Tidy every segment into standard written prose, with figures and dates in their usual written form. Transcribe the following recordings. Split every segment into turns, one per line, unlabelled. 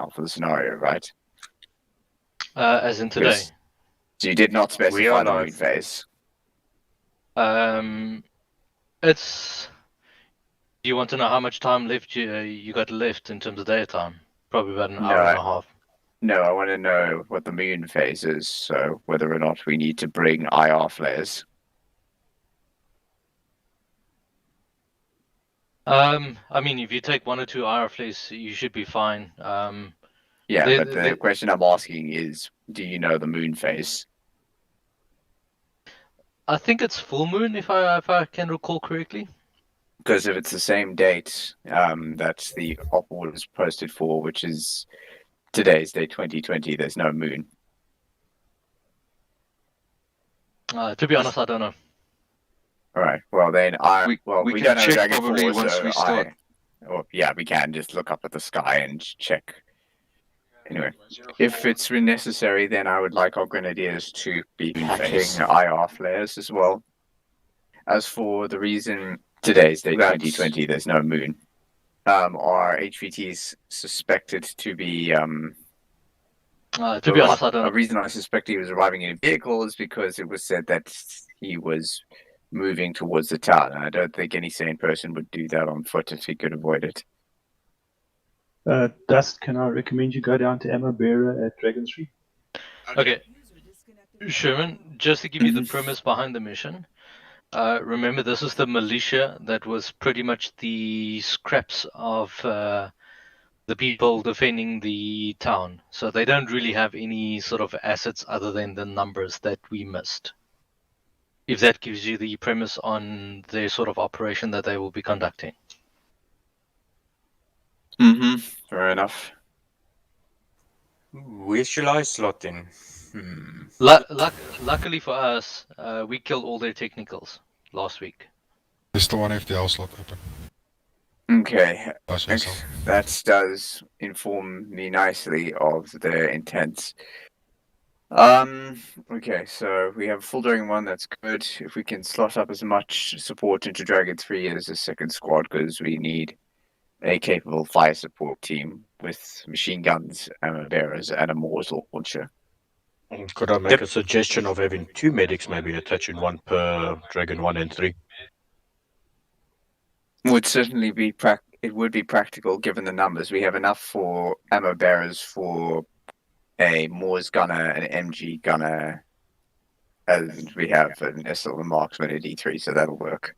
now for the scenario, right?
As in today.
So you did not specify the moon phase.
It's. Do you want to know how much time left you got left in terms of daytime? Probably about an hour and a half.
No, I want to know what the moon phase is, so whether or not we need to bring IR flares.
I mean, if you take 1 or 2 IR flares, you should be fine.
Yeah, but the question I'm asking is, do you know the moon phase?
I think it's full moon, if I can recall correctly.
Because if it's the same date that the op order is posted for, which is today's day 2020, there's no moon.
To be honest, I don't know.
All right. Well, then we don't know Dragon
probably
4,
once
so
we start.
yeah, we can just look up at the sky and check. Anyway, if it's necessary, then I would like our grenadiers to be packing IR flares as well. As for the reason today's day 2020, there's no moon. Are HVTs suspected to be
to be honest, I don't know.
The reason I suspect he was arriving in a vehicle is because it was said that he was moving towards the town. And I don't think any sane person would do that on foot if he could avoid it.
Dust, can I recommend you go down to Ammo Bearer at Dragon 3?
Okay. Sherman, just to give you the premise behind the mission, remember this is the militia that was pretty much the scraps of the people defending the town. So they don't really have any sort of assets other than the numbers that we missed. If that gives you the premise on their sort of operation that they will be conducting.
Fair enough.
Where shall I slot in?
Luckily for us, we killed all their technicals last week.
They still want FDL slot open.
Okay, that does inform me nicely of their intents. Okay, so we have a full Dragon 1, that's good. If we can slot up as much support into Dragon 3 as a second squad, because we need a capable fire support team with machine guns, ammo bearers, and a Morse launcher.
Could I make a suggestion of having 2 medics maybe attaching 1 per Dragon 1 and 3?
Would certainly be it would be practical given the numbers. We have enough for ammo bearers for a Morse gunner, an MG gunner, and we have an SL marksman at E3, so that'll work.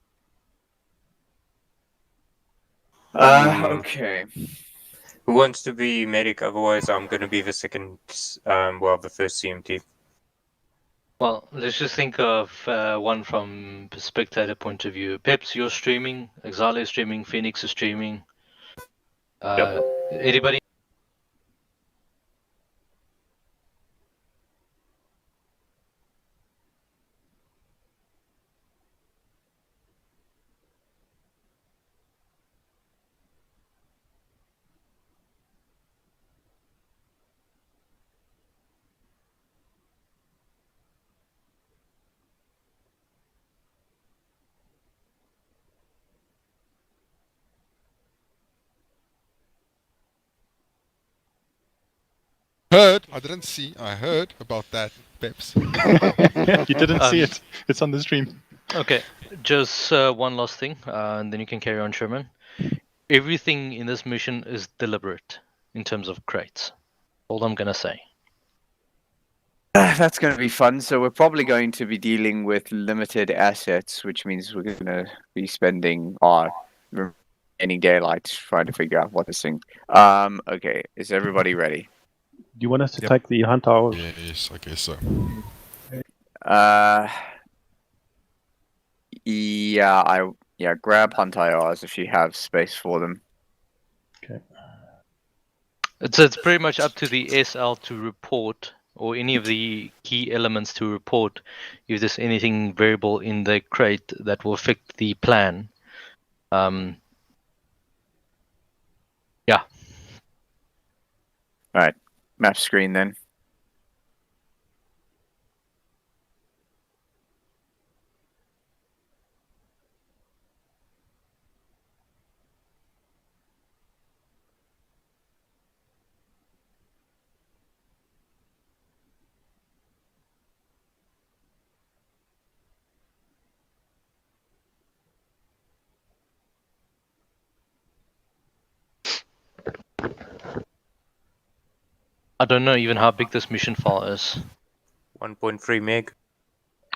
Okay.
Who wants to be medic? Otherwise, I'm going to be the second, the first CMT.
Well, let's just think of one from the spectator point of view. Peps, you're streaming. Exile is streaming. Phoenix is streaming. Anybody?
I didn't see. I heard about that, Peps.
You didn't see it. It's on the stream.
Okay, just one last thing, and then you can carry on, Sherman. Everything in this mission is deliberate in terms of crates. All I'm gonna say.
That's going to be fun. So we're probably going to be dealing with limited assets, which means we're going to be spending our remaining daylight trying to figure out what this thing. Okay, is everybody ready?
Do you want us to take the hunt hours?
Yes, I guess so.
Yeah, grab hunt IRs if you have space for them.
Okay.
It's pretty much up to the SL to report, or any of the key elements to report, if there's anything variable in the crate that will affect the plan. Yeah.
Alright, map screen then.
I don't know even how big this mission file is.
1.3 meg.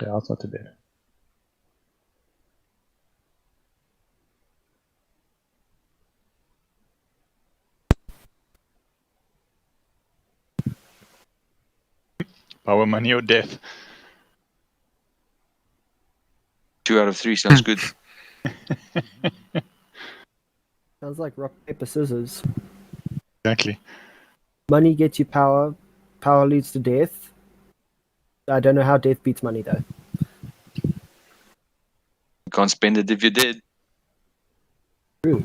Yeah, it's not too bad.
Power, money, or death.
2 out of 3 sounds good.
Sounds like rock, paper, scissors.
Exactly.
Money gets you power. Power leads to death. I don't know how death beats money, though.
You can't spend it if you did.
True.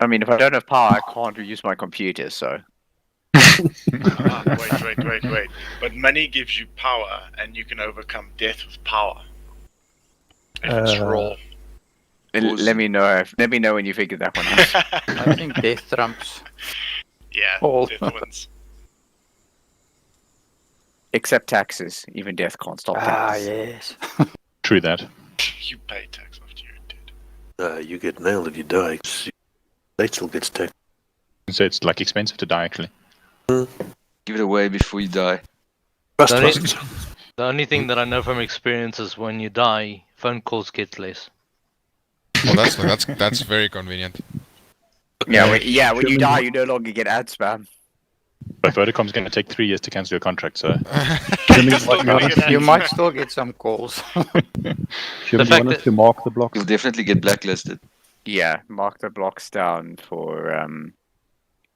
I mean, if I don't have power, I can't use my computer, so.
Wait. But money gives you power, and you can overcome death with power. If it's raw.
Let me know when you figure that one out.
I think death trumps.
Yeah,
All.
death wins.
Except taxes. Even death can't stop taxes.
Yes.
True that.
You pay tax after you're dead.
You get nailed if you die. State still gets taxed.
So it's like expensive to die, actually.
Give it away before you die.
The only thing that I know from experience is when you die, phone calls get less.
Well, that's very convenient.
Yeah, when you die, you no longer get ad spam.
But Vodacom's going to take 3 years to cancel your contract, so...
You might still get some calls.
Shouldn't you
fact
want us
that-
to mark the blocks?
You'll definitely get blacklisted.
Yeah, mark the blocks down for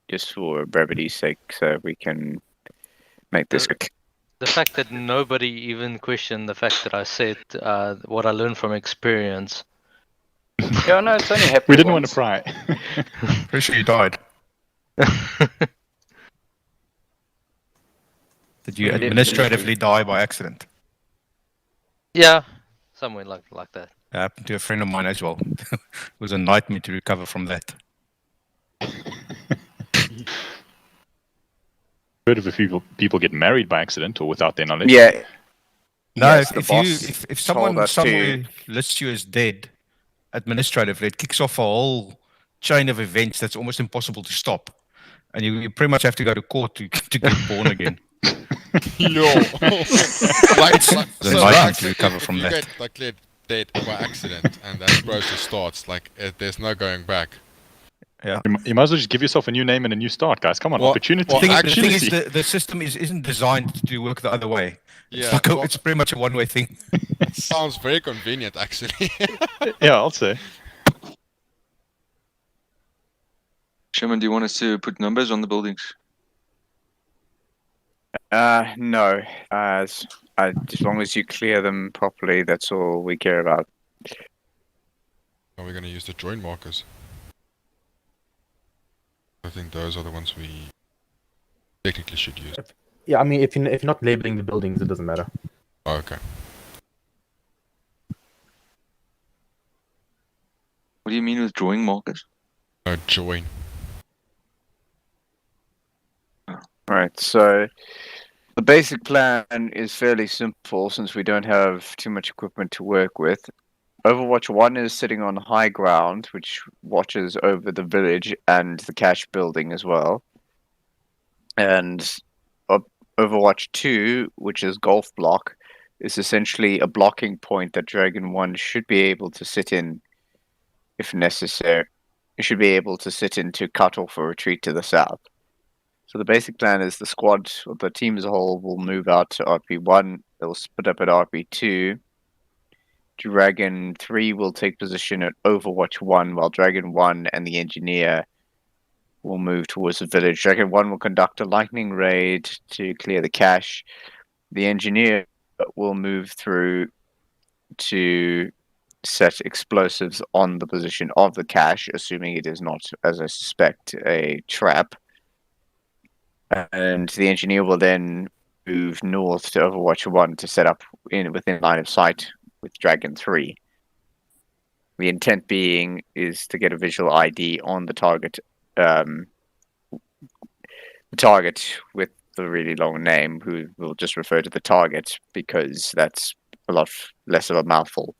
just for brevity's sake, so we can make this.
The fact that nobody even questioned the fact that I said what I learned from experience.
Yeah, no, it's only happened.
We didn't want to pry.
Pretty sure you died. Did you administratively die by accident?
Yeah, somewhere like that.
It happened to a friend of mine as well. It was a nightmare to recover from that.
Heard of if people get married by accident or without their knowledge.
Yeah.
No,
Yes, the boss
if
told
someone
us
somewhere lists you as dead administratively, it kicks off a whole chain of events that's almost impossible to stop. And you pretty much have to go to court to get born again.
Yo.
It's a nightmare to recover from
if
that.
you get declared dead by accident and that process starts, there's no going back.
Yeah.
You might as well just give yourself a new name and a new start, guys. Come on, opportunity.
The thing
opportunity.
is, the system isn't designed to work the other way. It's,
Yeah,
it's pretty much a one-way thing.
Sounds very convenient, actually.
Yeah, I'll say.
Sherman, do you want us to put numbers on the buildings?
No. As long as you clear them properly, that's all we care about.
Are we going to use the join markers? I think those are the ones we technically should use.
Yeah, I mean, if you're not labeling the buildings, it doesn't matter.
Oh, okay.
What do you mean with drawing markers?
Join.
Right, so the basic plan is fairly simple since we don't have too much equipment to work with. Overwatch 1 is sitting on high ground, which watches over the village and the cache building as well. And Overwatch 2, which is Golf Block, is essentially a blocking point that Dragon 1 should be able to sit in if necessary. It should be able to sit in to cut off a retreat to the south. So the basic plan is the squad, or the team as a whole, will move out to RP1. They'll split up at RP2. Dragon 3 will take position at Overwatch 1, while Dragon 1 and the engineer will move towards the village. Dragon 1 will conduct a lightning raid to clear the cache. The engineer will move through to set explosives on the position of the cache, assuming it is not, as I suspect, a trap. And the engineer will then move north to Overwatch 1 to set up within line of sight with Dragon 3. The intent being is to get a visual ID on the target, with the really long name, who will just refer to the target because that's a lot less of a mouthful.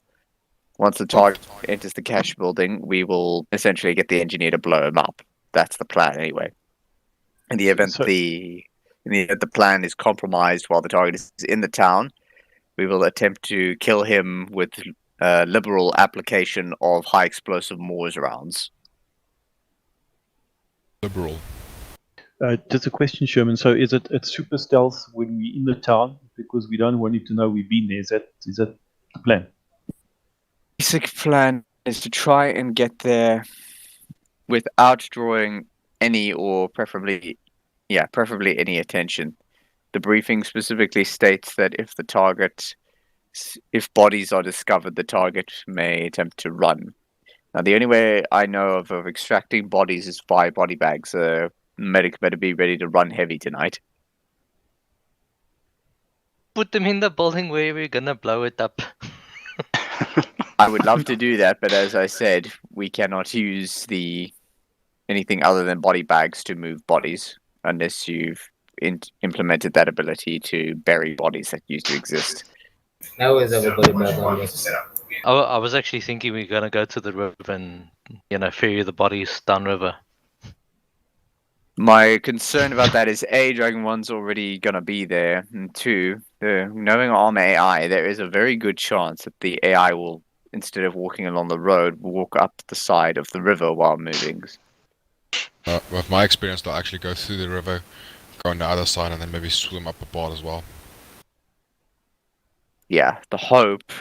Once the target enters the cache building, we will essentially get the engineer to blow him up. That's the plan anyway. In the event In the event the plan is compromised while the target is in the town, we will attempt to kill him with liberal application of high explosive Moors rounds.
Liberal.
Just a question, Sherman. So is it it's super stealth when we're in the town because we don't want him to know we've been there? Is that the plan?
Basic plan is to try and get there without drawing any, or preferably any attention. The briefing specifically states that if bodies are discovered, the target may attempt to run. Now, the only way I know of extracting bodies is by body bags. Medics better be ready to run heavy tonight.
Put them in the building where we're gonna blow it up.
I would love to do that, but as I said, we cannot use anything other than body bags to move bodies unless you've implemented that ability to bury bodies that used to exist.
I always have a body bag on me.
I was actually thinking we're gonna go to the river and ferry the bodies downriver.
My concern about that is A, Dragon 1's already gonna be there, and 2, knowing Arma AI, there is a very good chance that the AI will, instead of walking along the road, walk up the side of the river while moving.
With my experience, they'll actually go through the river, go on the other side, and then maybe swim up a part as well.
Yeah, the hope.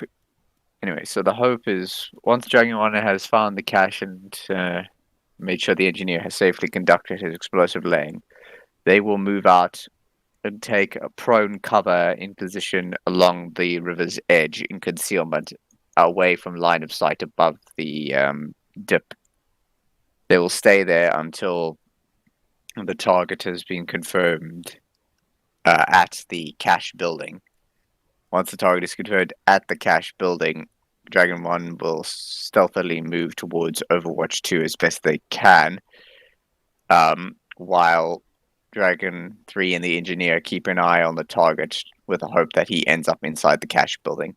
Anyway, so the hope is once Dragon 1 has found the cache and made sure the engineer has safely conducted his explosive laying, they will move out and take a prone cover in position along the river's edge in concealment, away from line of sight above the dip. They will stay there until the target has been confirmed at the cache building. Once the target is confirmed at the cache building, Dragon 1 will stealthily move towards Overwatch 2 as best they can, while Dragon 3 and the engineer keep an eye on the target with the hope that he ends up inside the cache building.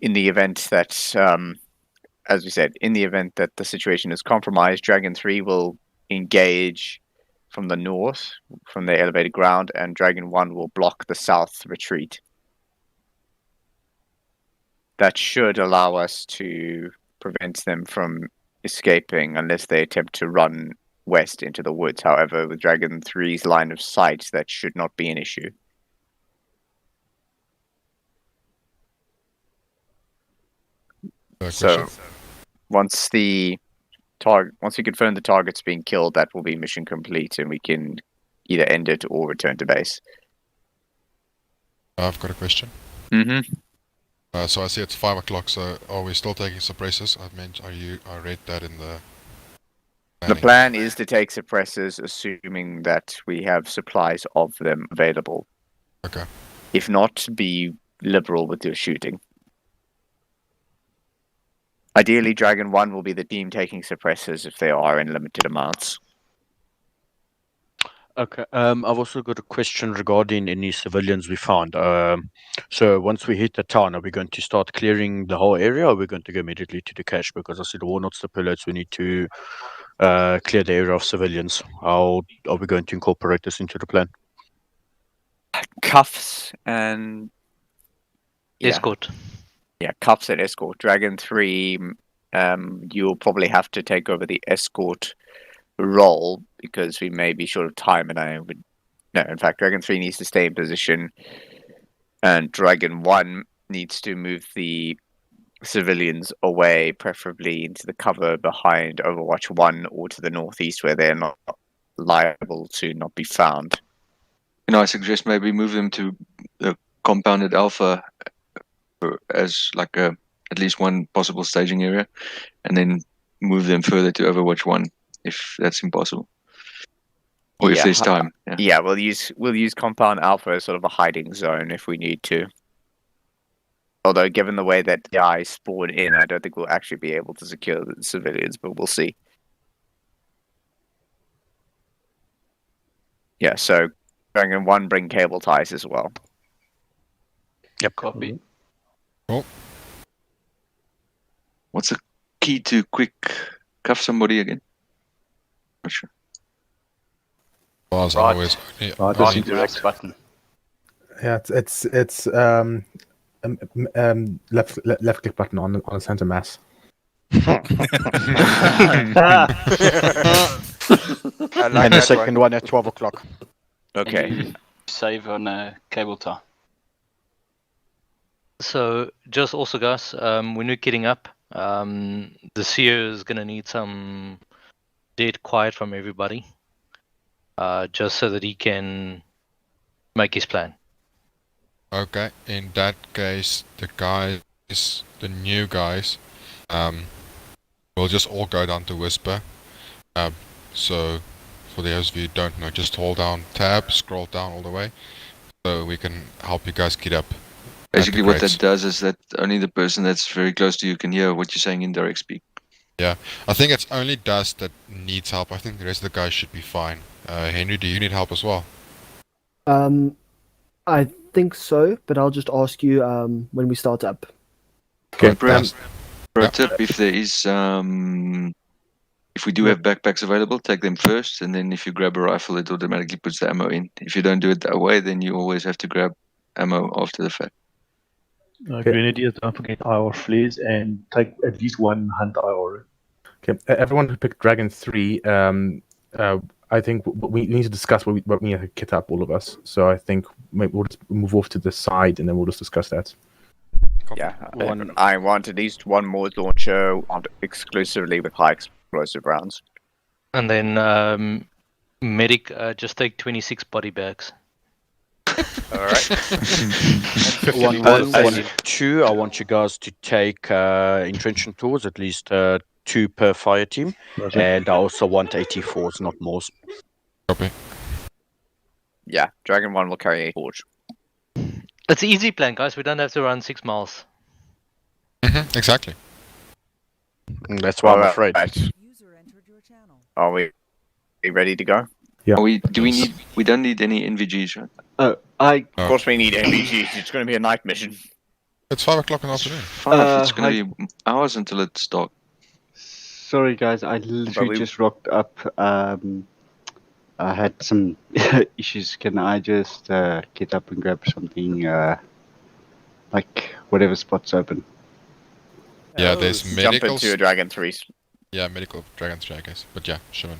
In the event that, as we said, in the event that the situation is compromised, Dragon 3 will engage from the north, from the elevated ground, and Dragon 1 will block the south retreat. That should allow us to prevent them from escaping unless they attempt to run west into the woods. However, with Dragon 3's line of sight, that should not be an issue. So, once we confirm the target's being killed, that will be mission complete, and we can either end it or return to base.
I've got a question.
Mm-hmm.
So I see it's 5 o'clock, so are we still taking suppressors? I read that in the planning.
The plan is to take suppressors, assuming that we have supplies of them available.
Okay.
If not, be liberal with your shooting. Ideally, Dragon 1 will be the team taking suppressors if they are in limited amounts.
Okay. I've also got a question regarding any civilians we found. So once we hit the town, are we going to start clearing the whole area, or are we going to go immediately to the cache? Because I see the WARNORD stipulates we need to clear the area of civilians. How are we going to incorporate this into the plan?
Cuffs and
escort.
Yeah, cuffs and escort. Dragon 3, you'll probably have to take over the escort role because we may be short of time, and in fact, Dragon 3 needs to stay in position, and Dragon 1 needs to move the civilians away, preferably into the cover behind Overwatch 1 or to the northeast where they're not liable to not be found.
I suggest maybe move them to the compounded Alpha as like at least one possible staging area, and then move them further to Overwatch 1 if that's impossible, or if there's time.
Yeah, we'll use compound Alpha as sort of a hiding zone if we need to. Although, given the way that the AI spawn in, I don't think we'll actually be able to secure the civilians, but we'll see. Yeah, so Dragon 1 bring cable ties as well.
Yep.
Copy.
Cool.
What's the key to quick cuff somebody again? Not sure.
Was
Right.
always
Right, this indirect button.
Yeah, it's left click button on the center mass.
And the second one at 12 o'clock.
Okay.
Save on cable tie.
So, just also, guys, when we're getting up, the CEO is going to need some dead quiet from everybody, just so that he can make his plan.
Okay, in that case, the new guys, we'll just all go down to Whisper. So, for those of you who don't know, just hold down Tab, scroll down all the way, so we can help you guys get up.
Basically, what that does is that only the person that's very close to you can hear what you're saying in direct speak.
Yeah, I think it's only Dust that needs help. I think the rest of the guys should be fine. Henry, do you need help as well?
I think so, but I'll just ask you when we start up.
Okay. Pro tip: if there is, if we do have backpacks available, take them first, and then if you grab a rifle, it automatically puts the ammo in. If you don't do it that way, then you always have to grab ammo after the fact.
Grenadiers, don't forget IR flares and take at least one hunt IR.
Okay, everyone who picked Dragon 3, I think we need to discuss what we need to kit up, all of us. So I think maybe we'll just move off to the side and then we'll just discuss that.
Yeah, I want at least one more launcher exclusively with high explosive rounds.
And then, medic, just take 26 body bags.
Alright.
2, I want you guys to take entrenching tools, at least 2 per fire team.
Roger.
And I also want 84s, not more.
Copy.
Yeah, Dragon 1 will carry a torch.
It's an easy plan, guys. We don't have to run 6 miles.
Exactly.
That's why I'm afraid.
Are we ready to go?
Yeah.
We don't need any NVGs, right?
Of course we need NVGs. It's going to be a night mission.
It's 5 o'clock in the afternoon.
It's going to be hours until it's dark.
Sorry guys, I literally just rocked up. I had some issues. Can I just get up and grab something, like whatever spot's open?
Yeah, there's
Jump
medicals.
into a Dragon 3.
Yeah, medical Dragon 3, I guess. But yeah, Shimon.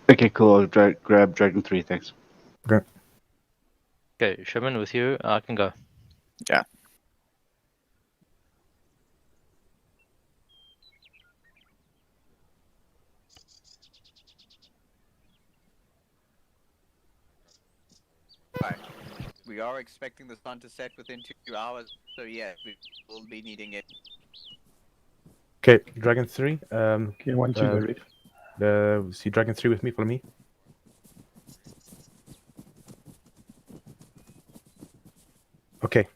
Okay, cool. I'll grab Dragon 3, thanks.
Okay.
Okay, Sherman, with you, I can go.
Yeah. Right. We are expecting the sun to set within 2 hours, so yeah, we will be needing it.
Okay, Dragon 3.
Okay, 1, 2,
see Dragon 3 with me, follow me. Okay.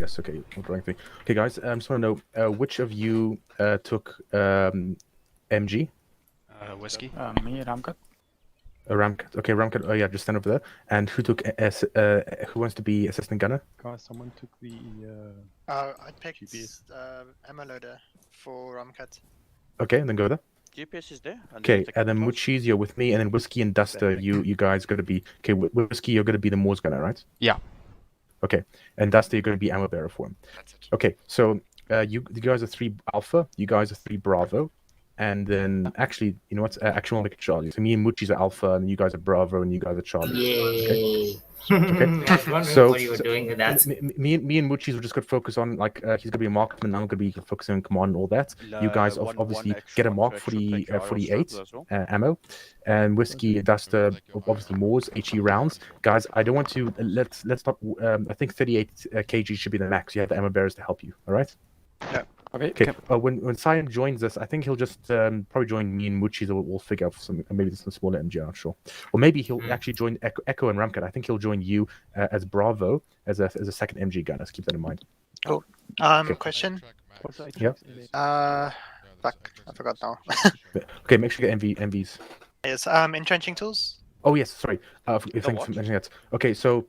Yes, okay, Dragon 3. Okay, guys, I just want to know, which of you took MG?
Whiskey. Me, Ramkat.
Ramkat. Okay, Ramkat. Oh yeah, just stand over there. And who took who wants to be assistant gunner?
Guys, someone took the.
I picked ammo loader for Ramkat.
Okay, and then go there.
GPS is there.
Okay, and then Muchis, you're with me, and then Whiskey and Duster, you guys going to be. Okay, Whiskey, you're going to be the Moors gunner, right?
Yeah.
Okay, and Duster, you're going to be ammo bearer for him.
That's it.
Okay, so you guys are 3 Alpha, you guys are 3 Bravo, and then actually, you know what? Actually, I'll make it Charlie. So me and Muchis are Alpha, and you guys are Bravo, and you guys are Charlie.
Yay!
Okay.
I was wondering
So
what you were doing with that.
me and Muchis were just going to focus on he's going to be a marksman. I'm going to be focusing on command and all that. You guys obviously get a mark for the 48 ammo, and Whiskey and Duster obviously Moors HE rounds. Guys, I don't want to let's not. I think 38 kg should be the max. You have the ammo bearers to help you. All right.
Yeah.
Okay. When Cyan joins us, I think he'll just probably join me and Muchis. We'll figure out some maybe some smaller MG. I'm not sure. Or maybe he'll actually join Echo and Ramkat. I think he'll join you as Bravo as a second MG gunner. Let's keep that in mind.
Cool. Question.
Yeah.
Fuck. I forgot now.
Okay. Make sure you get MVs.
Yes. Entrenching tools.
Oh yes, sorry. Thanks for mentioning that. Okay, so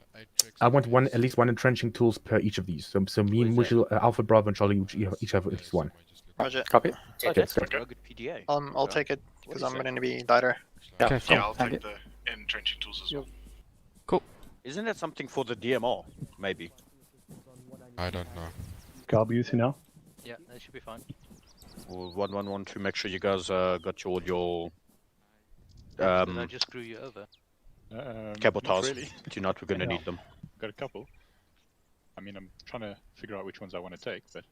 I want at least one entrenching tools per each of these. So me and Muchis, Alpha, Bravo, and Charlie each have at least one.
Roger.
Copy.
Check
Okay,
it.
let's go.
Rugged PDA.
I'll take it because I'm going to be lighter.
Yeah,
Okay,
I'll
thank
take the entrenching tools as well.
Isn't that something for the DMR? Maybe.
I don't know.
Garb using now?
Yeah, that should be fine.
Or 1112. Make sure you guys got your
Did I just screw you over?
cable
not
towers.
really.
Tonight we're gonna need them.
Got a couple. I mean, I'm trying to figure out which ones I want to take, but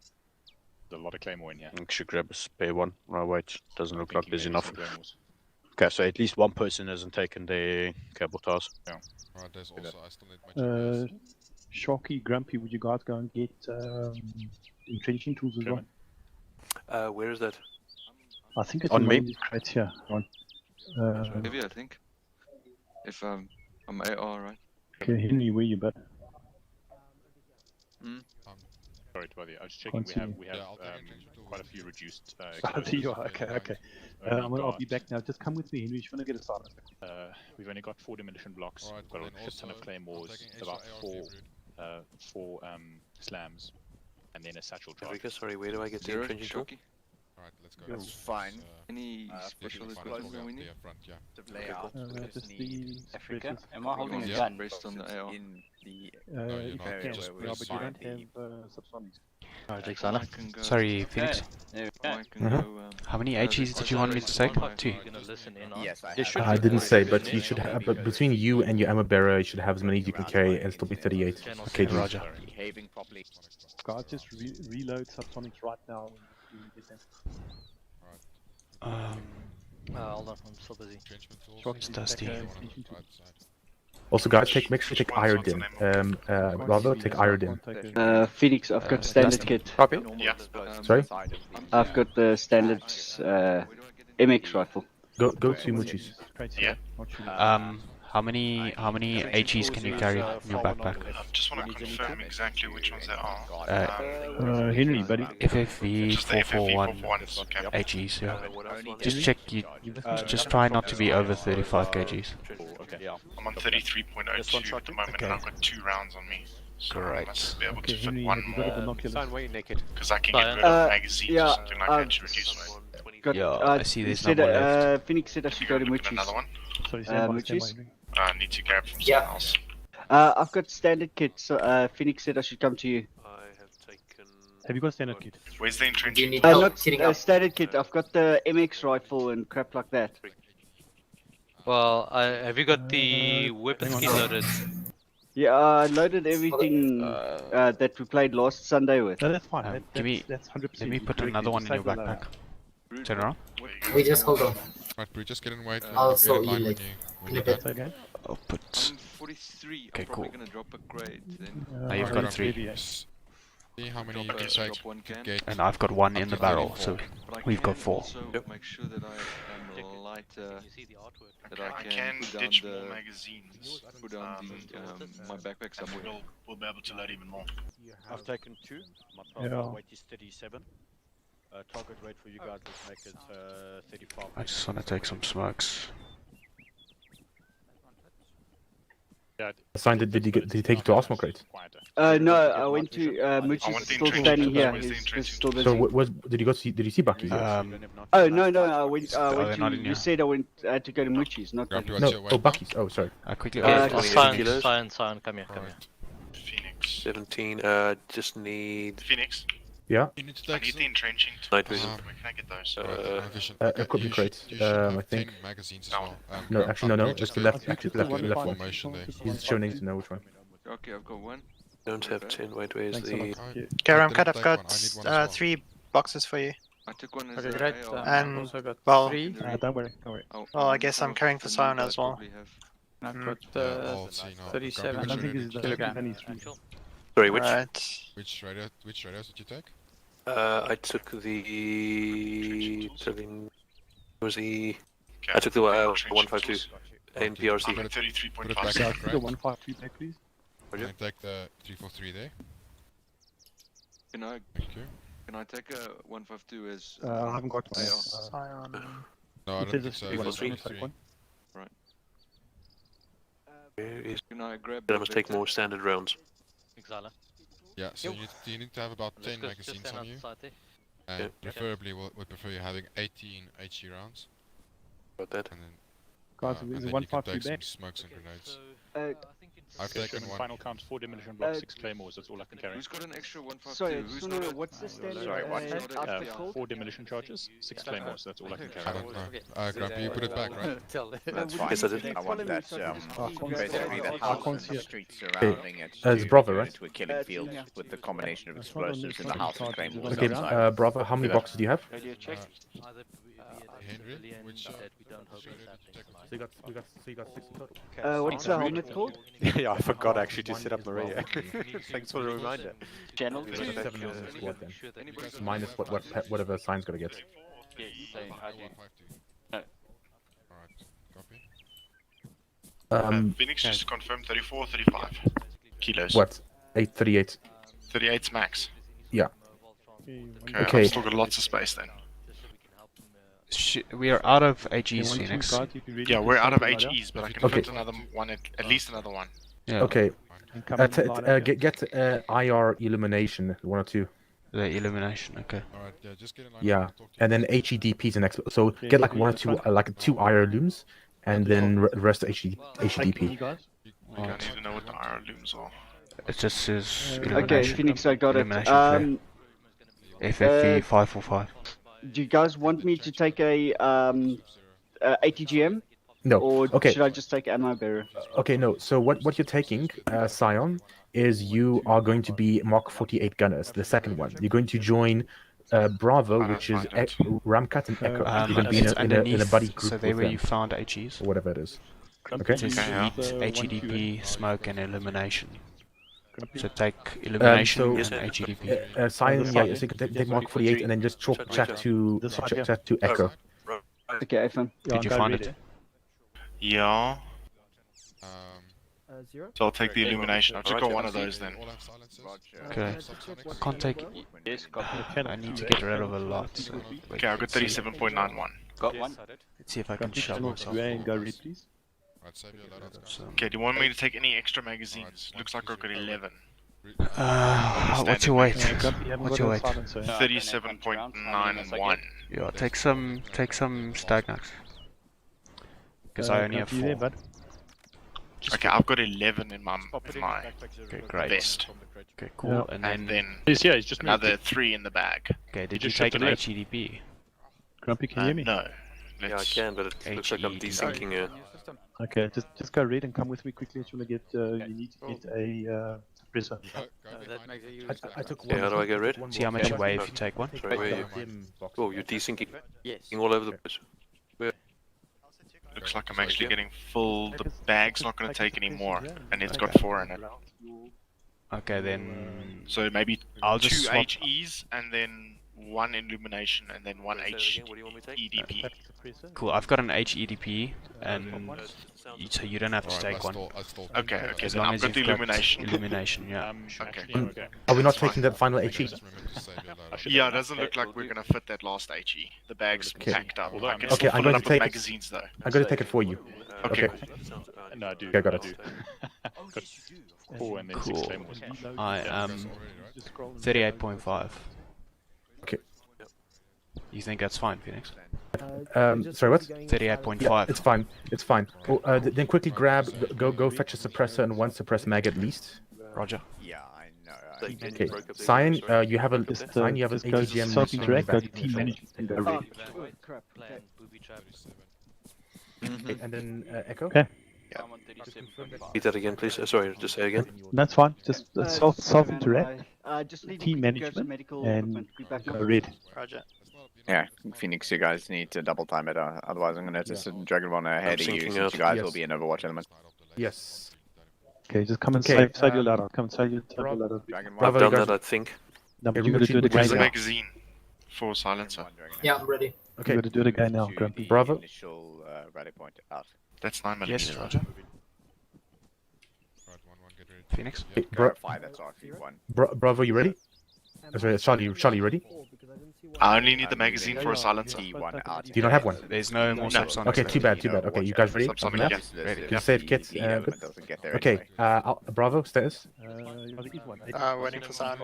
there's a lot of claymore in here.
I should grab a spare one. Oh wait, doesn't look like there's
maybe
enough.
some claymores.
Okay, so at least one person hasn't taken their cable towers.
Yeah.
Alright, there's also, I still need my GPS.
Sharky, Grumpy, would you guys go and get entrenching tools as well?
Where is that?
I think it's
On
in
me.
one of these crates here. On.
Maybe, I think. If I'm AR, right?
Okay, Henry, where you but?
Sorry to bother you. I was checking. We have quite a few reduced.
You are, okay, okay. I'll be back now. Just come with me, Henry. If you want to get a silence.
We've only got 4 demolition blocks.
Alright,
We've got
then
a shit ton of
also
claymores,
taking
about
extra AR
four slams, and then a satchel charge.
Enrique, sorry, where do I get the
Zero,
entrenching tool?
Shocky.
Alright, let's go.
That's fine.
Any
You
special
can find
equipment
it
that we
there
need?
front, yeah.
The layout.
Just the
Africa,
spreadsheets.
am I holding a
Yeah.
gun?
Based on the AR.
In the
No, you're
If
not,
you can,
just
where we
but you
find
don't have subsonics.
Alright,
I
Alexander.
can go-
Sorry, Phoenix.
There we
I
go.
can go,
How many AGs did you want me to take? Two.
You're gonna listen in on.
Yes, I
There
have.
should
I
be
didn't
four
say,
AGs
but
in
you
there.
should have. But between you and your ammo bearer, you should have as many as you can carry, and still be 38
Okay,
kg.
Roger.
Behaving properly.
Guys, just reload subsonics right now. When you get them.
Hold on, I'm still busy.
Entrenchment tools.
Sharky,
It's
just
dusty.
take,
Right
entrenching tools.
side.
Also, guys, make sure you take iodine. Rather take iodine.
Phoenix, I've got standard kit.
Copy.
Yeah.
Sorry?
I've got the standard MX rifle.
Go to Muchis.
Yeah.
How many AGs can you carry in your backpack?
I just want to confirm exactly which ones there are.
Henry, buddy.
FFV
Just the FFV
441
441s, okay.
AGs, yeah.
What else do I
Just
need?
check you. Just try not to be over 35 kgs.
Okay. I'm on 33.02 at the moment, and I've got 2 rounds on me. So I must be able to fit
Henry,
one
have you got a
more,
binoculars?
Sign, why are you naked?
because I can get rid of magazines
yeah,
or something like that to reduce weight.
Got,
Yeah, I see there's no
said,
more left.
Phoenix said I should go to
Look at
Muchis.
another one.
Sorry, stand by, stand by,
Muchis?
Henry.
I need to grab from
Yeah.
someone else.
I've got standard kit, so Phoenix said I should come to you.
I have taken.
Have you got standard kit?
Where's the
Do you
entrenching?
need help
Not
sitting up?
standard kit, I've got the MX rifle and crap like that.
Well, have you got the weapon
hang on.
skin loaded?
Yeah, I loaded everything that we played last Sunday with.
No, that's fine.
Give me.
That's 100%.
Let me put another one in your backpack. Turn around.
We just hold on.
Right, Brew, just get in wait.
I'll
get
show
in
you
line when
later.
when
In a
you're
bit.
done.
Okay.
I'll put.
I'm 43.
Okay,
I'm probably
cool.
gonna drop a grade then.
Now you've got
Alright,
3.
See how many you can take.
Drop one can.
Get
And I've got 1 in
up
the
to
barrel,
34.
so
But I
we've got
can
4.
also make sure that I am lighter.
You see the artwork.
That
I
I
can
can put down
ditch
the
more magazines.
put down the my backpack
And
somewhere.
we'll be able to load even more.
I've taken 2. My target weight is 37. Target weight for you guys, let's make it 35.
I just want to take some smokes.
Signed it. Did you take it to Osmo crate?
No, I went to Muchis
I want the
still
entrenching
standing
tool.
here.
Where's the
He's
entrenching
still busy.
So did you go see? Did you see Bucky?
Oh no, I went.
they're
went
not
to,
in
you
here.
said I had to go to Muchis, not.
Grumpy,
That.
what's
No,
your weight?
oh Bucky's. Oh, sorry.
I quickly.
Cyan, come here.
Phoenix.
17. Just need
Phoenix.
Yeah.
You need to
I
take
need the entrenching tools.
night vision.
Where can I get those?
night vision.
Equipment
you
crate,
should have
I think.
10 magazines as
That
well.
No, actually, no.
Just
It's the
get
left.
the
Actually, the left one.
formation there.
He's showing to know which one.
Okay, I've got one.
Don't have 10. Wait, where's
Thanks a
the.
lot.
Okay,
I
Ramcat,
didn't
I've
take
got
one, I need one as well.
3 boxes for you.
I took one as
Okay,
a
great.
AR.
And,
I've also got
well,
3.
Don't worry, don't worry.
Oh,
Well, I
and
guess
some
I'm
of
carrying
the
for
new
Sion
guys
as well.
probably have.
And I've
Mm.
got
I'll see now.
37
I don't think
Grumpy,
it's
which
kilogram.
only 3.
Sorry, which?
Right.
Which radios did you take?
I took the. Was the.
Okay,
I took the
entrenching
152
tools.
in
I'm
PRC.
at
Put it
33.5.
back
Yeah,
in
the
the crate.
153 back, please.
Can I take the 343 there?
Can I
Thank you.
can I take a 152 as?
I haven't got one.
Sion.
No, I
It
don't
says
think
it's
so.
343.
It's 343.
Where is.
Can I grab?
I
the
must take
vector?
more standard rounds.
Exala.
Yeah, so you need to have about 10
Just
magazines
stand
on you.
outside there.
And preferably, would prefer you having 18 HE rounds.
Got that.
And then,
Guys,
and
is
then
it
you can
153
take some
back?
smokes and grenades. I've
Okay,
taken
Sherman,
one.
final count, 4 demolition blocks, 6 claymores, that's all I can carry.
Who's got an extra 152?
Sorry, I
Who's
just want to
got
know what's the standard
Sorry, what?
outfit called?
4 demolition charges, 6 claymores, that's all I can
I
carry.
don't know. Grumpy, you put it back, right?
That's
would
fine.
Yes, I did.
I want that, basically the
I
house
can't
and
see
the
it.
streets surrounding it
It's
to
Bravo,
turn
right?
into a killing field with the combination of explosives in the house and claymores
Okay,
outside.
Bravo, how many boxes do you have?
Radio check.
Henry, which
So you got 6 in total.
What's the helmet called?
Yeah, I forgot actually to set up Maria. Thanks for the reminder.
Channel.
You got 7 in the squad then. Minus whatever sign's gonna get.
Yes, same. I do.
Alright, copy.
Phoenix just confirmed 34, 35 kilos.
What? 838.
38's max.
Yeah.
Okay, I've still got lots of space then.
We are out of HEs, Phoenix.
Yeah, we're out of HEs, but I can fit another one, at least another one.
Yeah.
Okay. Get IR illumination, 1 or 2.
The illumination, okay.
Alright, yeah, just get in line.
Yeah, and then HEDPs and so get like 1 or 2, like 2 IR looms, and then rest HEDP.
Okay, I need to know what the IR looms are.
It just says
Okay,
illumination.
Phoenix, I got it.
Illumination flare. FFV 545.
Do you guys want me to take a ATGM?
No.
Or
Okay.
should I just take ammo bearer?
Okay, no. So what you're taking, Scion, is you are going to be Mark 48 gunners, the second one. You're going to join Bravo, which is Ramcat and Echo. You're going to be in a buddy group
So there
with
where
them,
you found HEs.
or whatever it is. Okay.
It says HEDP, smoke and illumination. So take illumination and HEDP.
Scion, yeah, so you can take Mark 48 and then just chat to Echo.
Okay, iPhone.
Did you find it?
Yeah.
Zero?
So I'll take the illumination. I'll just got one of those then.
Okay. I can't take. I need to get rid of a lot. So
Okay, I've got 37.91.
Got one.
let's see if I can shove myself.
Go read, please.
Okay, do you want me to take any extra magazines? Looks like I've got 11.
What's your weight? What's your weight?
37.91.
Yeah, take some stagnax. Because I only have 4.
Okay, I've got 11 in my
Okay, great.
vest.
Okay, cool. And then
He's just
another 3 in the bag.
okay, did you
just
take an
shipped it
HEDP?
Grumpy, can you hear me?
No.
Yeah, I can, but it looks like I'm desyncing here.
Okay, just go read and come with me quickly. You need to get a presser.
I took
Yeah, how do I get rid?
See how much you weigh if you take one.
Sorry, where are you? Oh, you're desyncing all over the place. Where?
Looks like I'm actually getting full. The bag's not going to take any more, and it's got 4 in it.
Okay, then
So maybe
I'll
2
just swap.
HEs, and then 1 illumination, and then 1 HEDP.
Cool. I've got an HEDP, and so you don't have to take one.
Okay,
As
then
long
I've
as
got the
you've got
illumination.
illumination, yeah.
Okay.
Are we not taking the final HE?
Yeah, it doesn't look like we're going to fit that last HE. The bag's
Okay.
packed up. I can
Okay,
still
I'm
fill
going
it
to
up with
take it.
magazines though.
I'm going to take it for you.
Okay.
No, I do.
Okay, got it.
Got 4 and then 6
Cool.
claymores.
I am 38.5.
Okay.
You think that's fine, Phoenix?
Sorry, what?
38.5.
Yeah, it's fine. It's fine. Oh, then quickly go fetch a suppressor and 1 suppressed mag at least.
Roger.
Yeah, I know.
Okay. Sign. You have a sign. You have an ATGM.
Self-interact, go to team management and go read.
Crap. Okay.
Okay, and then Echo.
Okay.
Read that again, please. Sorry, just say again.
That's fine. Just self-interact,
Just need
team
to grab some
management,
medical
and
equipment. Be back
go
in.
read.
Roger.
Yeah, Phoenix, you guys need to double time it. Otherwise, I'm going to just drag one ahead of you
syncing
since
up.
you guys
Yes.
will be in Overwatch element.
Yes.
Okay, just come and
Okay,
save your loadout. Come and save your loadout.
Dragon
Bravo,
I've
you
done
guys-
that, I think.
No, but
Okay,
you got to do it
Where's
again
the
now.
magazine for silencer?
Yeah, I'm ready.
Okay.
You got to do it again now, Grumpy.
Bravo.
Initial rally point out.
That's 9mm.
Yes, Roger. Phoenix?
Okay,
Clarify that's RP1.
Bravo, you ready? Sorry, Charlie, you ready?
I only need the magazine for a silencer.
T1 out.
Do you not have one?
There's no more
No.
subsonics.
Okay, too bad, too bad. Okay, you guys ready?
Subsonic,
Yeah.
yes.
Ready.
You save kits. Good. Okay, Bravo, status.
You
Waiting for sound.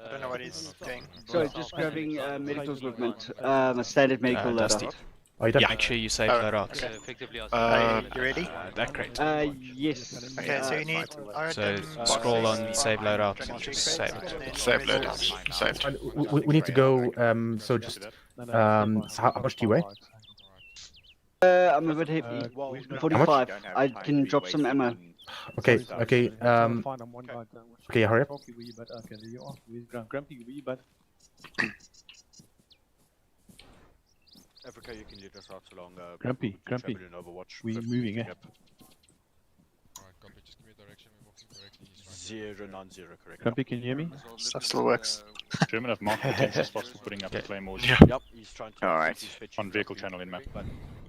I don't know what he's doing.
So just grabbing medical equipment, a standard medical
Dusty.
loadout.
Are you done?
Yeah, make sure you save loadouts.
You ready?
That crate.
Yes.
Okay, so you need
So scroll on save loadout and just save it.
Save loadouts. Saved.
And we need to go. So just how much do you weigh?
I'm a bit heavy. 45. I can drop some ammo.
Okay. Okay. Okay. Hurry up.
Africa, you can lead us out along.
Grumpy,
champion in Overwatch.
we moving, eh?
Alright, copy. Just give me a direction. We're walking correctly. He's right.
090, correct.
Grumpy, can you hear me?
Stuff still works.
German have marked potential spots for putting up the claymores.
Yep, he's trying to.
Alright.
On vehicle channel in map.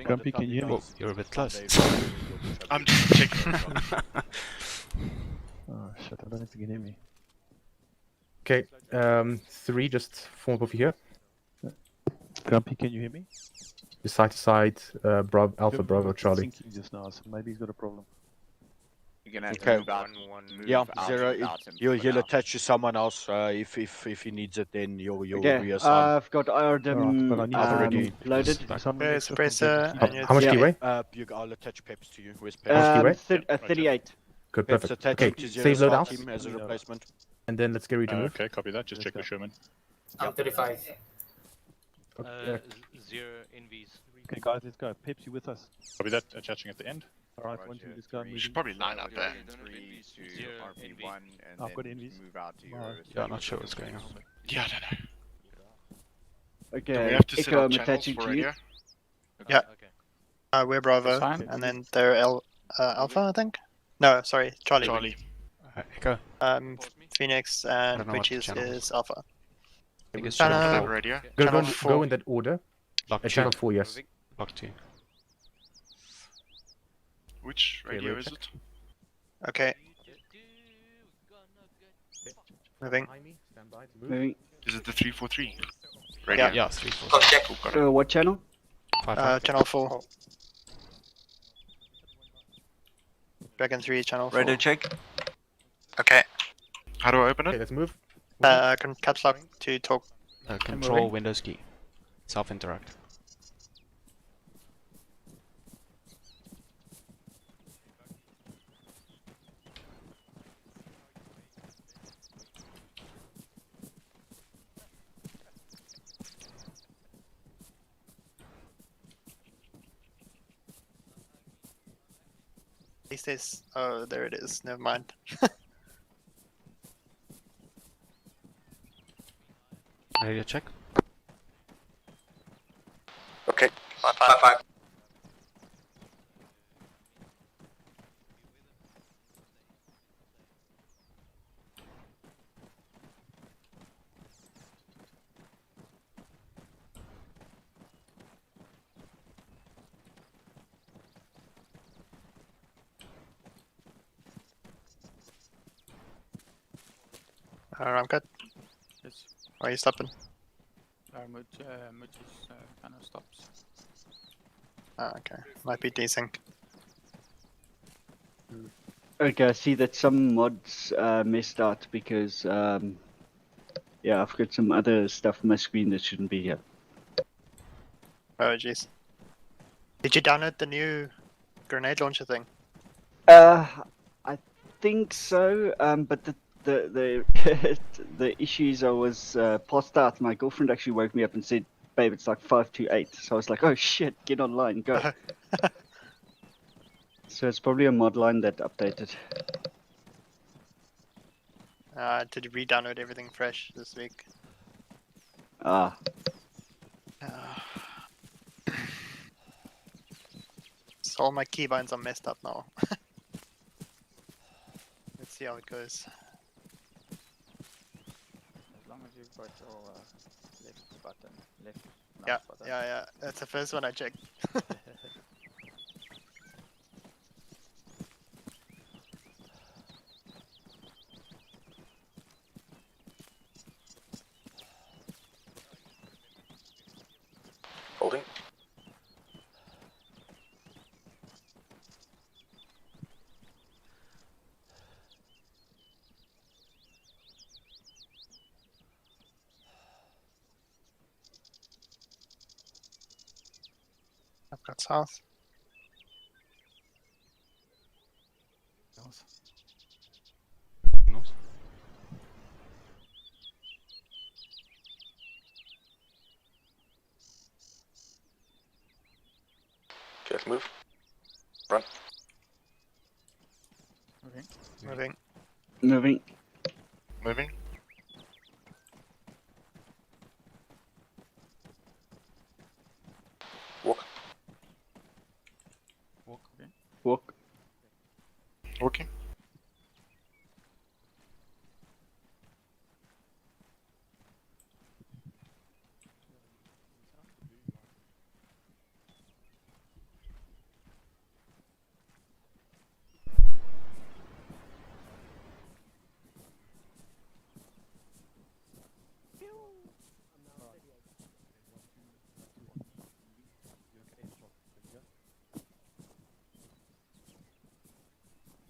Grumpy, can you hear me?
Oh, you're a bit close.
I'm just checking.
Oh shit, I don't know if you can hear me.
Okay. 3, just form up over here.
Grumpy, can you hear me?
Side to side. Alpha, Bravo, Charlie.
Thinking just now, so maybe he's got a problem.
You're gonna have
Okay.
to move out. Move
Yeah,
out
Zero.
without him
He'll
for now.
attach to someone else. If he needs it, then you'll
Okay,
reassign.
I've got Irodum
already
loaded.
Okay, suppressor. and
How much do you weigh?
I'll attach Peps to you. Where's
How much
Peps?
do you weigh?
38.
Good,
Peps
perfect.
attached
Okay,
to Zero's
save
start
loadouts.
team as a replacement.
And then let's get ready to move.
Okay, copy that. Just check with Sherman.
I'm 35.
Zero NVs.
Okay, guys, let's go. Pepsi with us.
Copy that. Attaching at the end.
Alright, once you just go
You should
moving.
probably line up there.
3 to
Zero
RP1 and
I've got
then
envies.
move out to your
Alright.
Yeah, I'm not sure what's going on.
Yeah, I don't know. Do
Okay,
we have to set
Echo,
up
I'm
channels
attaching
for
to you.
radio?
Yeah.
Okay.
We're Bravo,
That's fine.
and then they're Alpha, I think. No, sorry, Charlie.
Charlie.
Echo.
Phoenix
I
and
don't know what
Witches
channel
is Alpha.
Biggest
Don't
Channel-
have radio.
Go,
Channel
go,
4.
go in that order.
Block 2.
Channel 4, yes.
Block 2.
Which
Okay,
radio
wait,
is
check.
it?
Okay. Moving.
Stand by to move.
Moving.
Is it the 343? Radio.
Yeah, 3, 4.
Cool, got it.
What channel?
5.
Channel 4. Dragon 3, Channel 4.
Radio check.
Okay.
How do I open
Okay,
it?
let's move.
Caps lock to talk.
Control Windows key. Self interact.
These days. Oh, there it is. Never mind.
Radio check.
Okay. Bye. I'm good.
Yes.
Why are you stopping?
Mood just kind of stops.
Okay. Might be desync.
Okay, I see that some mods missed out because, yeah, I've got some other stuff on my screen that shouldn't be here.
Oh, jeez. Did you download the new grenade launcher thing?
I think so, but the the issues I was passed out. My girlfriend actually woke me up and said, "Babe, it's like 5 to 8." So I was like, "Oh shit, get online, go." So it's probably a mod line that updated.
Did you re-download everything fresh this week?
Ah.
So all my keybinds are messed up now. Let's see how it goes.
As long as you've got your left button, left
Yeah,
mouse button.
yeah. That's the first one I checked.
Holding.
I've got south.
Okay, let's move. Run.
Moving.
Moving.
Moving.
Walk.
Walk.
Walking.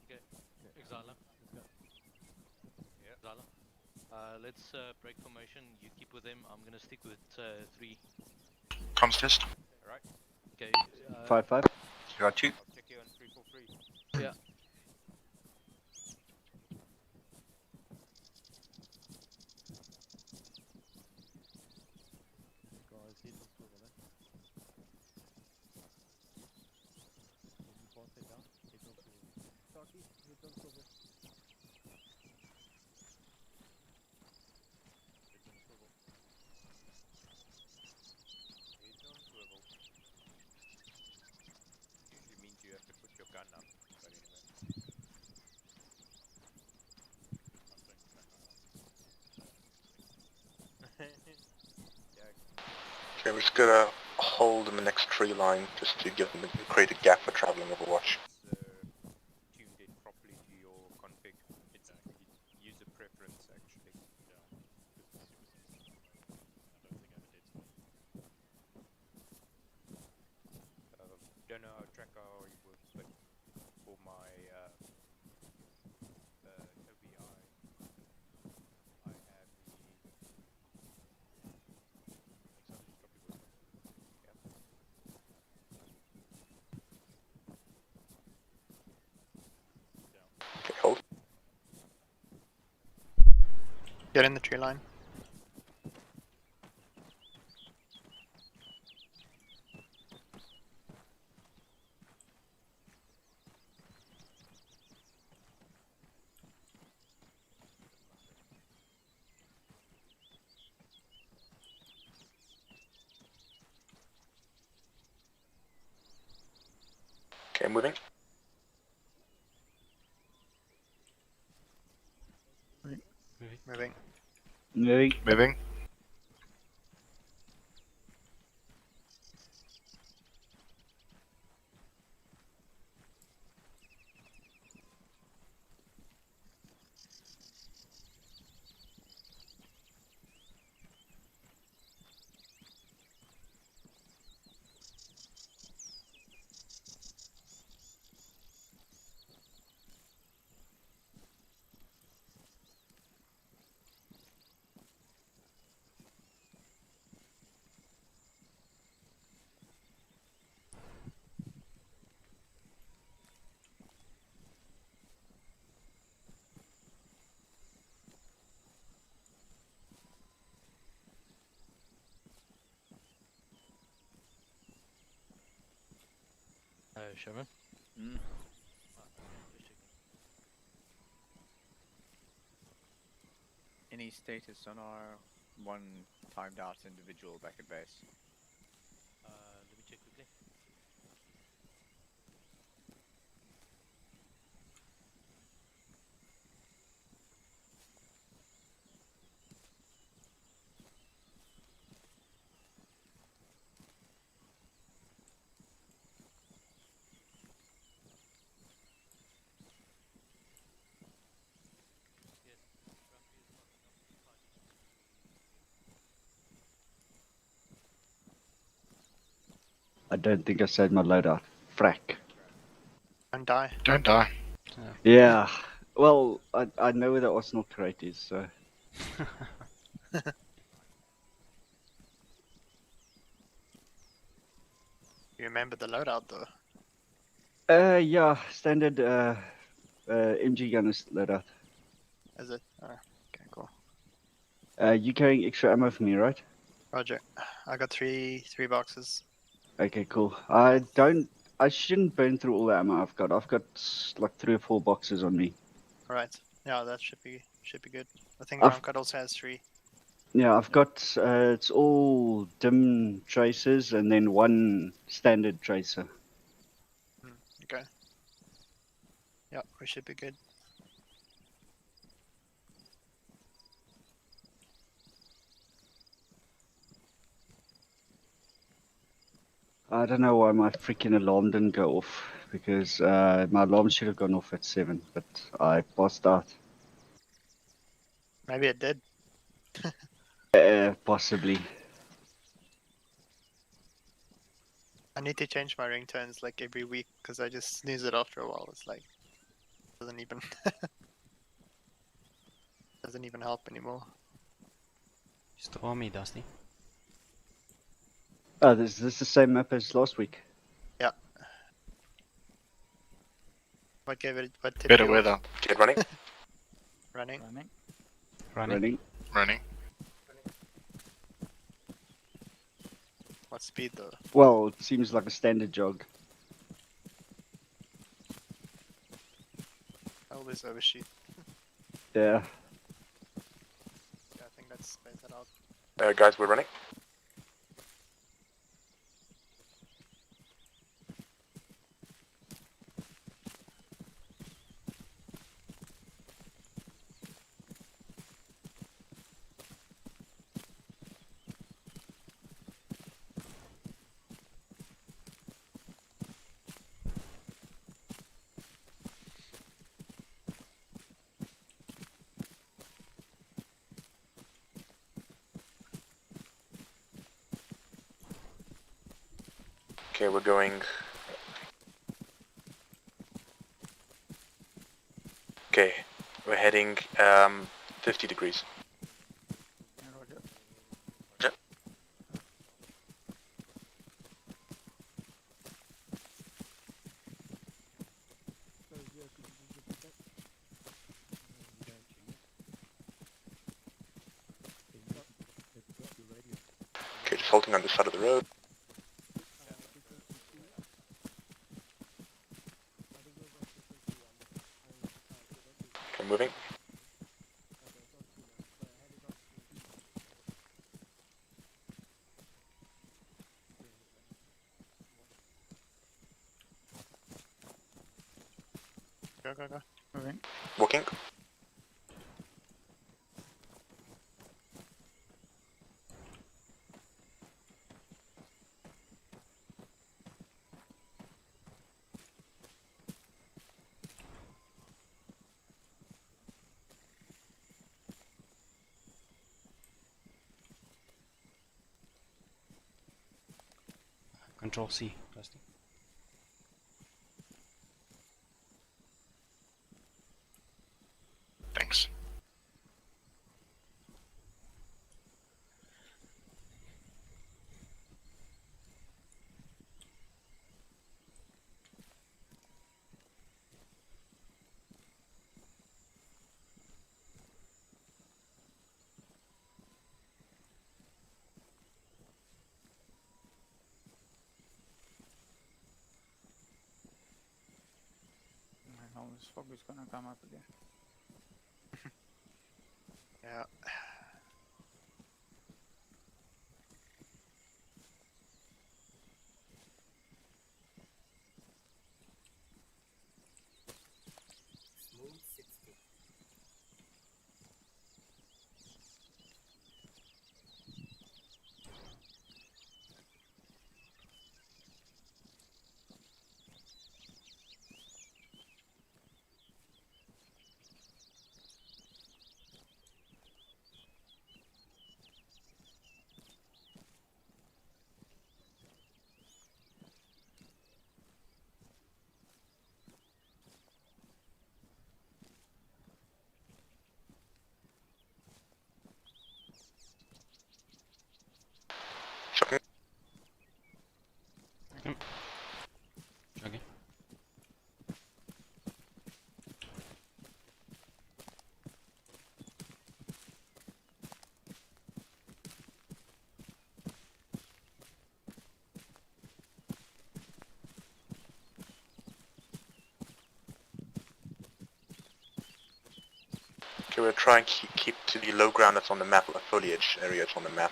Okay, Exala. Yeah. Exala. Let's break formation. You keep with them. I'm gonna stick with 3.
Comms test.
Alright. Okay.
5-5.
You got 2.
I'll check you on 343.
Yeah.
Usually means you have to put your gun up, but anyway.
Okay, we're just gonna hold in the next tree line just to give them create a gap for traveling Overwatch.
Tuned in properly to your config. It's user preference actually. Don't know how tracker already works, but for my OBI, I have
Okay, hold.
Get in the tree line.
Okay, moving.
Moving.
Moving.
Moving.
Sherman.
Any status on our one timed out individual back at base?
Let me check quickly.
I don't think I said my loadout. Frack.
Don't die.
Don't die.
Yeah. Well, I know where the Arsenal crate is, so.
You remember the loadout though?
Yeah, standard MG gun is loadout.
Is it? Oh, okay, cool.
You carrying extra ammo for me, right?
Roger. I got three boxes.
Okay, cool. I shouldn't burn through all the ammo I've got. I've got like 3 or 4 boxes on me.
Alright. Yeah, that should be good. I think
I've-
Roundcut also has 3.
Yeah, I've got it's all dim tracers and then 1 standard tracer.
Okay. Yeah, we should be good.
I don't know why my freaking alarm didn't go off because my alarm should have gone off at 7, but I passed out.
Maybe it did.
Possibly.
I need to change my ringtones like every week because I just snooze it after a while. It's like doesn't even help anymore.
Storm me, Dusty.
Oh, is this the same map as last week?
Yeah. What gave it? What tipped
Better
you
weather.
off?
Get running.
Running.
Running.
What speed though?
Well, it seems like a standard jog.
I always overshoot.
Yeah.
Yeah, I think that's space it out.
Guys, we're running. Okay, we're going. Okay, we're heading 50 degrees. Roger. Okay, just halting on the side of the road. Okay, moving.
Go.
Moving.
Walking.
Control C, Dusty.
Thanks.
All this fog is gonna come up again.
Yeah.
Smooth 60.
Okay, we'll try and keep to the low ground that's on the map, or foliage area that's on the map.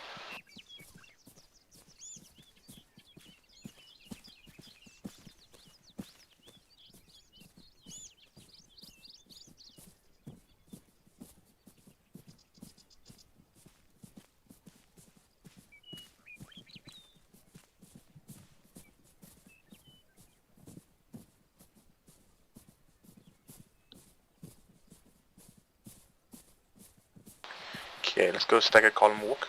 Okay, let's go staggered column walk.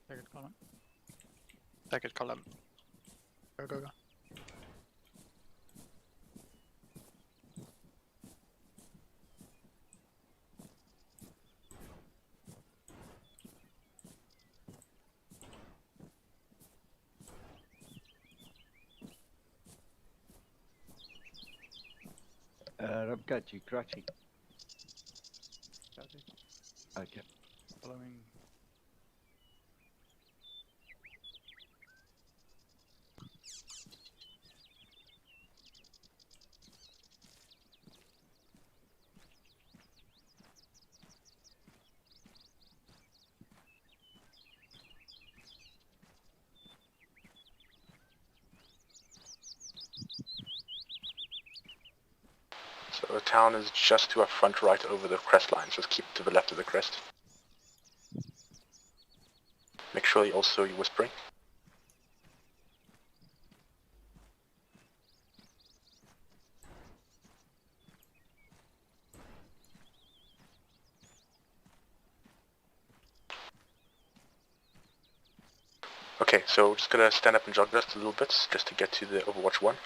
Staggered column. Staggered column. Go, go, go.
I've got you crouching. Okay.
Following.
So the town is just to our front right over the crest line, so just keep to the left of the crest. Make sure you also you're whispering. Okay, so we're just gonna stand up and jog just a little bit, just to get to the Overwatch 1.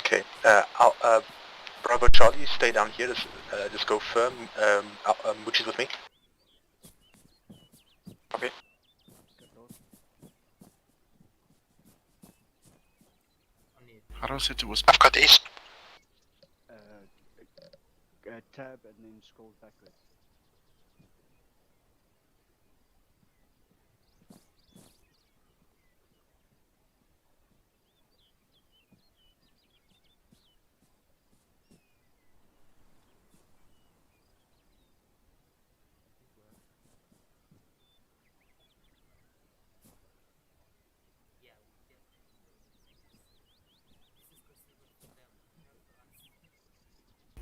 Okay, Bravo Charlie, stay down here, just go firm, which is with me. Okay.
How do I set to whisper?
I've got east.
Tab and then scroll backwards.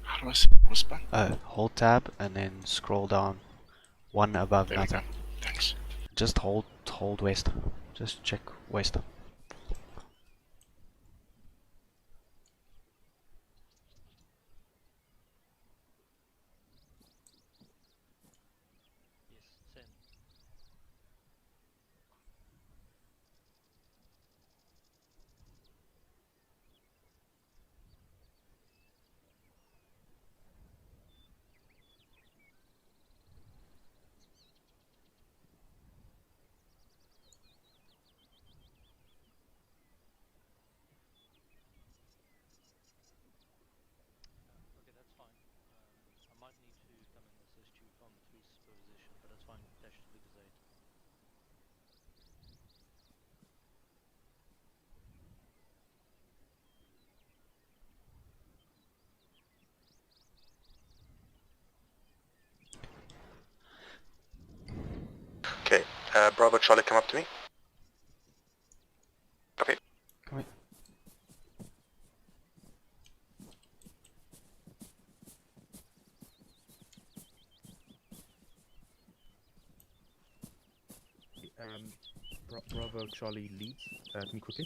How do I set to whisper?
Hold tab and then scroll down. One above
There we
another.
go. Thanks.
Just hold west. Just check west.
Okay, Bravo Charlie, come up to me. Okay.
Bravo Charlie leads. Me quickly.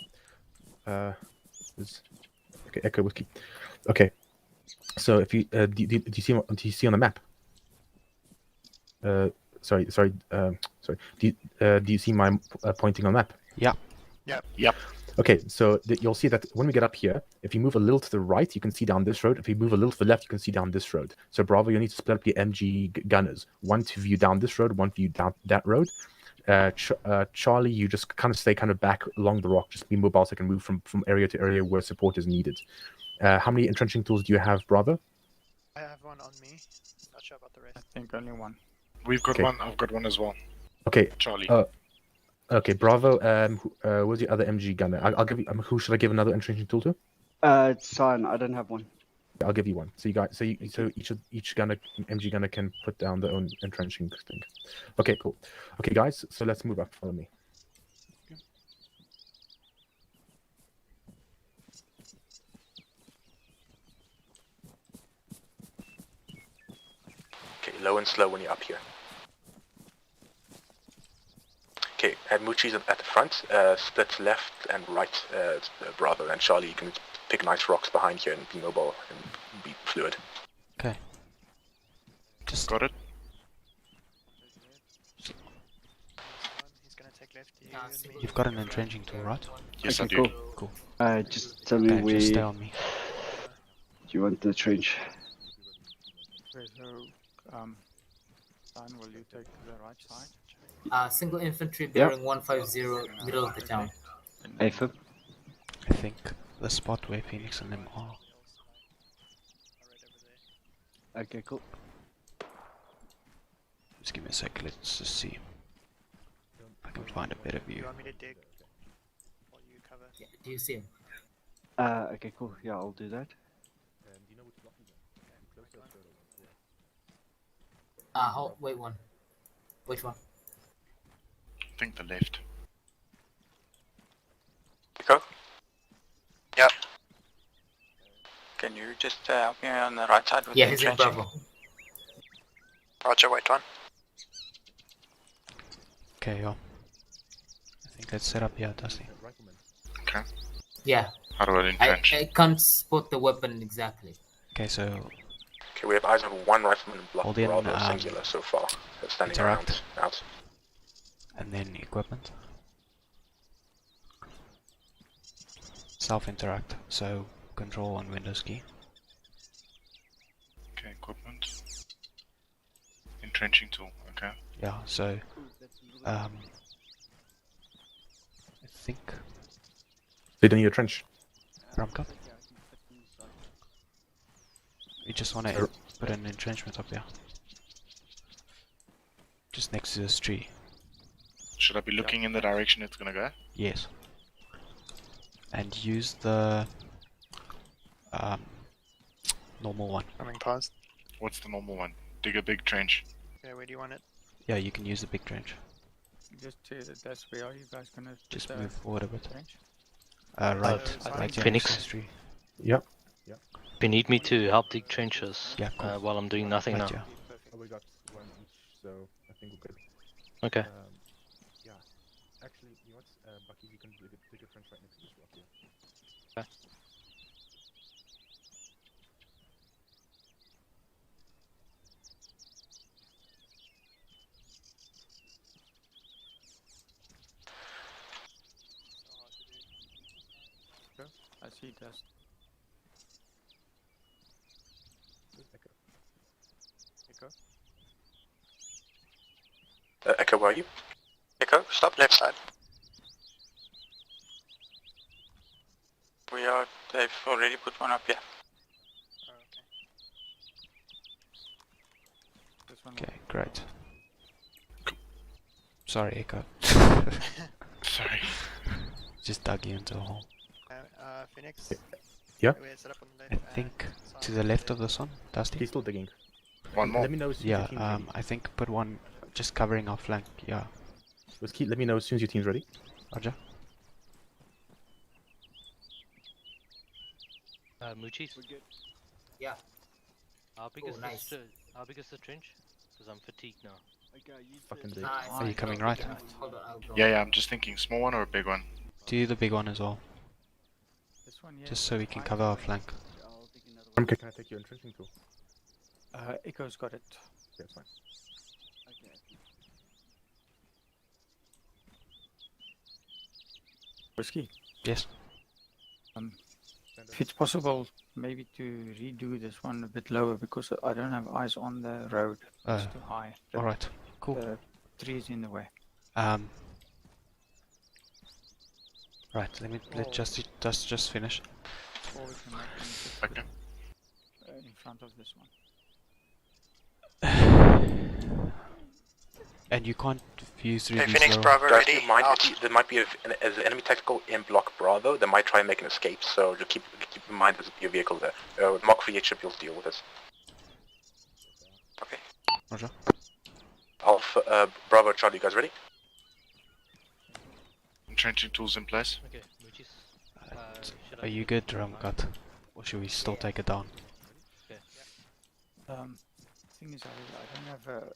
Okay, Echo Whiskey. Okay. So if you do you see on the map? Sorry. Do you see my pointing on the map?
Yeah.
Yep.
Okay, so you'll see that when we get up here, if you move a little to the right, you can see down this road. If you move a little to the left, you can see down this road. So Bravo, you need to split up your MG gunners. One to view down this road, one view down that road. Charlie, you just kind of stay kind of back along the rock. Just be mobile so you can move from area to area where support is needed. How many entrenching tools do you have, Bravo?
I have one on me. Not sure about the rest.
I think only one.
We've got
Okay.
one. I've got one as well.
Okay.
Charlie.
Okay, Bravo. Where's your other MG gunner? I'll give you. Who should I give another entrenching tool to?
Cyan, I don't have one.
I'll give you one. So you guys, so each gunner, MG gunner can put down their own entrenching thing. Okay, cool. Okay, guys, so let's move up. Follow me.
Okay, low and slow when you're up here. Okay, and Moochie's at the front, splits left and right, Bravo, and Charlie, you can pick nice rocks behind here and be mobile and be fluid.
Okay. Just
got it.
He's gonna take left.
You've got an entrenching tool, right?
Yes,
Okay,
I do.
Cool.
Just tell me
Okay,
where
just stay on me.
you want the trench.
Okay, so, Cyan, will you take the right side?
Single infantry bearing 150, middle of the town.
AFib.
I think the spot where Phoenix and them are.
Okay, cool.
Just give me a sec, let's just see. I can find a better view.
You want me to dig? While you cover?
Yeah, do you see him?
Okay, cool. Yeah, I'll do that.
Wait one. Which one?
I think the left.
Go. Yep. Can you just help me on the right side with
Yeah,
the
he's in
entrenching?
Bravo.
Roger, wait one.
Okay, yeah. I think let's set up here, Dusty.
Okay.
Yeah.
How do I entrench?
I can't spot the weapon exactly.
Okay, so
Okay, we have eyes on one rifleman and block
hold in,
Bravo singular so far. They're standing
interact.
around, out.
And then equipment. Self-interact, so control on Windows key.
Okay, equipment. Entrenching tool, okay.
Yeah, so I think
They don't need a trench.
Rumcup. We just want to put an entrenchment up here. Just next to this tree.
Should I be looking in the direction it's gonna go?
Yes. And use the normal one.
Coming past.
What's the normal one? Dig a big trench.
Yeah, where do you want it?
Yeah, you can use the big trench.
Just that's where are you guys gonna
Just
put
move
the
forward a bit.
trench?
Right,
Fine.
right here
Phoenix.
next to this tree.
Yep.
If you need me to help dig trenches
Yeah, cool.
while I'm doing nothing
Right
now.
here.
Oh, we got one each, so I think we're good.
Okay.
Yeah. Actually, you know what? Bucky, you can dig a trench right next to this rock here.
Okay.
I see dust.
Echo.
Echo, where are you?
Echo, stop left side. They've already put one up here. This one.
Okay, great. Sorry, Echo.
Sorry.
Just dug you into a hole.
Phoenix.
Yeah.
We're set up on the
I
left.
think to the left of this one, Dusty.
He's still digging.
One more.
Let me know as soon as
Yeah,
your team's ready.
I think put one just covering our flank. Yeah,
Whiskey, let me know as soon as your team's ready.
Roger.
Moochies?
Yeah.
How big
Oh,
is
nice.
how big is the trench? Because I'm fatigued now.
Fucking dig.
Nice.
Are you coming right?
Hold on, I'll go.
Yeah, I'm just thinking, small one or a big one?
Do the big one as well,
This one, yeah.
just so we can cover our flank.
Okay, can I take your entrenching tool?
Echo's got it.
Yeah, it's fine.
Whiskey.
Yes.
If it's possible, maybe to redo this one a bit lower because I don't have eyes on the road. It's too high.
All right. Cool.
The trees in the way.
Right. Let's just finish.
Or we can make them just
Okay.
in front of this one.
And you can't view through
Hey,
these
Phoenix
lower-
Bravo
Guys,
ready.
there might be as an enemy tactical in block Bravo. They might try and make an escape, so just keep in mind there's your vehicle there. Mark 3 ship will deal with this.
Okay.
Roger.
Alpha, Bravo, Charlie, you guys ready?
Entrenching tools in place.
Okay,
Are you good, Cut? Or should we still take it down?
Thing is, I don't have a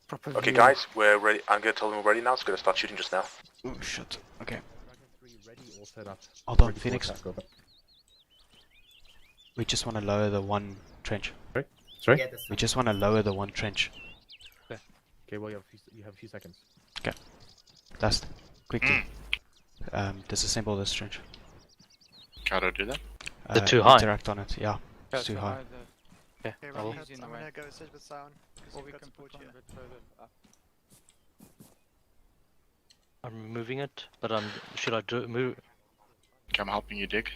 proper
Okay,
view.
guys, we're ready. I'm gonna tell them we're ready now. It's gonna start shooting just now.
Oh shit. Okay.
Ready or set up.
Hold on,
Ready for
Phoenix.
attack, over.
We just want to lower the one trench.
Sorry?
Yeah, that's
We just want to lower the one trench.
Okay, well, you have a few seconds.
Okay. Dust. Quickly. Disassemble this trench.
How do I do that?
They're too high.
Interact on it. Yeah. It's too high.
Okay.
Okay,
I will.
I'm gonna go search with sound.
Or we can put one a bit further up.
I'm moving it, but should I move?
Okay, I'm helping you dig.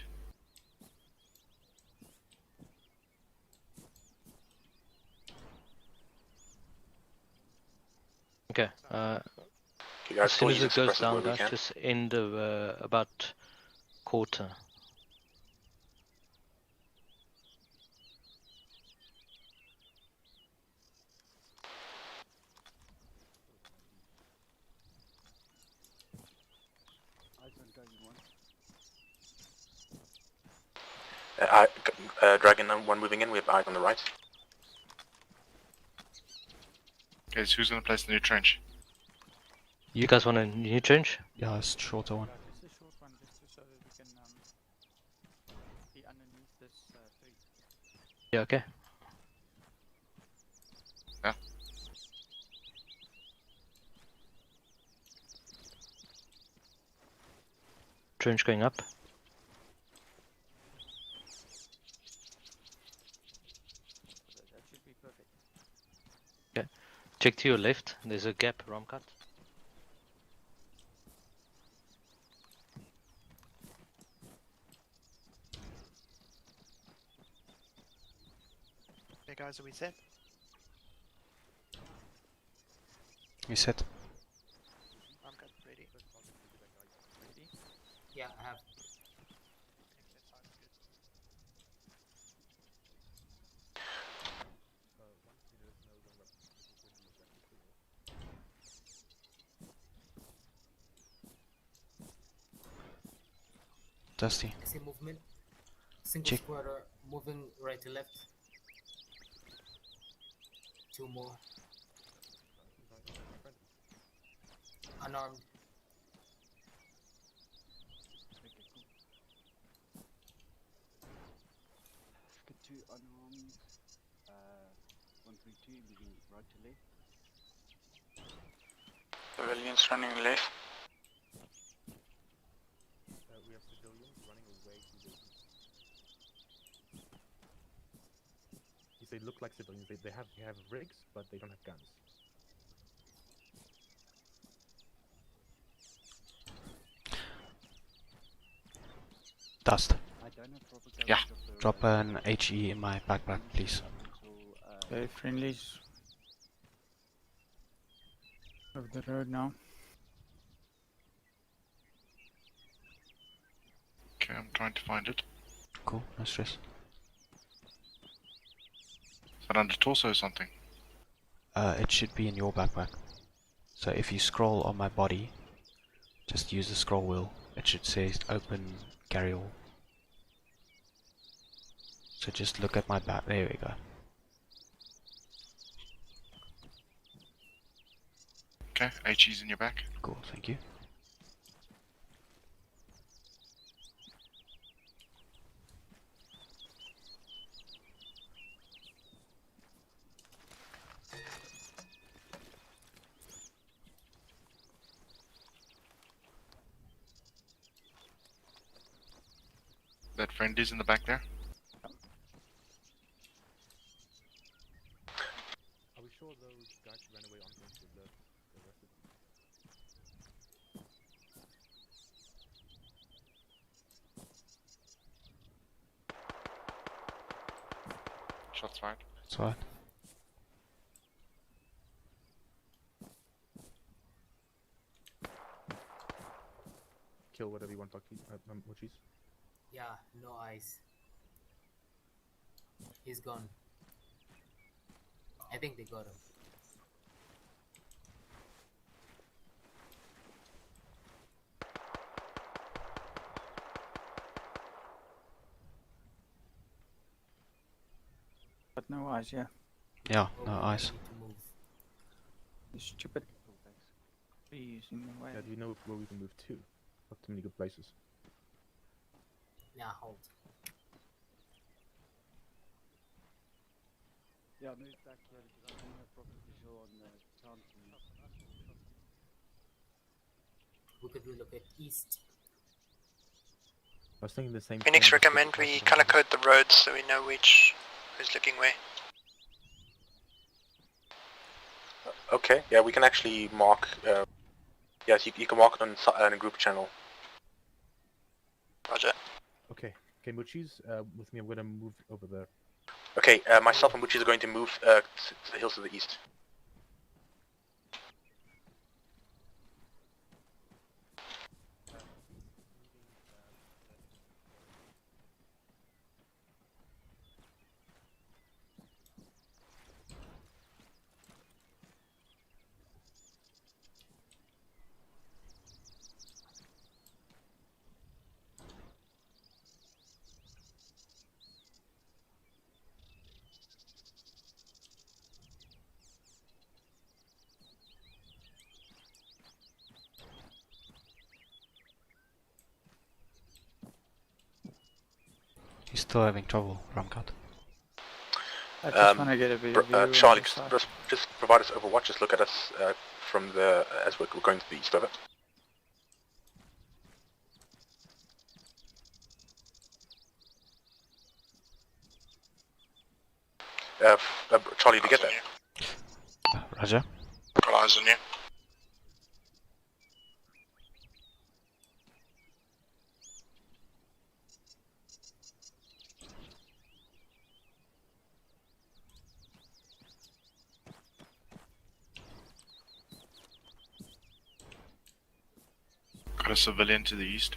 Okay.
You guys
As soon
still
as
use
it goes
expressive
down,
wherever you
guys,
can.
just end of about quarter.
Dragon 1 moving in. We have eyes on the right.
Okay, so who's gonna place the new trench?
You guys want a new trench?
Yeah, it's a shorter one.
Just a short one, just so that we can be underneath this tree.
Yeah. Okay.
Yeah.
Trench going up.
That should be perfect.
Okay. Check to your left. There's a gap, Romcut.
Hey guys, are we set?
We set.
I'm good, ready.
Yeah, I have.
Dusty.
I see movement. Single
Check.
squatter moving right to left. Two more. Unarmed.
Got two unarmed. 132 moving right to left.
Civilians running left.
We have civilians running away to the east. They look like civilians. They have rigs, but they don't have guns.
Dust.
I don't have proper coverage
Yeah.
of the
Drop an HE in my backpack, please.
Okay, friendlies. Over the road now.
Okay, I'm trying to find it.
Cool, no stress.
Is that under torso or something?
It should be in your backpack. So if you scroll on my body, just use the scroll wheel. It should say open carry-all. So just look at my back. There we go.
Okay, HE's in your back.
Cool, thank you.
that friendlies in the back there.
Are we sure those guys who ran away aren't going to get arrested?
Shots fired.
That's right.
Kill whatever you want, Mochis.
Yeah, no eyes. He's gone. I think they got him.
But no eyes, yeah.
Yeah, no eyes.
The stupid tree is in the way.
Yeah, do you know where we can move to? Not too many good places.
Yeah, hold.
Yeah, move back here because I don't have proper visual on the town to me.
We could relocate east.
I was thinking the same
Phoenix
thing.
recommend we color code the roads so we know who's looking where.
Okay, yeah, we can actually mark. Yes, you can mark it on a group channel.
Roger.
Okay, Mochis, with me, I'm going to move over there.
Okay, myself and Bucci are going to move to the hills to the east.
He's still having trouble, Ramkat.
I just want to get a better view.
Charlie, just provide us overwatch. Just look at us from the as we're going to the east of it. Charlie, did you get that?
Roger.
Got eyes on you. Got a civilian to the east.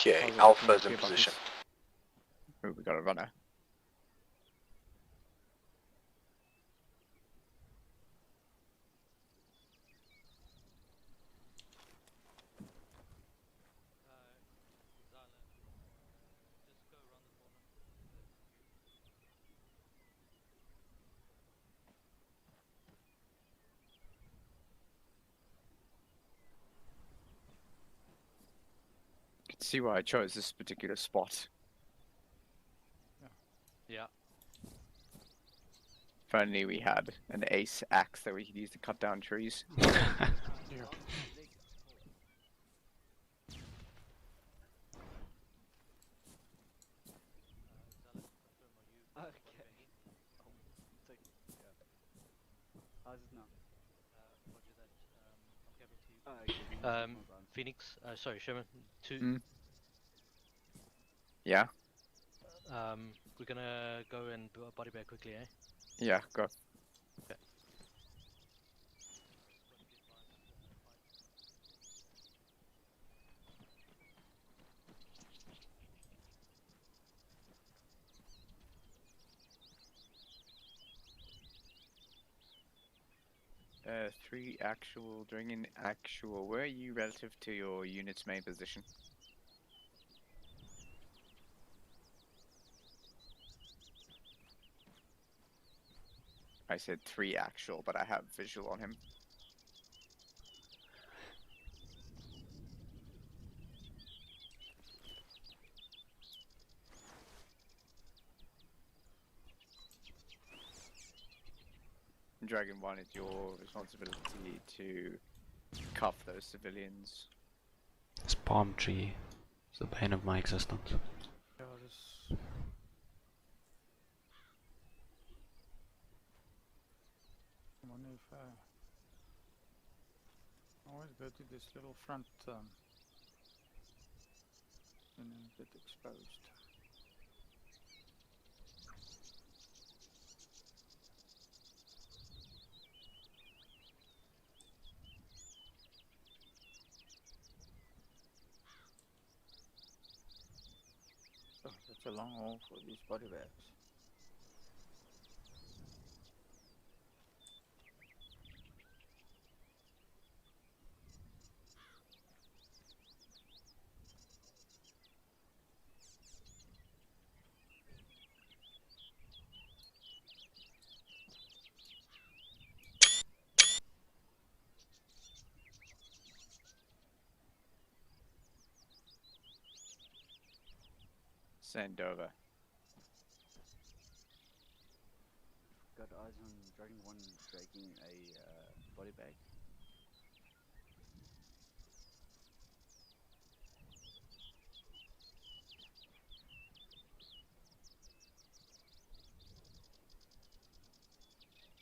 Okay, Alpha's in position.
Oh, we got a runner. You can see why I chose this particular spot.
Yeah.
If only we had an ace axe that we could use to cut down trees.
How's it now?
Phoenix, sorry, Sherman, two.
Yeah?
We're gonna go and do a body bag quickly, eh?
Yeah, go.
Okay.
3 actual, Dragon actual. Where are you relative to your unit's main position? I said 3 actual, but I have visual on him. Dragon 1, it's your responsibility to cuff those civilians.
This palm tree is the bane of my existence.
Yeah, this... I wonder if I always go to this little front and then get exposed. Oh, that's a long haul for these body bags.
Send over.
Got eyes on Dragon 1 dragging a body bag.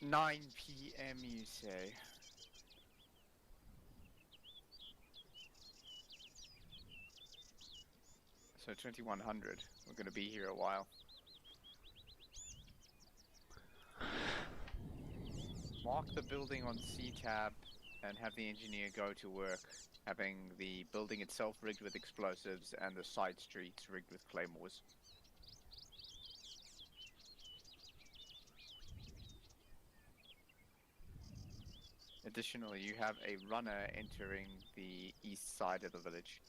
$9 p.m. you say? So 2100. We're gonna be here a while. Mark the building on C-tab and have the engineer go to work, having the building itself rigged with explosives and the side streets rigged with claymores. Additionally, you have a runner entering the east side of the village.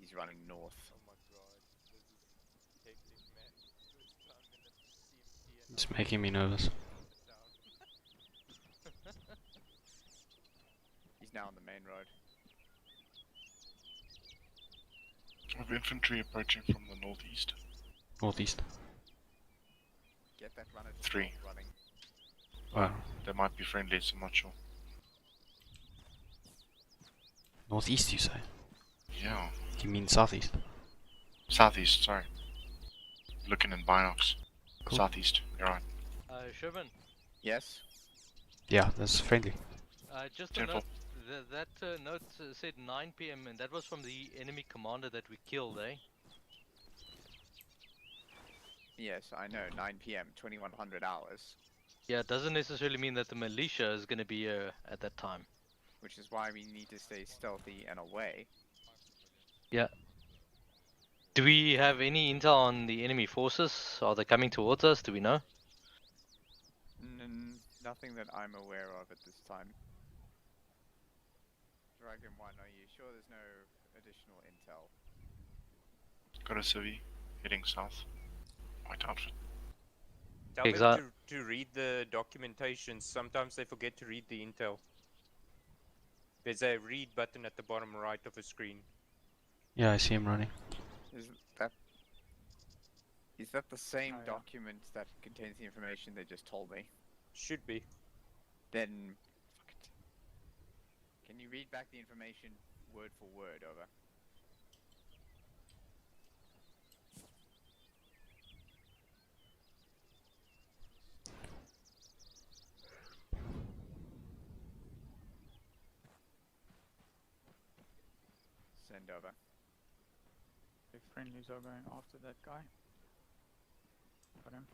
He's running north.
Oh my god, this is hectic, man. First time in a CMC and
It's making me nervous.
He's now on the main road.
I have infantry approaching from the northeast.
Northeast.
Get that runner to
3.
stop running.
Wow.
They might be friendlies, I'm not sure.
Northeast, you say?
Yeah.
You mean southeast?
Southeast, sorry. Looking in binocs.
Cool.
Southeast, you're right.
Sherman.
Yes?
Yeah, that's friendly.
Just a note, that note said 9 p.m. and that was from the enemy commander that we killed, eh?
Yes, I know. 9 p.m. 2100 hours.
Yeah, it doesn't necessarily mean that the militia is going to be at that time.
Which is why we need to stay stealthy and away.
Yeah. Do we have any intel on the enemy forces? Are they coming towards us? Do we know?
Nothing that I'm aware of at this time. Dragon 1, are you sure there's no additional intel?
Got a civvy heading south. White outfit.
Tell them to read the documentation. Sometimes they forget to read the intel. There's a read button at the bottom right of the screen.
Yeah, I see him running.
Is that the same document that contains the information they just told me?
Should be.
Then, fuck it. Can you read back the information word for word, over? Send over.
The friendlies are going after that guy. Got him.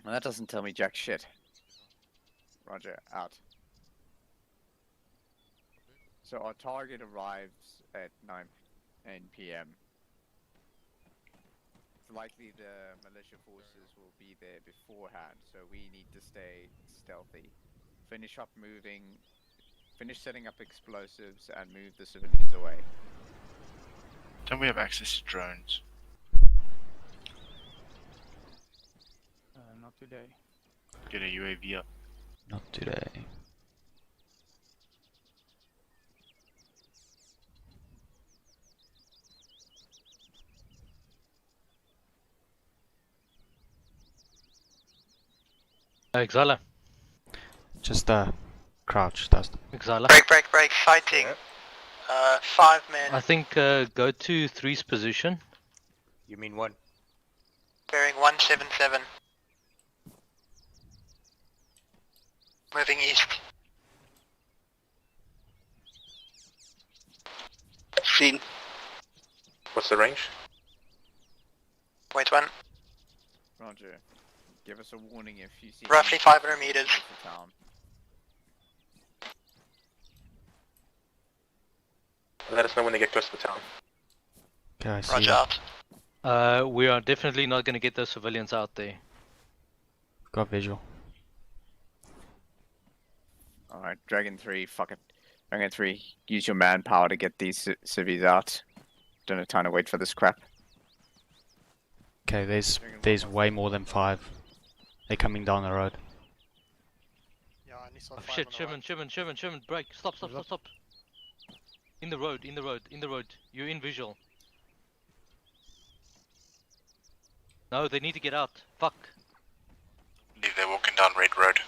Well, that doesn't tell me jack shit. Roger, out. So our target arrives at 9 p.m. It's likely the militia forces will be there beforehand, so we need to stay stealthy. Finish up moving, finish setting up explosives, and move the civilians away.
Don't we have access to drones?
Not today.
Get a UAV up.
Not today.
Exala.
Just crouch, dust.
Exala.
Break, fighting. 5 men.
I think go to 3's position.
You mean 1?
Bearing 177. Moving east. Seen.
What's the range?
Point 1.
Roger. Give us a warning if you see...
Roughly 500 meters.
Town.
Let us know when they get close to the town.
Okay, I see.
Roger out.
We are definitely not going to get those civilians out there.
Got visual.
Alright, Dragon 3, fuck it. Dragon 3, use your manpower to get these civvies out. Don't have time to wait for this crap.
Okay, there's way more than 5. They're coming down the road.
Yeah, I only saw
Oh
5
shit,
on the right.
Sherman, break. Stop. In the road. You're in visual. No, they need to get out. Fuck.
I believe they're walking down Red Road.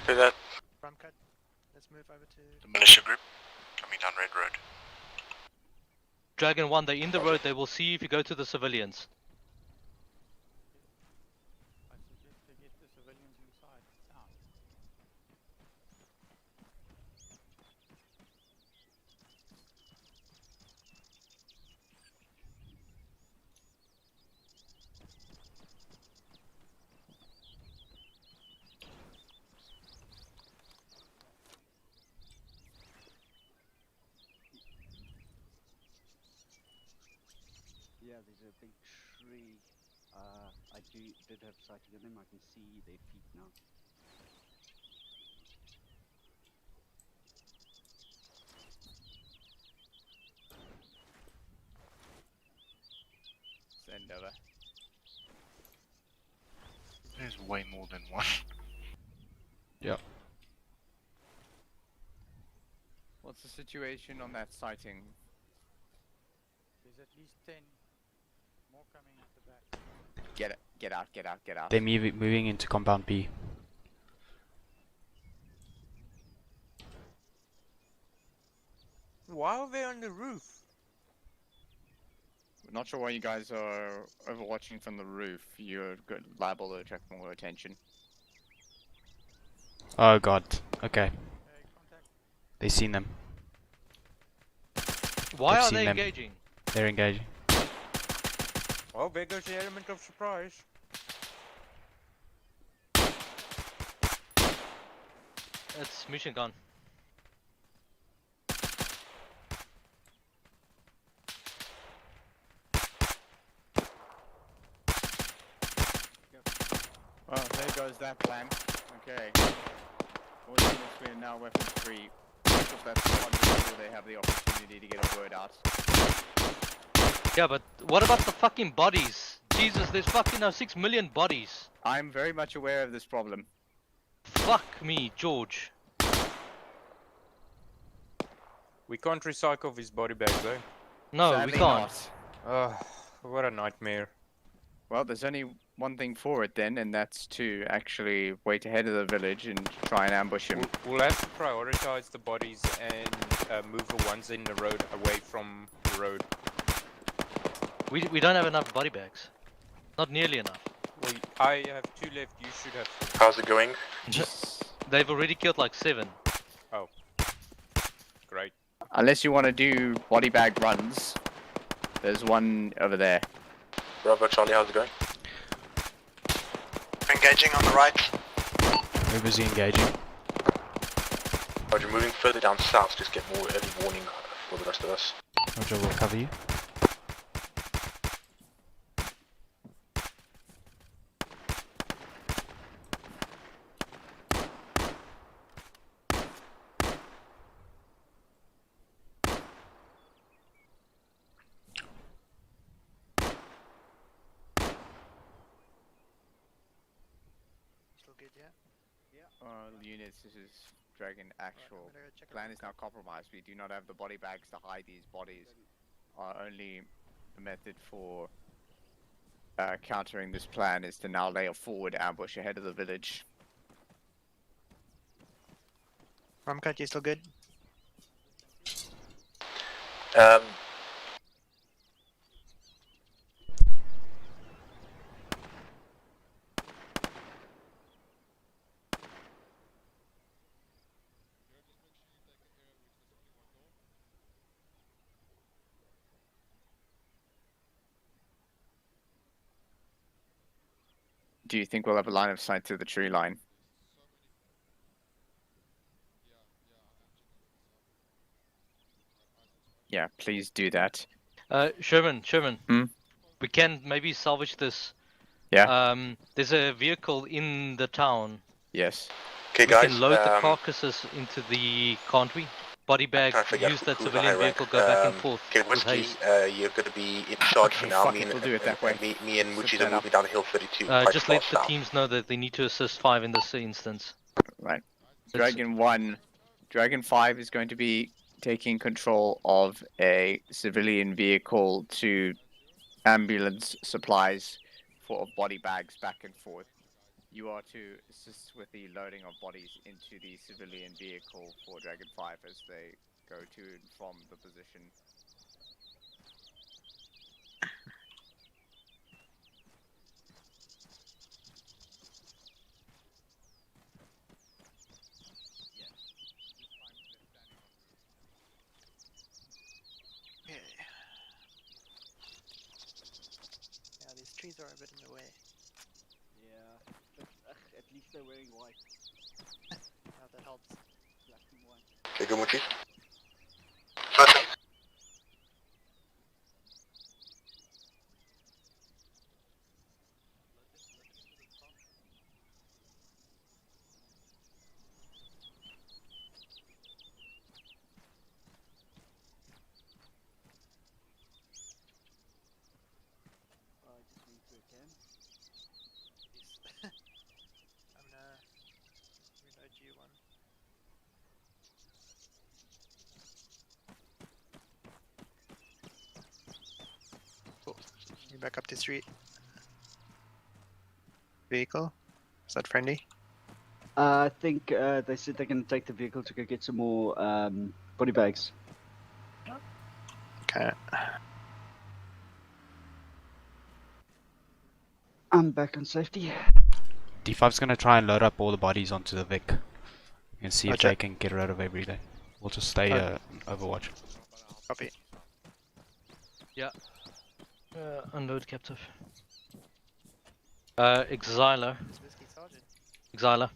Do that.
Front cut. Let's move over to...
The militia group coming down Red Road.
Dragon 1, they're in the road. They will see you if you go to the civilians.
I suggest to get the civilians inside. Out.
Yeah, there's a big tree. I did have sighting of them. I can see their feet now.
Send over.
There's way more than one.
Yep.
What's the situation on that sighting?
There's at least 10 more coming at the back.
Get out.
They're moving into compound B.
Why are they on the roof?
Not sure why you guys are overwatching from the roof. You're liable to attract more attention.
Oh god. Okay. They've seen them.
Why
They've
are
seen
they
them.
engaging?
They're engaging.
Well, there goes the element of surprise.
It's mission gun.
Well, there goes that plan. Okay. Fortunately, we are now weapons free. Because that's the one where they have the opportunity to get a word out.
Yeah, but what about the fucking bodies? Jesus, there's fucking now 6 million bodies.
I'm very much aware of this problem.
Fuck me, George.
We can't recycle his body bags though.
No,
Sadly
we can't.
not.
Ugh, what a nightmare.
Well, there's only one thing for it then, and that's to actually wait ahead of the village and try and ambush him.
We'll have to prioritize the bodies and move the ones in the road away from the road.
We don't have enough body bags. Not nearly enough.
Well, I have 2 left, you should have 2.
How's it going?
They've already killed like 7.
Oh. Great.
Unless you want to do body bag runs, there's one over there.
Bravo, Charlie, how's it going?
Engaging on the right.
We're busy engaging.
Roger, moving further down south, just get more early warning for the rest of us.
Roger, we'll cover you.
Still good, yeah?
Units, this is Dragon actual. Plan is now compromised. We do not have the body bags to hide these bodies. Our only method for countering this plan is to now lay a forward ambush ahead of the village.
Rumcut, you still good?
Do you think we'll have a line of sight to the tree line? Yeah, please do that.
Sherman,
Hmm?
we can maybe salvage this.
Yeah?
There's a vehicle in the town.
Yes.
Okay,
We
guys.
can load the carcasses into the, can't we? Body bag, use that civilian vehicle, go back and forth
Okay,
with
Whiskey,
haste.
you're going to be in charge
Okay,
for now.
fuck
Me
it,
and,
we'll do it that way.
me and
Set
Muchis
that
are
up.
moving down Hill 32.
Just let the
south.
teams know that they need to assist 5 in this instance.
Right. Dragon 1. Dragon 5 is going to be taking control of a civilian vehicle to ambulance supplies for body bags back and forth. You are to assist with the loading of bodies into the civilian vehicle for Dragon 5 as they go to and from the position.
Yeah. Yeah, these trees are a bit in the way.
Yeah, but at least they're wearing white.
Yeah, that helps.
Black and white.
Okay, go Muchis.
I just went to a camp.
I'm gonna reload you one. Cool. You back up the street. Vehicle? Is that friendly?
I think they said they're going to take the vehicle to go get some more body bags.
Okay.
I'm back on safety.
D5's gonna try and load up all the bodies onto the Vic and see if
Roger.
they can get rid of everything. We'll just stay
Okay.
Overwatch.
Copy.
Yeah. Unload captive. Exiler. Exiler.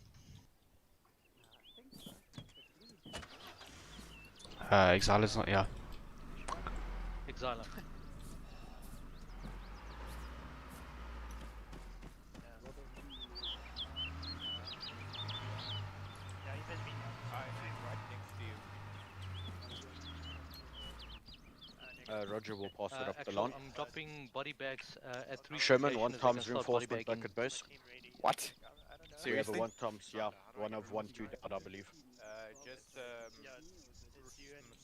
Exiler's not, yeah.
Exiler.
Roger will pass it up the lawn.
I'm dropping body bags at 3
Sherman,
locations.
1
They
times
can start body
reinforcement back
bagging.
at base.
What?
We have a
Seriously?
1 times, yeah. 1 of 1, 2 down, I believe.
Just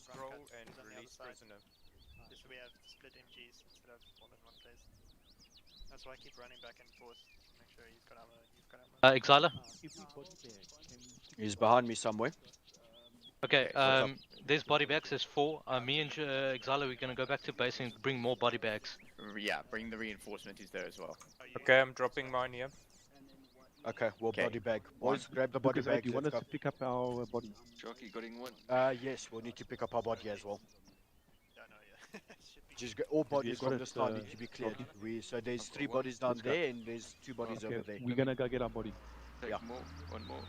scroll and release prisoner.
Just so we have split MGs instead of all in one place. That's why I keep running back and forth. Make sure you've got ammo.
Exiler.
He's behind me somewhere.
Okay, there's body bags, there's 4. Me and Exiler, we're gonna go back to base and bring more body bags.
Yeah, bring the reinforcement is there as well.
Okay, I'm dropping mine here.
Okay, we'll
Okay.
body bag. Boys, grab the body
Because
bags.
do you want us
Let's
to pick up our body?
Jockey got in one.
Yes, we'll need to pick up our body as well. Just all bodies
got
from
it,
this side need to be cleared.
Rocky.
So there's 3 bodies down
Let's go.
there and there's 2 bodies
Okay,
over there.
we're gonna go get our body.
Yeah.
More, one more.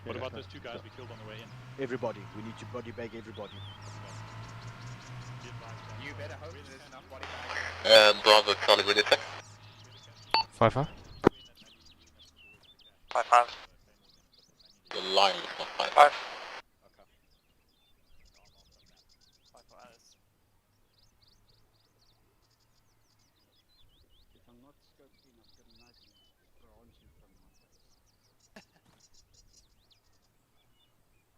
What
Yeah,
about
go,
those 2 guys
go.
we killed on the way in?
Everybody. We need to body bag everybody.
You better hope there's enough body
Bravo, Charlie, with it.
5-5.
5-5.
The line is not 5.
5. 5 for Alice.
If I'm not scoped in, I've got a nice branch in front of my face.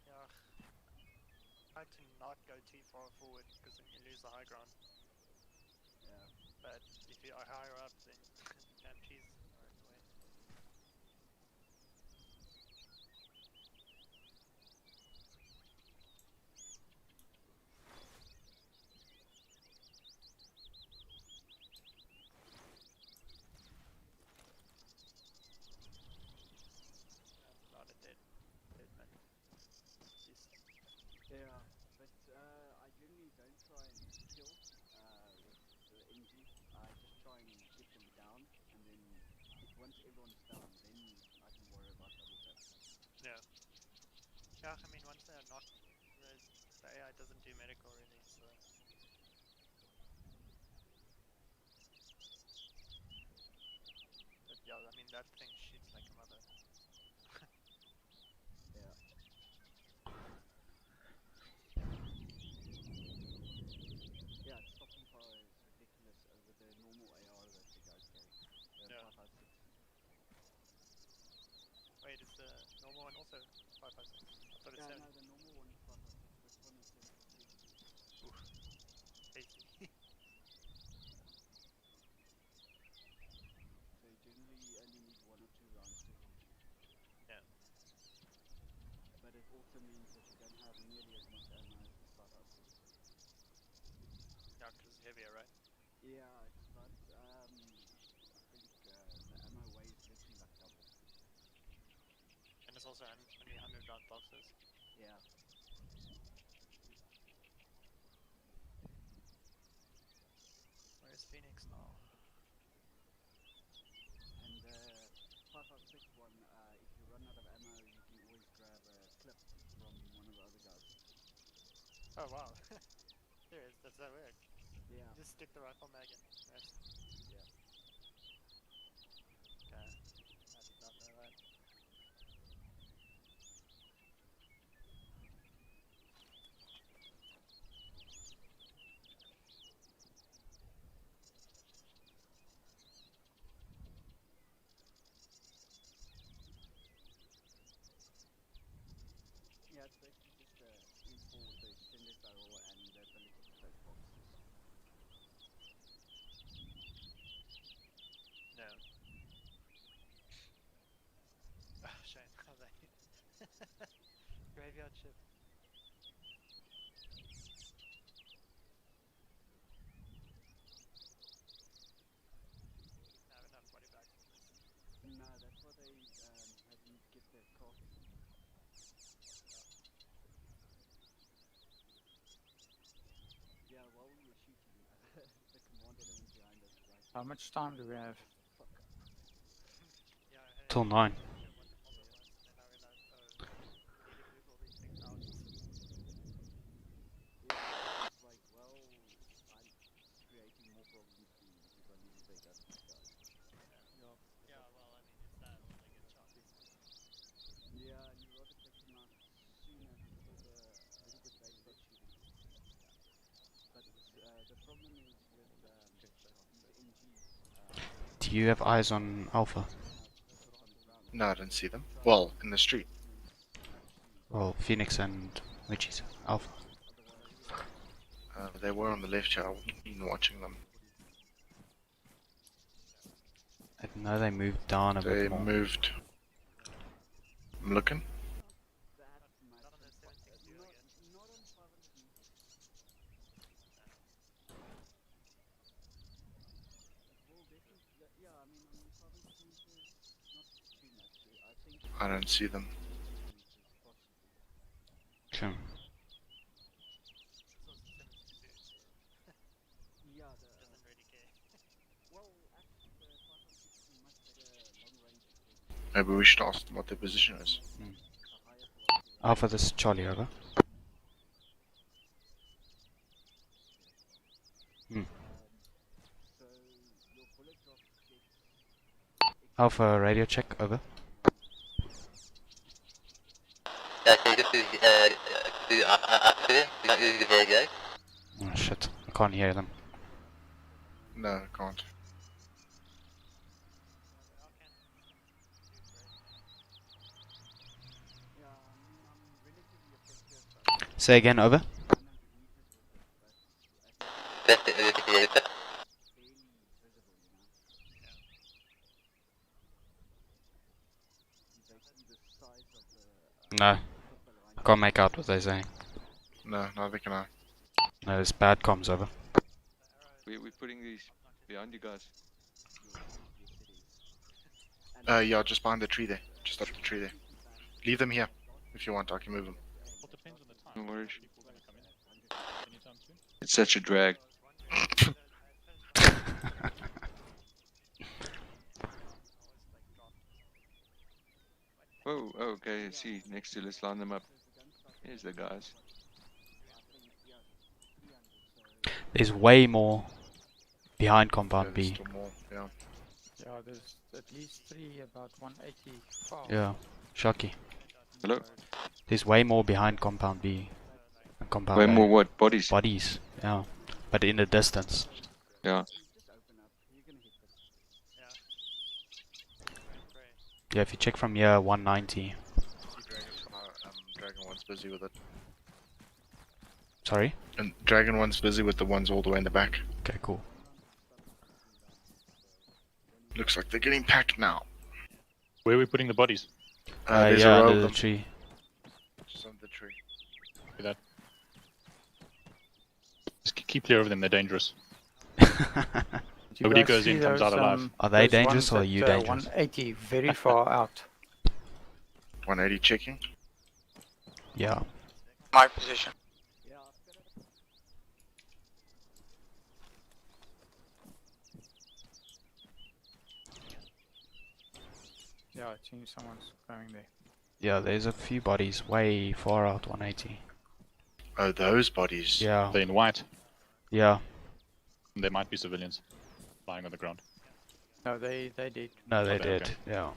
Yeah. Try to not go too far forward because then you lose the high ground.
Yeah.
But if you are higher up, then damn trees are in the way. That's a lot of dead men. Just
Yeah, but I generally don't try and kill with the MG. I just try and get them down, and then once everyone's down, then I can worry about double taps.
yeah. Yeah, I mean once they're knocked, the AI doesn't do medical really, so. But yeah, I mean that thing shoots like a mother.
Yeah. Yeah, its stopping power is ridiculous over the normal AR that the guys carry. The
Yeah.
556.
Wait, is the normal one also 556? I thought it's
Yeah,
7.
no, the normal one is 556. This one is 752.
Oof. Tasty.
So you generally only need 1 or 2 rounds to hit you.
Yeah.
But it also means that you don't have nearly as much ammo as the 556.
Yeah, because it's heavier, right?
Yeah, it's about, I think the ammo weighs literally like double.
And it's also only 100 round boxes.
Yeah.
Where's Phoenix now?
And the 556 one, if you run out of ammo, you can always grab a clip from one of the other guys.
Oh wow. Serious, does that work?
Yeah.
Just stick the rifle mag in. Rest.
Yeah.
Okay. I did not know that.
Yeah, it's basically just a M4 with the extended barrel and the ability to place boxes.
No. Oh, shame. How they graveyard shift. Doesn't have enough body bags for this.
No, that's why they had me get the crafting. Yeah, while we were shooting, the command element behind us was like,
How much time do we have?
fuck up.
Yeah,
Till 9.
what the model was, and then I realized, oh, we need to move all these things out.
Yeah, it's like, well, I'm creating more problems for you because I need to take out these guys.
Yeah, well, I mean, it's that or they get shot.
Yeah, and you'd rather take them out sooner before they start shooting. But the problem is with these MGs.
Do you have eyes on Alpha?
No, I didn't see them. Well, in the street.
Well, Phoenix and which is Alpha?
They were on the left here. I wasn't even watching them.
I know they moved down a
They
bit more.
moved. I'm looking.
Not on the 760, I guess.
Not on 500 meters. Well, definitely, yeah, I mean, on 500 meters, not too much. I think
I don't see them.
Sure.
This was a 762.
Yeah,
Maybe we should ask them what their position is.
Alpha, this is Charlie, over. Alpha, radio check, over. Oh shit, I can't hear them.
No, I can't.
Say again, over. No, I can't make out what they're saying.
No, neither can I.
No, it's bad comms, over.
We're putting these behind you guys.
Yeah, just behind the tree there. Just up the tree there. Leave them here. If you want, I can move them.
No worries. It's such a drag. Whoa, okay, see, next to, let's line them up. Here's the guys.
There's way more behind compound B.
Still more, yeah.
Yeah, there's at least 3 about 180 far.
Yeah, Shocky.
Hello?
There's way more behind compound B than compound
Way
A.
more what? Bodies?
Bodies, yeah. But in the distance.
Yeah.
Yeah, if you check from here, 190.
Dragon 1's busy with it.
Sorry?
And Dragon 1's busy with the ones all the way in the back.
Okay, cool.
Looks like they're getting packed now.
Where are we putting the bodies?
There's
yeah,
a row
under
of
the
them.
tree.
Just under the tree.
Do that. Just keep clear of them, they're dangerous. Nobody goes in, comes out alive.
Are they dangerous or are you dangerous?
180, very far out.
180 checking.
Yeah.
My position.
Yeah, it seems someone's going there.
Yeah, there's a few bodies way far out, 180.
Oh, those bodies.
Yeah.
They're in white.
Yeah.
There might be civilians lying on the ground.
No, they did.
No, they
Okay,
did,
okay.
yeah.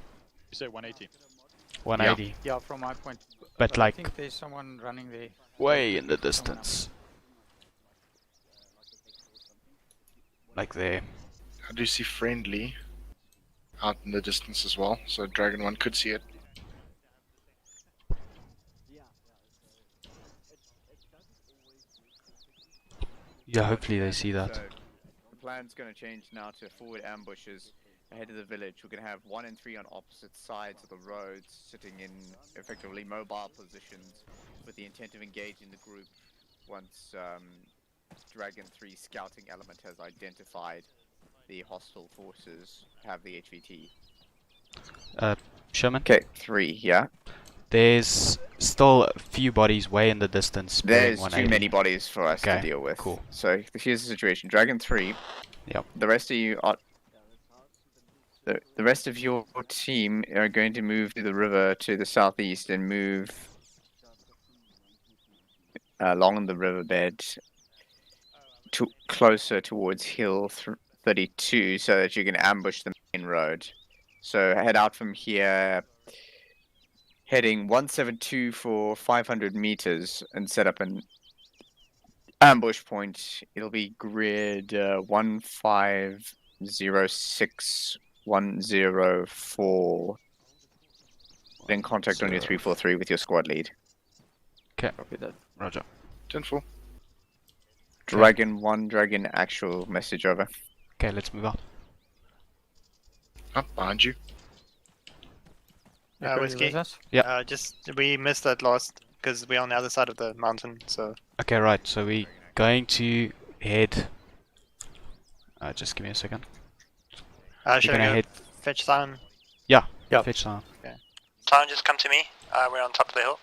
You say 180?
180.
Yeah, from my point.
But
I
like,
think there's someone running there.
way in the distance. Like there.
I do see friendly out in the distance as well, so Dragon 1 could see it.
Yeah, hopefully they see that.
So the plan's going to change now to forward ambushes ahead of the village. We're going to have 1 and 3 on opposite sides of the roads, sitting in effectively mobile positions with the intent of engaging the group once Dragon 3 scouting element has identified the hostile forces have the HVT.
Sherman?
Okay, 3, yeah.
There's still a few bodies way in the distance.
There's
bearing
too
180.
many bodies for us to
Okay,
deal with.
cool.
So here's the situation. Dragon 3.
Yep.
The rest of you are... The rest of your team are going to move to the river to the southeast and move along the riverbed to closer towards Hill 32 so that you can ambush the main road. So head out from here, heading 172 for 500 meters and set up an ambush point. It'll be grid 1506104. Then contact on your 343 with your squad lead.
Okay.
Copy that.
Roger.
10-4.
Dragon 1, Dragon actual message over.
Okay, let's move on.
Up behind you.
Whiskey.
Yeah.
Just we missed that last because we're on the other side of the mountain. So.
Okay, right. So we're going to head. Just give me a second.
Should
gonna
I go
head.
fetch Simon?
Yeah. Fetch Simon.
Okay. Simon, just come to me. We're on top of the hill.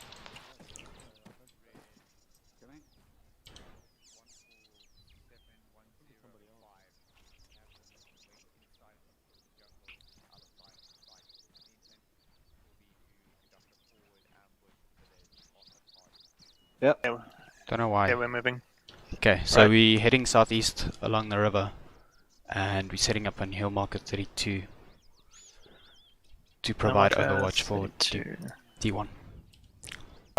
Yep.
Don't know why.
Yeah, we're moving.
Okay, so
Right.
we're heading southeast along the river, and we're setting up on hill marker 32 to provide overwatch for D1.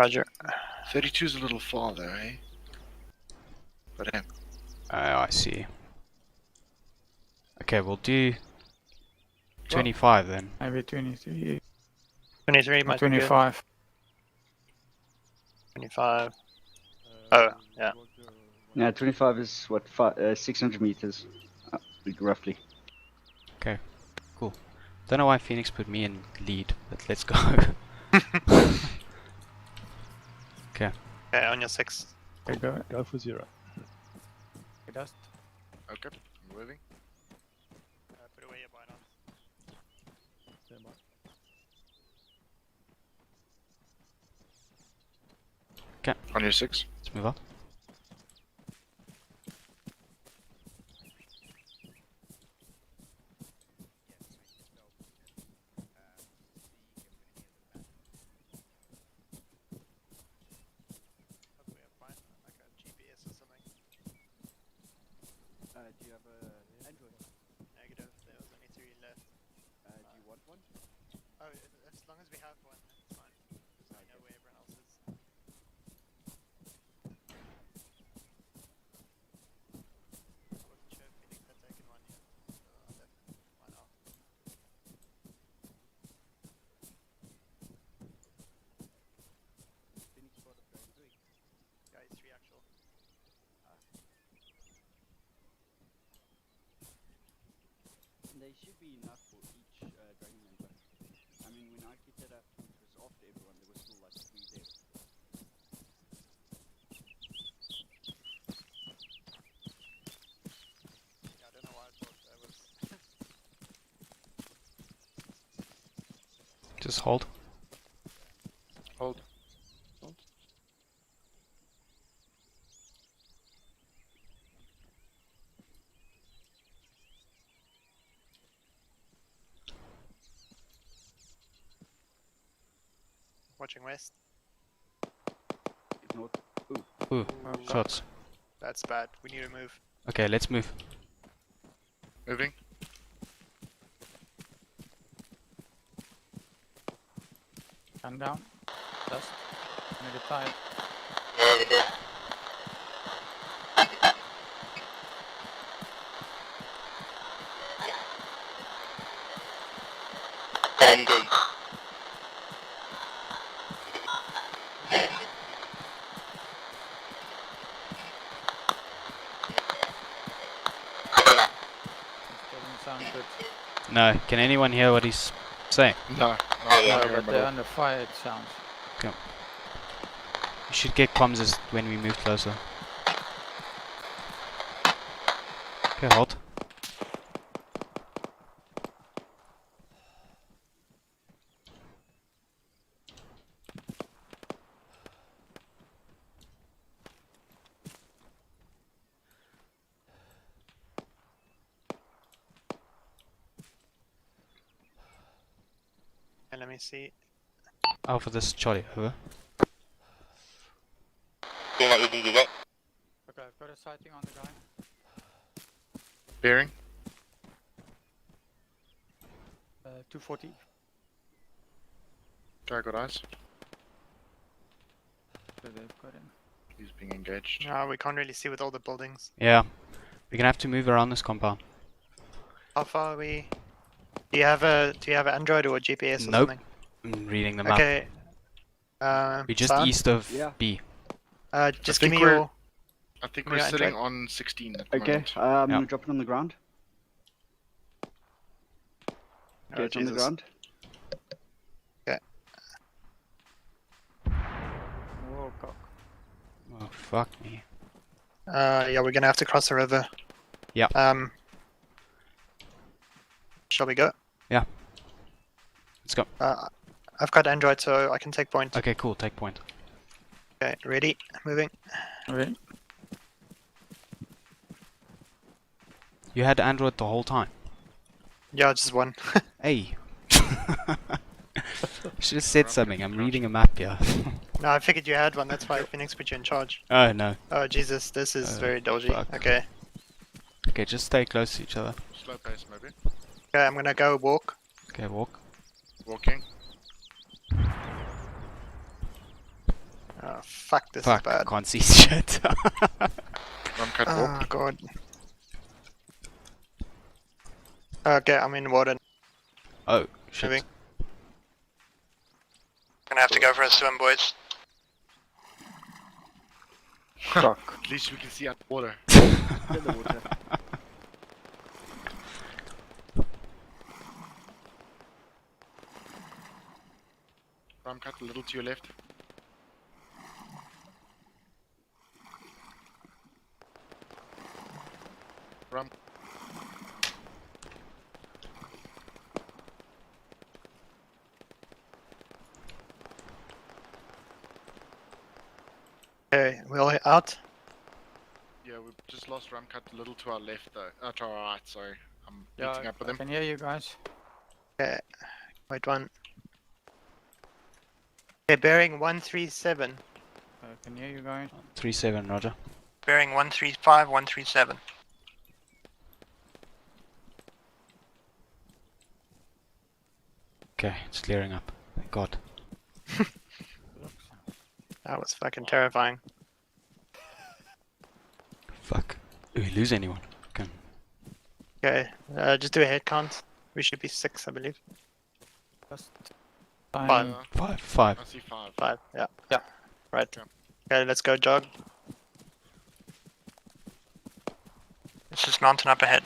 Roger.
32 is a little far though, eh? But
Oh, I see. Okay, we'll do 25 then.
Maybe 23.
23
Or
might be good.
25.
25. Oh, yeah.
Yeah, 25 is what, 600 meters, roughly.
Okay, cool. Don't know why Phoenix put me in lead, but let's go. Okay.
Okay, on your 6.
Okay,
Go for 0.
Dust.
okay, I'm moving.
Put away your bynoms.
Stand by.
Okay.
On your 6.
Let's move up.
Hopefully I'm fine. Like a GPS or something.
Do you have a Android?
Negative. There was only 3 left.
Do you want one?
Oh, as long as we have one, it's fine. Because I know where everyone else is. I wasn't sure if Phoenix had taken one yet. So I left. Why not?
Phoenix part of going 3.
Yeah, it's 3 actual.
They should be enough for each dragon member. I mean, when I picked it up, it was after everyone, there was still like 3 there.
Yeah, I don't know why I thought that was.
Just hold.
Hold.
Watching west.
If not,
Ooh, shots.
That's bad. We need to move.
Okay, let's move.
Moving.
Gun down. Dust. Made it tight. Doesn't sound good.
No, can anyone hear what he's saying?
No,
No, but they're under fire, it sounds.
Okay. You should get comms as when we move closer. Okay, hold.
And let me see.
Alpha, this is Charlie, over.
Okay, I've got a sighting on the guy.
Bearing.
240.
Guy got eyes.
So they've got him.
He's being engaged.
No, we can't really see with all the buildings.
Yeah. We're gonna have to move around this compound.
How far are we? Do you have an Android or a GPS or
Nope.
something?
I'm reading the map.
Okay.
We're just
Sam?
east of B.
Just give me your.
I think
give me
we're
your
sitting
Android.
on 16 at the
Okay,
moment.
I'm gonna drop it on the ground. Okay,
Oh,
it's on the
Jesus.
ground.
Okay.
Whoa, cock.
Oh, fuck me.
Yeah, we're gonna have to cross the river.
Yeah.
Shall we go?
Yeah. Let's go.
I've got Android, so I can take point.
Okay, cool. Take point.
Okay, ready? Moving.
Okay.
You had Android the whole time.
Yeah, just one.
Hey. Should have said something. I'm reading a map here.
No, I figured you had one. That's why Phoenix put you in charge.
Oh no.
Oh Jesus, this is very dodgy.
fuck.
Okay.
Okay, just stay close to each other.
Slow pace, maybe.
Okay, I'm gonna go walk.
Okay, walk.
Walking.
Oh fuck, this
Fuck,
is bad.
can't see shit.
Run cut
Oh
walk.
god. Okay, I'm in water.
Oh, shit.
Moving. Gonna have to go for a swim, boys.
Fuck.
At least we can see underwater.
In the water.
Ram cut a little to your left. Ram.
Okay, we'll out.
Yeah, we just lost Ram cut a little to our left though. To our right, sorry. I'm
Yeah,
meeting up with
I
him.
can hear you guys.
Okay, wait one. Okay, bearing 137.
I can hear you guys.
3-7, roger.
Bearing 135, 137.
Okay, it's clearing up. Thank God.
That was fucking terrifying.
Fuck. Did we lose anyone? Okay.
Okay, just do a head count. We should be 6, I believe.
Just
5.
5.
I see 5.
5, yeah. Yeah. Right. Okay, let's go jog. This is mountain up ahead.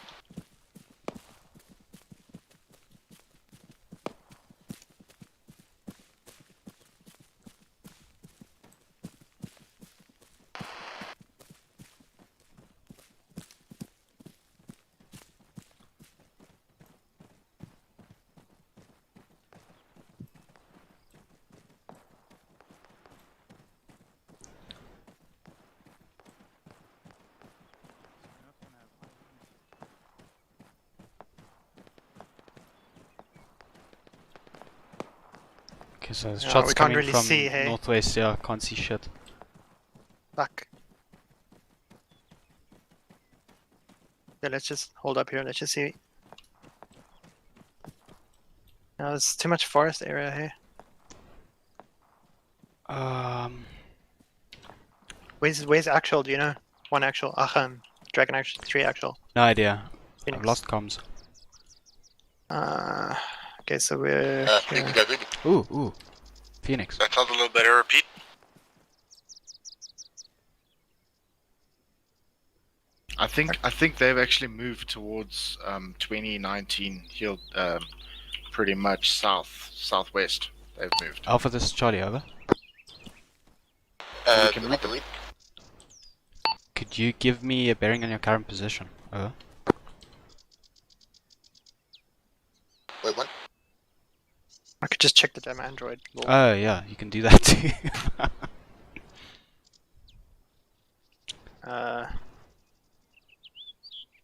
Okay, so there's
Yeah,
shots
we can't
coming
really
from
see, hey?
northwest. Yeah, can't see shit.
Fuck. Yeah, let's just hold up here. Let's just see. No, there's too much forest area here. Where's actual? Do you know? 1 actual. Dragon actual. 3 actual.
No idea. I've
Phoenix.
lost comms.
Okay, so we're.
Phoenix,
here.
you guys ready?
Ooh. Phoenix.
That sounds a little better. Repeat.
I think they've actually moved towards 2019 hill, pretty much southwest. They've moved.
Alpha, this is Charlie, over.
We can read
delete.
Could you give me a bearing on your current position? Over.
Wait, what?
I could just check the damn Android. Lol.
Oh yeah, you can do that too.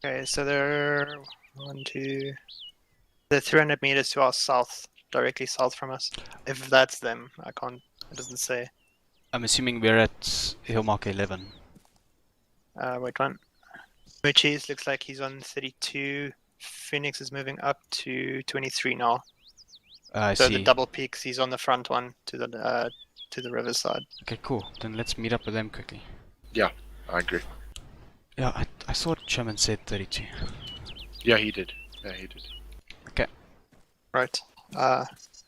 Okay, so they're 1, 2. They're 300 meters to our south, directly south from us. If that's them, I can't. It doesn't say.
I'm assuming we're at hill marker 11.
Wait one. Muchis looks like he's on 32. Phoenix is moving up to 23 now.
I
So
see.
the double peaks, he's on the front one to the riverside.
Okay, cool. Then let's meet up with them quickly.
Yeah, I agree.
Yeah, I thought Sherman said 32.
Yeah, he did. Yeah, he did.
Okay.
Right.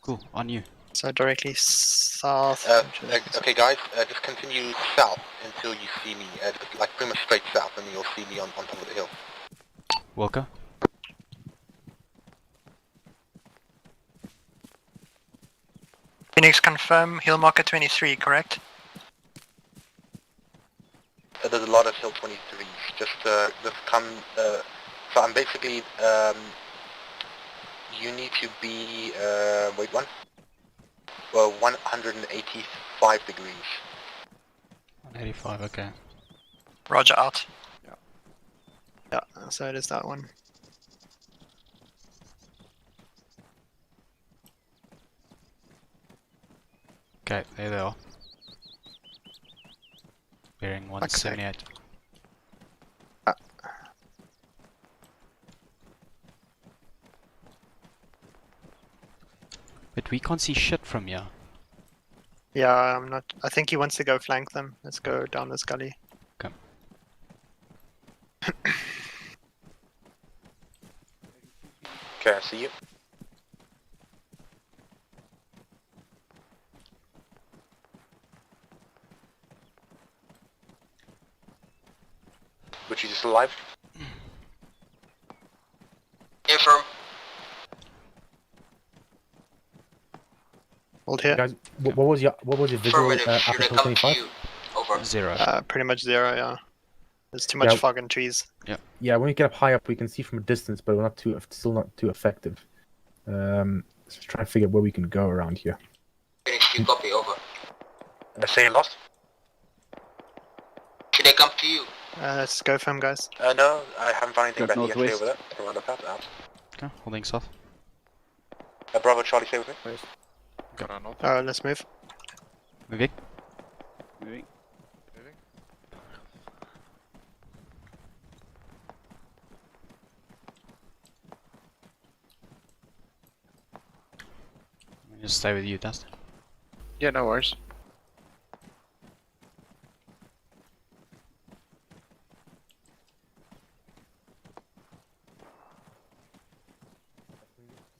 Cool. On you.
So directly south.
Okay, guys, just continue south until you see me. Like pretty much straight south, and you'll see me on top of the hill.
Walker.
Phoenix confirm hill marker 23, correct?
There's a lot of hill 23s. Just come. So I'm basically. You need to be. Wait one. Well, 185 degrees.
185. Okay.
Roger, out. Yeah, so it is that one.
Okay, there they are. Bearing 178. But we can't see shit from here.
Yeah, I'm not. I think he wants to go flank them. Let's go down this gully.
Okay.
Okay, I see you. Which is still alive?
Affirm.
Hold here.
Guys, what was your visual
Affirmative.
up
Should I
until
come to
25?
you? Over.
0.
Pretty much 0. Yeah. There's too much
Yeah.
fog and trees.
Yeah.
Yeah, when we get up high up, we can see from a distance, but we're still not too effective. Let's try and figure out where we can go around here.
Phoenix, you copy. Over.
I say lost.
Should I come to you?
Let's go for him, guys.
No, I haven't found anything
Got
back yet
northwest.
over there. Around the path out.
Okay, holding south.
Bravo, Charlie, stay with me.
Got our north.
Let's move.
Moving.
Moving.
I'll just stay with you, Dust.
Yeah, no worries.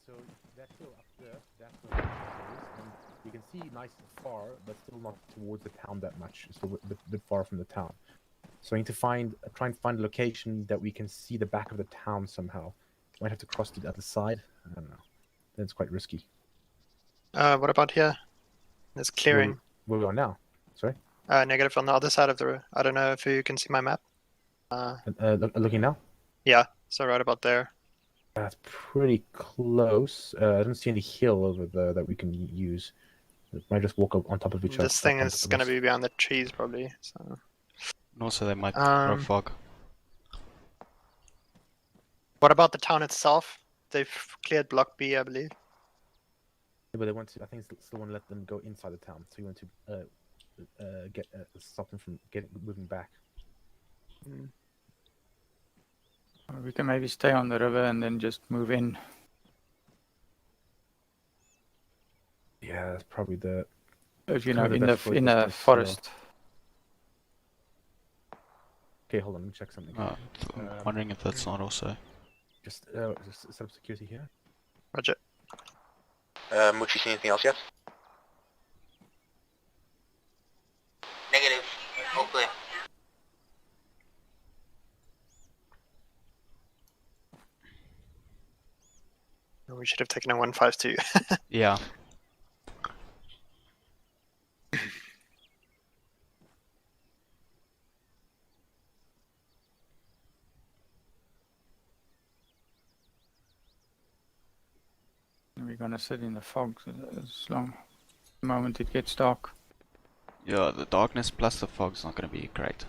So that hill up there, that's where the castle is, and you can see nice and far, but still not towards the town that much. Still a bit far from the town. So I need to try and find a location that we can see the back of the town somehow. Might have to cross to the other side. I don't know. Then it's quite risky.
What about here? There's clearing.
Where we are now? Sorry.
Negative on the other side of the road. I don't know if you can see my map.
Looking now?
Yeah. So right about there.
That's pretty close. I don't see any hill over there that we can use. We might just walk up on top of each other.
This thing is gonna be behind the trees probably. So.
And also they might throw fog.
What about the town itself? They've cleared block B, I believe.
Yeah, but they want to. I think still want to let them go inside the town. So you want to stop them from moving back.
We can maybe stay on the river and then just move in.
Yeah, that's probably the.
If you know,
probably
in
best way
the
to stay
forest.
Okay, hold on. Let me check something.
I'm wondering if that's not also.
Just set up security here.
Roger.
Muchi, see anything else yet?
Negative. All clear.
We should have taken a 152.
Yeah.
We're gonna sit in the fog as long the moment it gets dark.
Yeah, the darkness plus the fog's not gonna be great.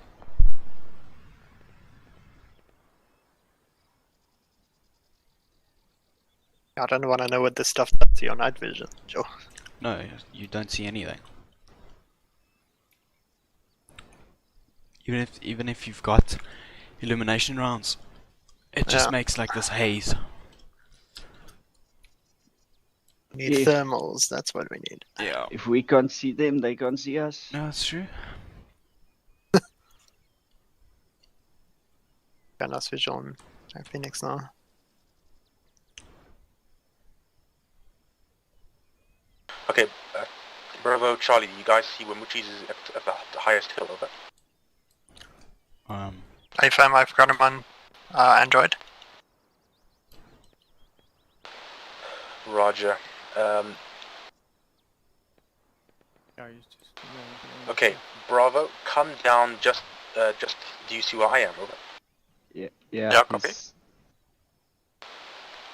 I don't want to know what this stuff does to your night vision, Joe.
No, you don't see anything. Even if you've got illumination rounds, it just makes like this haze.
We need thermals, that's what we need.
Yeah.
If we can't see them, they can't see us.
No, that's true.
Got nice visual on Phoenix now.
Okay, Bravo, Charlie, you guys see where Muchi's is at the highest hill, over?
AFM, I've got him on Android.
Roger. Okay, Bravo, come down just, do you see where I am, over?
Yeah,
Yeah, copy.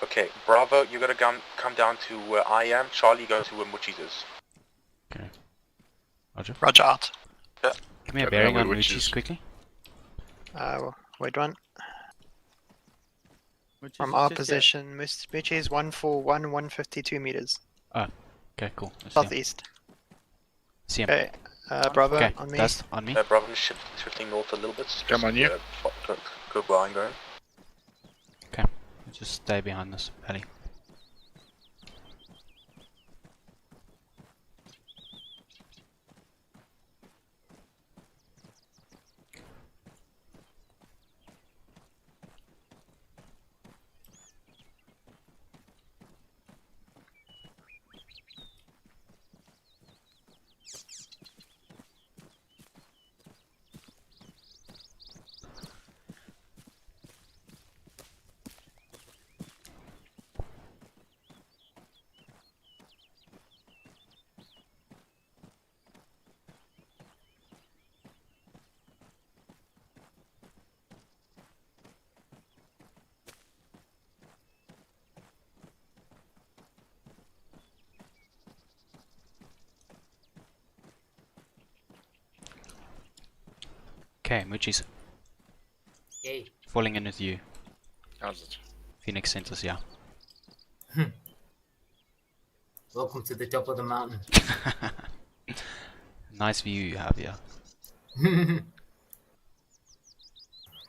Okay, Bravo, you gotta come down to where I am. Charlie, go to where Muchi's is.
Okay. Roger.
Roger out.
Yeah.
Give me a bearing on Muchi's quickly.
Wait one. From
is
our
just
position, Muchi is 141, 152 meters.
Ah, okay, cool. I see him.
Southeast.
See him.
Okay, Bravo,
Okay,
on me.
that's on me.
Bravo shifting north a little bit.
Come on, you.
Go behind going.
Okay, just stay behind this alley. Okay, Moochies.
Yay.
Falling in with you.
How's it?
Phoenix Centers, yeah.
Welcome to the top of the mountain.
Nice view you have here.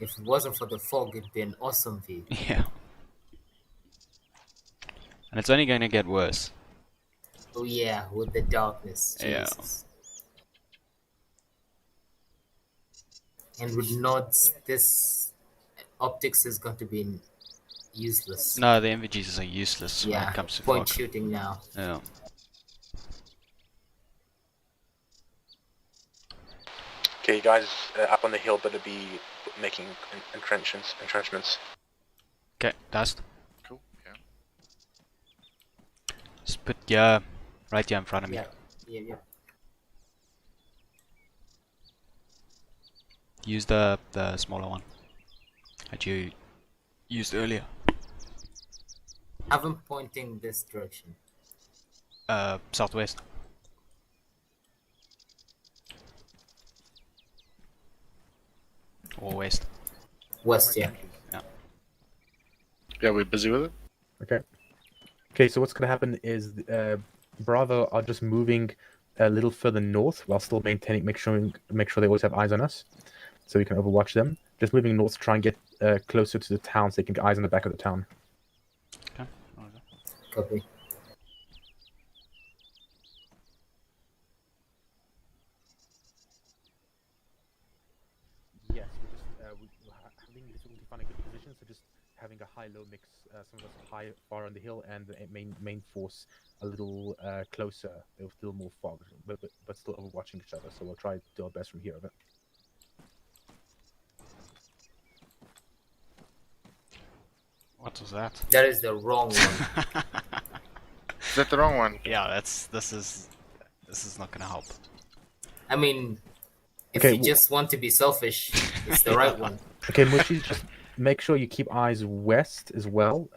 If it wasn't for the fog, it'd be an awesome view.
Yeah. And it's only going to get worse.
Oh yeah, with the darkness.
Yeah.
Jesus. And with nods, this optics is going to be useless.
No, the MVGs are useless when
Yeah,
it comes to
point
fog.
shooting now.
Yeah.
Okay, you guys up on the hill better be making entrenchments.
Okay, dust.
Cool, yeah.
Just put your right here in front of me.
Yeah.
Use the smaller one that you used earlier.
Have him pointing this direction.
Southwest. Or west.
West, yeah.
Yeah.
Yeah, we're busy with it.
Okay. Okay, so what's going to happen is Bravo are just moving a little further north while still maintaining, make sure they always have eyes on us, so we can overwatch them. Just moving north to try and get closer to the town so they can get eyes on the back of the town.
Okay.
Copy.
Yes, we're having difficulty finding a good position, so just having a high-low mix. Some of us high, far on the hill, and the main force a little closer. With still more fog, but still overwatching each other. So we'll try to do our best from here. But
What was that?
That is the wrong one.
Is that the wrong one?
Yeah, this is not gonna help.
I mean, if
Okay,
you just want to be selfish, it's the right one.
okay, Mushi, just make sure you keep eyes west as well,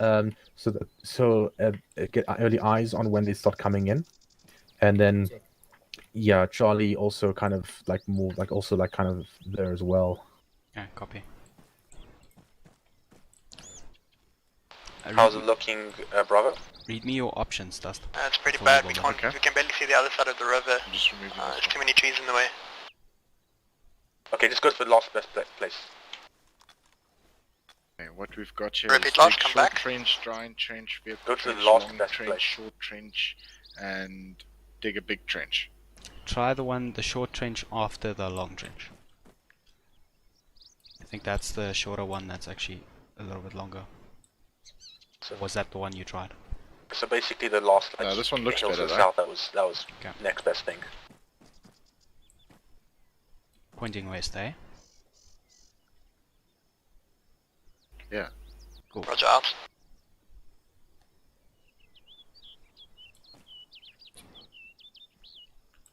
so get early eyes on when they start coming in, and then yeah, Charlie also kind of like move also kind of there as well.
Yeah, copy.
How's it looking, Bravo?
Read me your options, Dust.
It's pretty
For
bad.
the
We
bomber.
can barely see the other side of the river. There's too many trees in the way.
Okay, just go to the last best place.
Okay, what we've got here
Repeat
is
last,
big
come
short
back.
trench, giant trench, vehicle
Go to the
trench,
last
long
best
trench,
place.
short trench, and dig a big trench.
Try the short trench after the long trench. I think that's the shorter one that's actually a little bit longer.
So,
was that the one you tried?
So basically the last
No, this one looks
the hills
better,
to the
though.
south, that was
Okay.
next best thing.
Pointing west, eh?
Yeah.
Cool.
Roger out.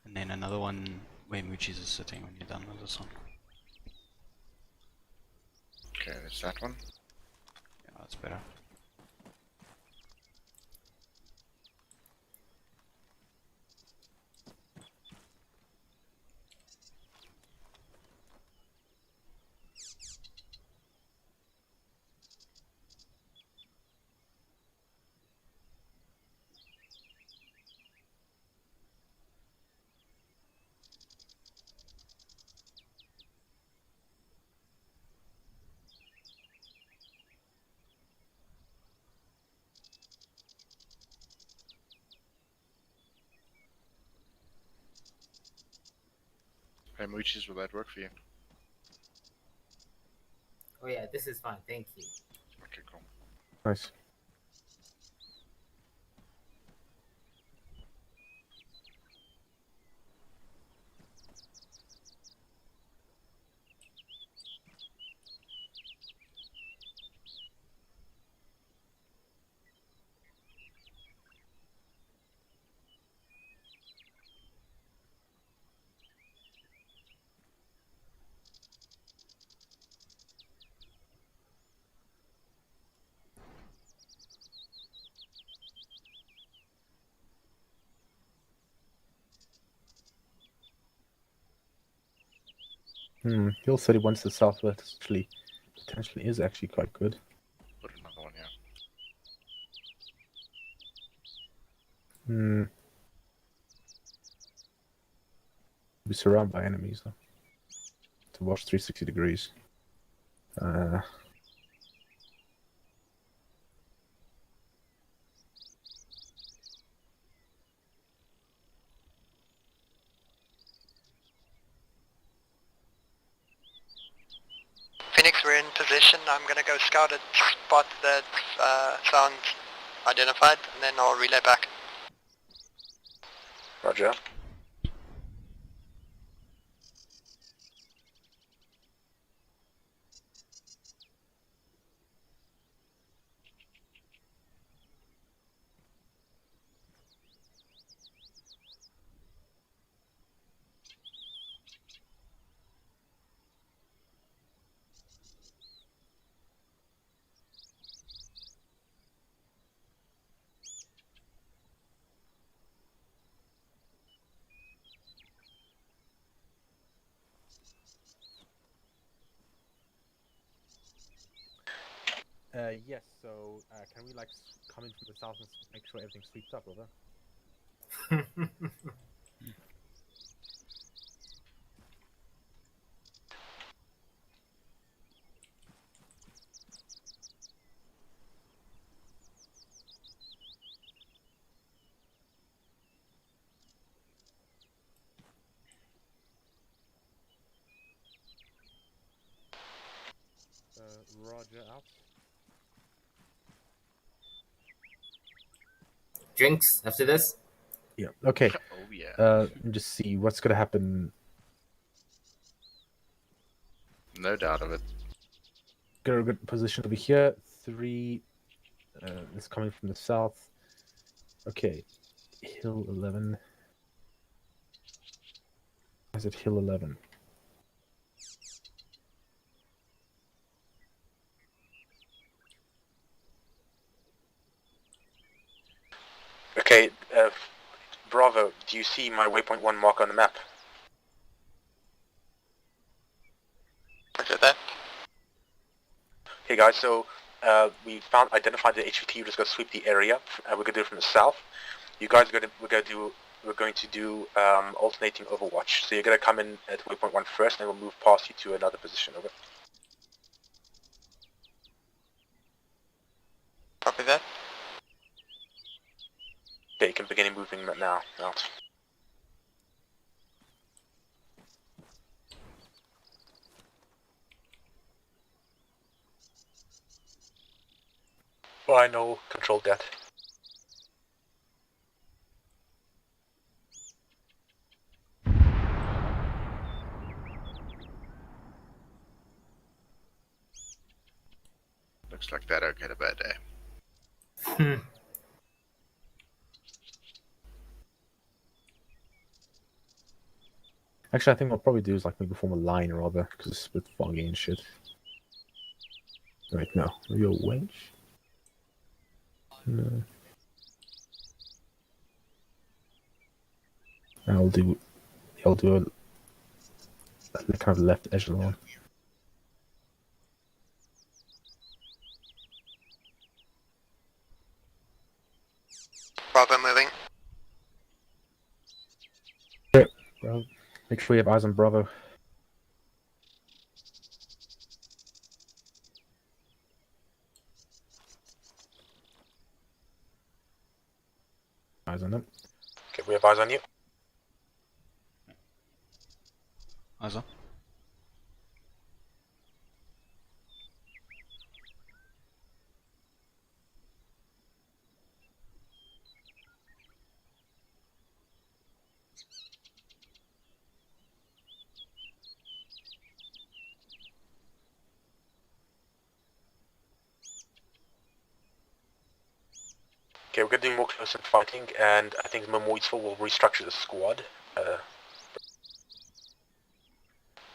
And then another one where Moochies is sitting when you're done with this one.
Okay, there's that one.
Yeah, that's better.
Hey, Moochies, will that work for you?
Oh yeah, this is fine. Thank you.
Okay, cool.
Nice. Hill 31 to the southwest actually potentially is actually quite good.
Put another one here.
Be surrounded by enemies though. To watch 360 degrees.
Phoenix, we're in position. I'm gonna go scout a spot that sounds identified, and then I'll relay back.
Roger.
Yes, so can we like come in from the south and make sure everything sweeps up, over? Roger out.
Drinks after this?
Yeah. Okay.
Oh yeah.
Let me just see what's gonna happen.
No doubt of it.
Got a good position over here. 3. It's coming from the south. Okay. Hill 11. Is it Hill 11?
Okay, Bravo, do you see my waypoint 1 marker on the map?
Look at that.
Okay guys, so we identified the HVT, we're just going to sweep the area, we're going to do it from the south. You guys are we're going to do alternating overwatch. So you're going to come in at waypoint 1 first, and we'll move past you to another position, over.
Copy that.
Okay, you can begin moving now, out. Final control death.
Looks like that Oak had a bad day.
Actually, I think what I'll probably do is like maybe form a line rather, because it's a bit foggy and shit. Right, no. Maybe a wench? No. I'll do a kind of left echelon.
Bravo moving.
Okay, well, make sure you have eyes on Bravo. Eyes on them.
Okay, we have eyes on you.
Eyes on.
Okay, we're gonna do more close and fighting, and I think more useful, we'll restructure the squad.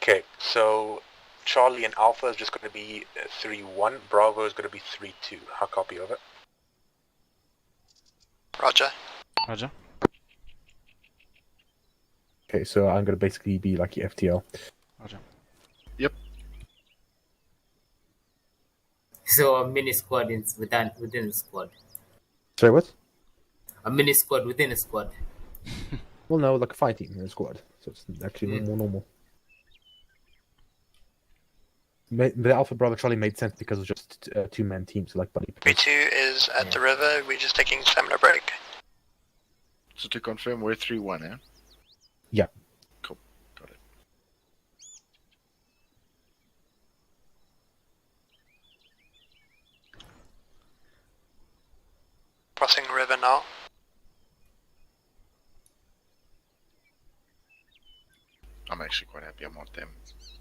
Okay, so Charlie and Alpha is just going to be 3-1. Bravo is going to be 3-2. How copy over?
Roger.
Roger.
Okay, so I'm gonna basically be like your FTL.
Roger.
Yep.
So a mini squad within a squad.
Sorry, what?
A mini squad within a squad.
Well, no, like a fighting in a squad, so it's actually more normal. The Alpha Bravo Charlie made sense because it was just two-man teams, so like buddy.
B2 is at the river. We're just taking stamina break.
So to confirm, we're 3-1, eh?
Yeah.
Cool. Got it.
Crossing river now.
I'm actually quite happy I'm not them.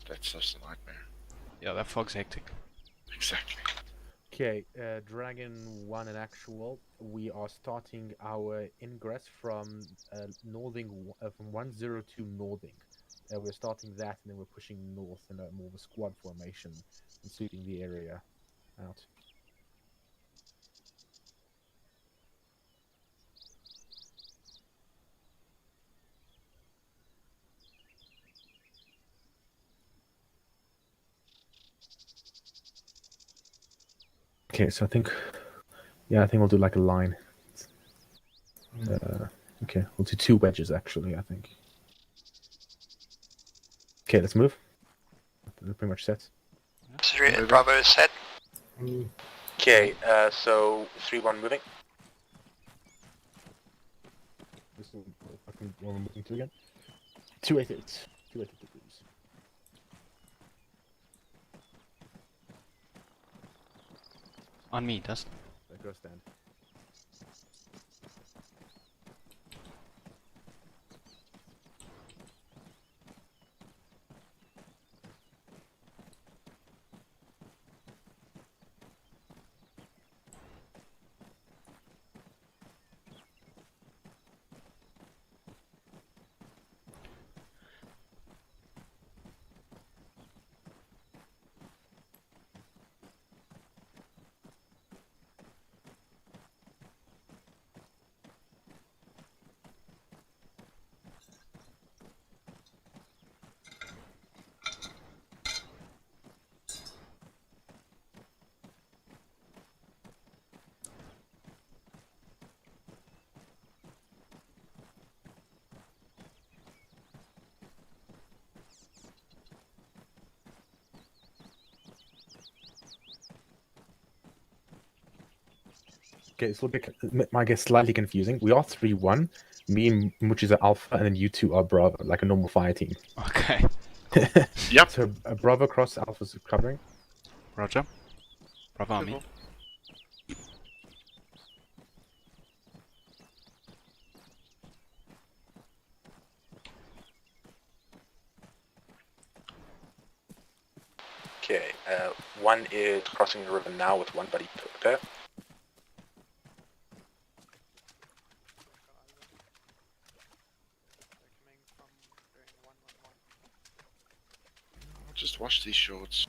That's just a nightmare.
Yeah, that fog's hectic.
Exactly.
Okay, Dragon 1 and actual. We are starting our ingress from from 102 northing. We're starting that, and then we're pushing north in a more of a squad formation and sweeping the area out. Okay, so I think we'll do like a line. Okay, we'll do 2 wedges actually, I think. Okay, let's move. They're pretty much set.
Bravo is set.
Okay, so 3-1 moving.
This will fucking what we're moving to again. 288. 288 degrees.
On me, Dust.
There goes stand. Okay, it's a little bit, might get slightly confusing. We are 3-1. Me and Muchis are Alpha, and then you two are Bravo, like a normal fire team.
Okay.
Yep.
So Bravo cross, Alpha's covering.
Roger. Bravo on me.
Okay, 1 is crossing the river now with 1 buddy there.
I'll just watch these shorts.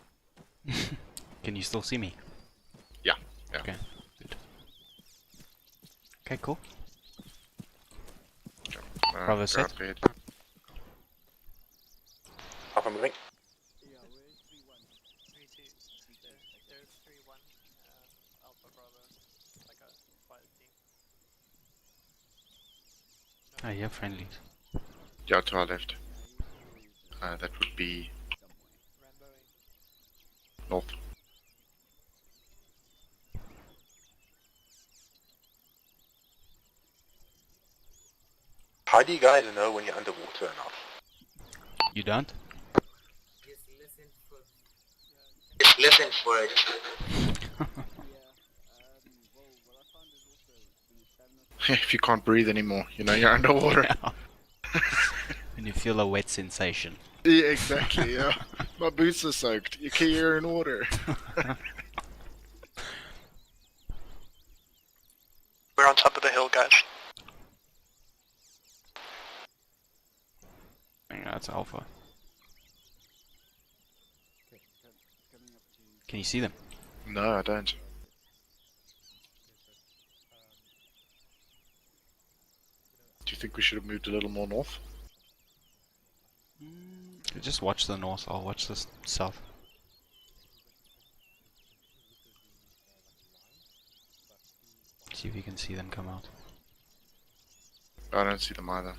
Can you still see me?
Yeah. Yeah.
Okay. Good. Okay, cool. Bravo set.
Alpha moving.
Ah, yeah, friendlies.
Yeah, to our left. That would be north.
How do you guys know when you're underwater or not?
You don't?
Just listen for it.
If you can't breathe anymore, you know you're underwater.
When you feel a wet sensation.
Yeah, exactly. Yeah, my boots are soaked. You're in water.
We're on top of the hill, guys.
I think that's Alpha. Can you see them?
No, I don't. Do you think we should have moved a little more north?
Just watch the north, I'll watch the south. See if you can see them come out.
I don't see them either.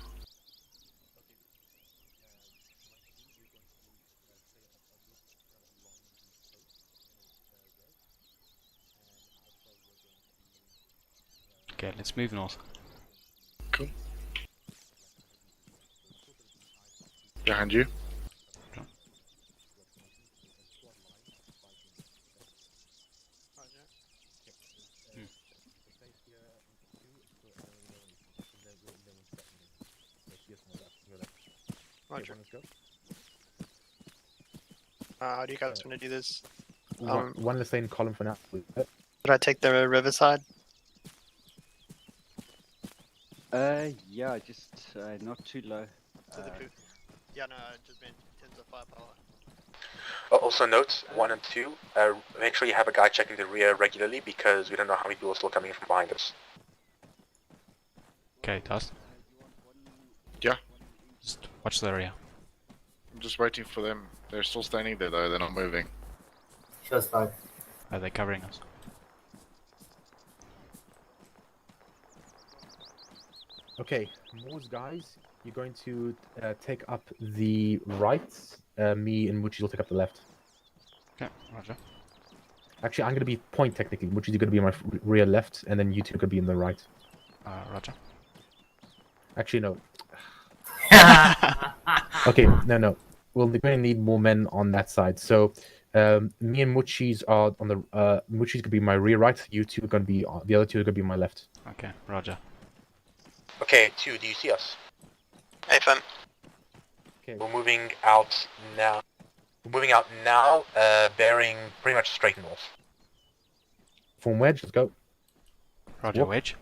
Okay, let's move north.
Cool. Behind you.
Roger. How do you guys want to do this?
One less lane column for now.
Should I take the riverside?
Yeah, just not too low.
Yeah, no, just in terms of firepower.
Also note 1 and 2, make sure you have a guy checking the rear regularly because we don't know how many people are still coming from behind us.
Okay, Dust.
Yeah.
Just watch the area.
I'm just waiting for them. They're still standing there though, they're not moving.
Shots fired.
Are they covering us?
Okay, Moore's guys, you're going to take up the right. Me and Muchi will take up the left.
Okay, roger.
Actually, I'm going to be point technically. Muchi's going to be in my rear left, and then you two are going to be in the right.
Roger.
Actually, no. Okay, no. We're going to need more men on that side. So, me and Muchi's are on the. Muchi's going to be my rear right. You two are going to be. The other two are going to be my left.
Okay, roger.
Okay, 2, do you see us?
FM.
Okay.
We're moving out now. Bearing pretty much straight north.
Form wedge, let's go.
Roger,
Walk.
wedge.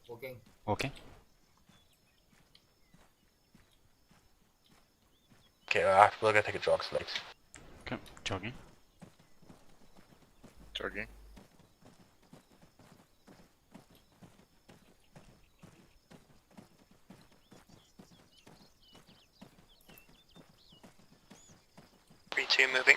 Walking.
Okay.
Okay, we're gonna take a jog slate.
Okay, jogging.
Jogging.
Three, 2 moving.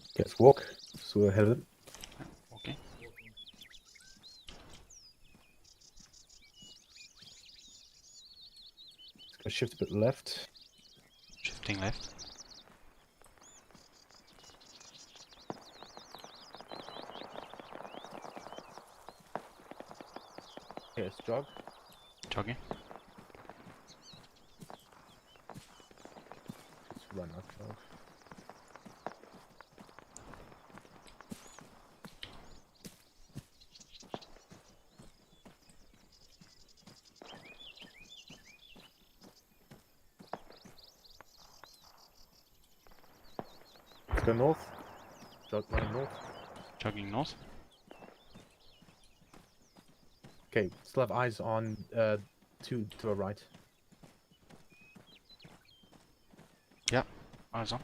Okay, let's walk. So we're ahead of them.
Okay.
Let's go shift a bit left.
Shifting left.
Okay, let's jog.
Jogging.
Let's run up jog. Let's go north. Jog running north.
Jogging north.
Okay, still have eyes on to our right.
Yeah, eyes on.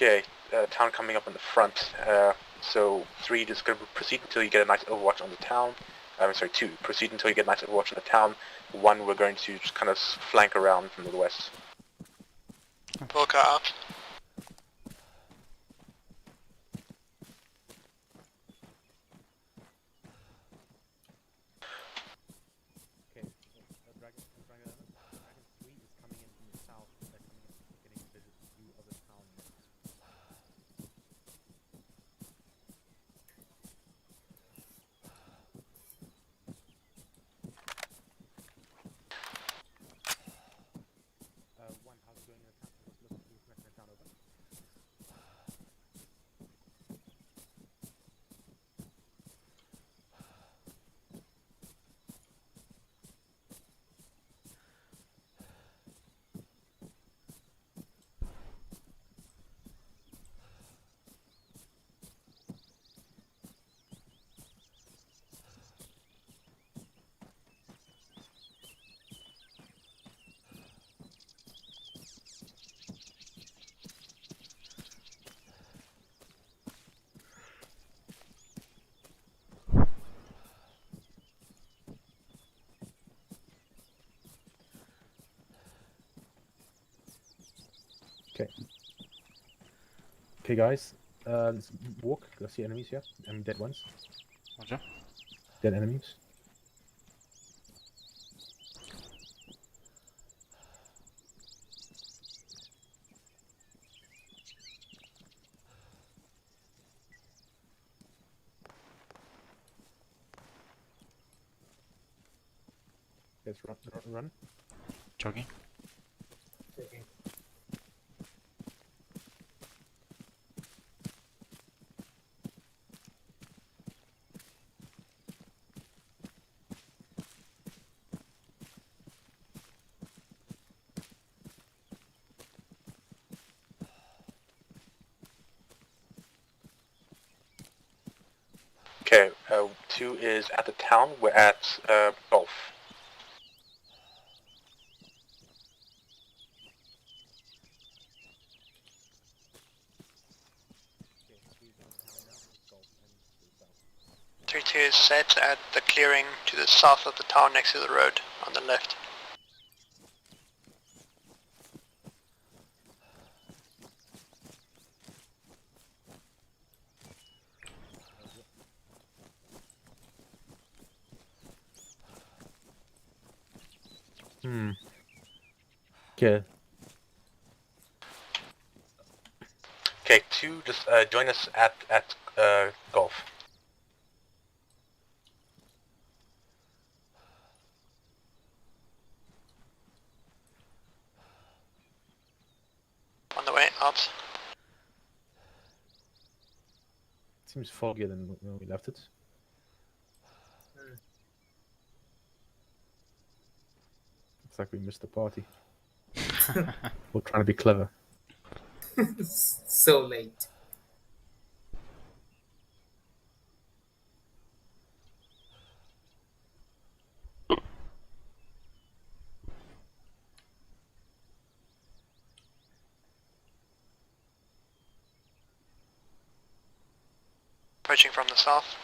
Okay, town coming up in the front. So 3, just gonna proceed until you get a nice overwatch on the town. I'm sorry, 2, proceed until you get a nice overwatch on the town. 1, we're going to just kind of flank around from the west.
Volker out.
Okay. Okay, guys. Let's walk. Let's see enemies here. Dead ones.
Roger.
Dead enemies. Let's run.
Jogging.
Okay, 2 is at the town. We're at Golf.
Three 2 is set at the clearing to the south of the town next to the road on the left.
Okay.
Okay, 2, just join us at Golf.
On the way out.
Seems foggier than when we left it. Looks like we missed the party. We're trying to be clever.
So late.
Approaching from the south.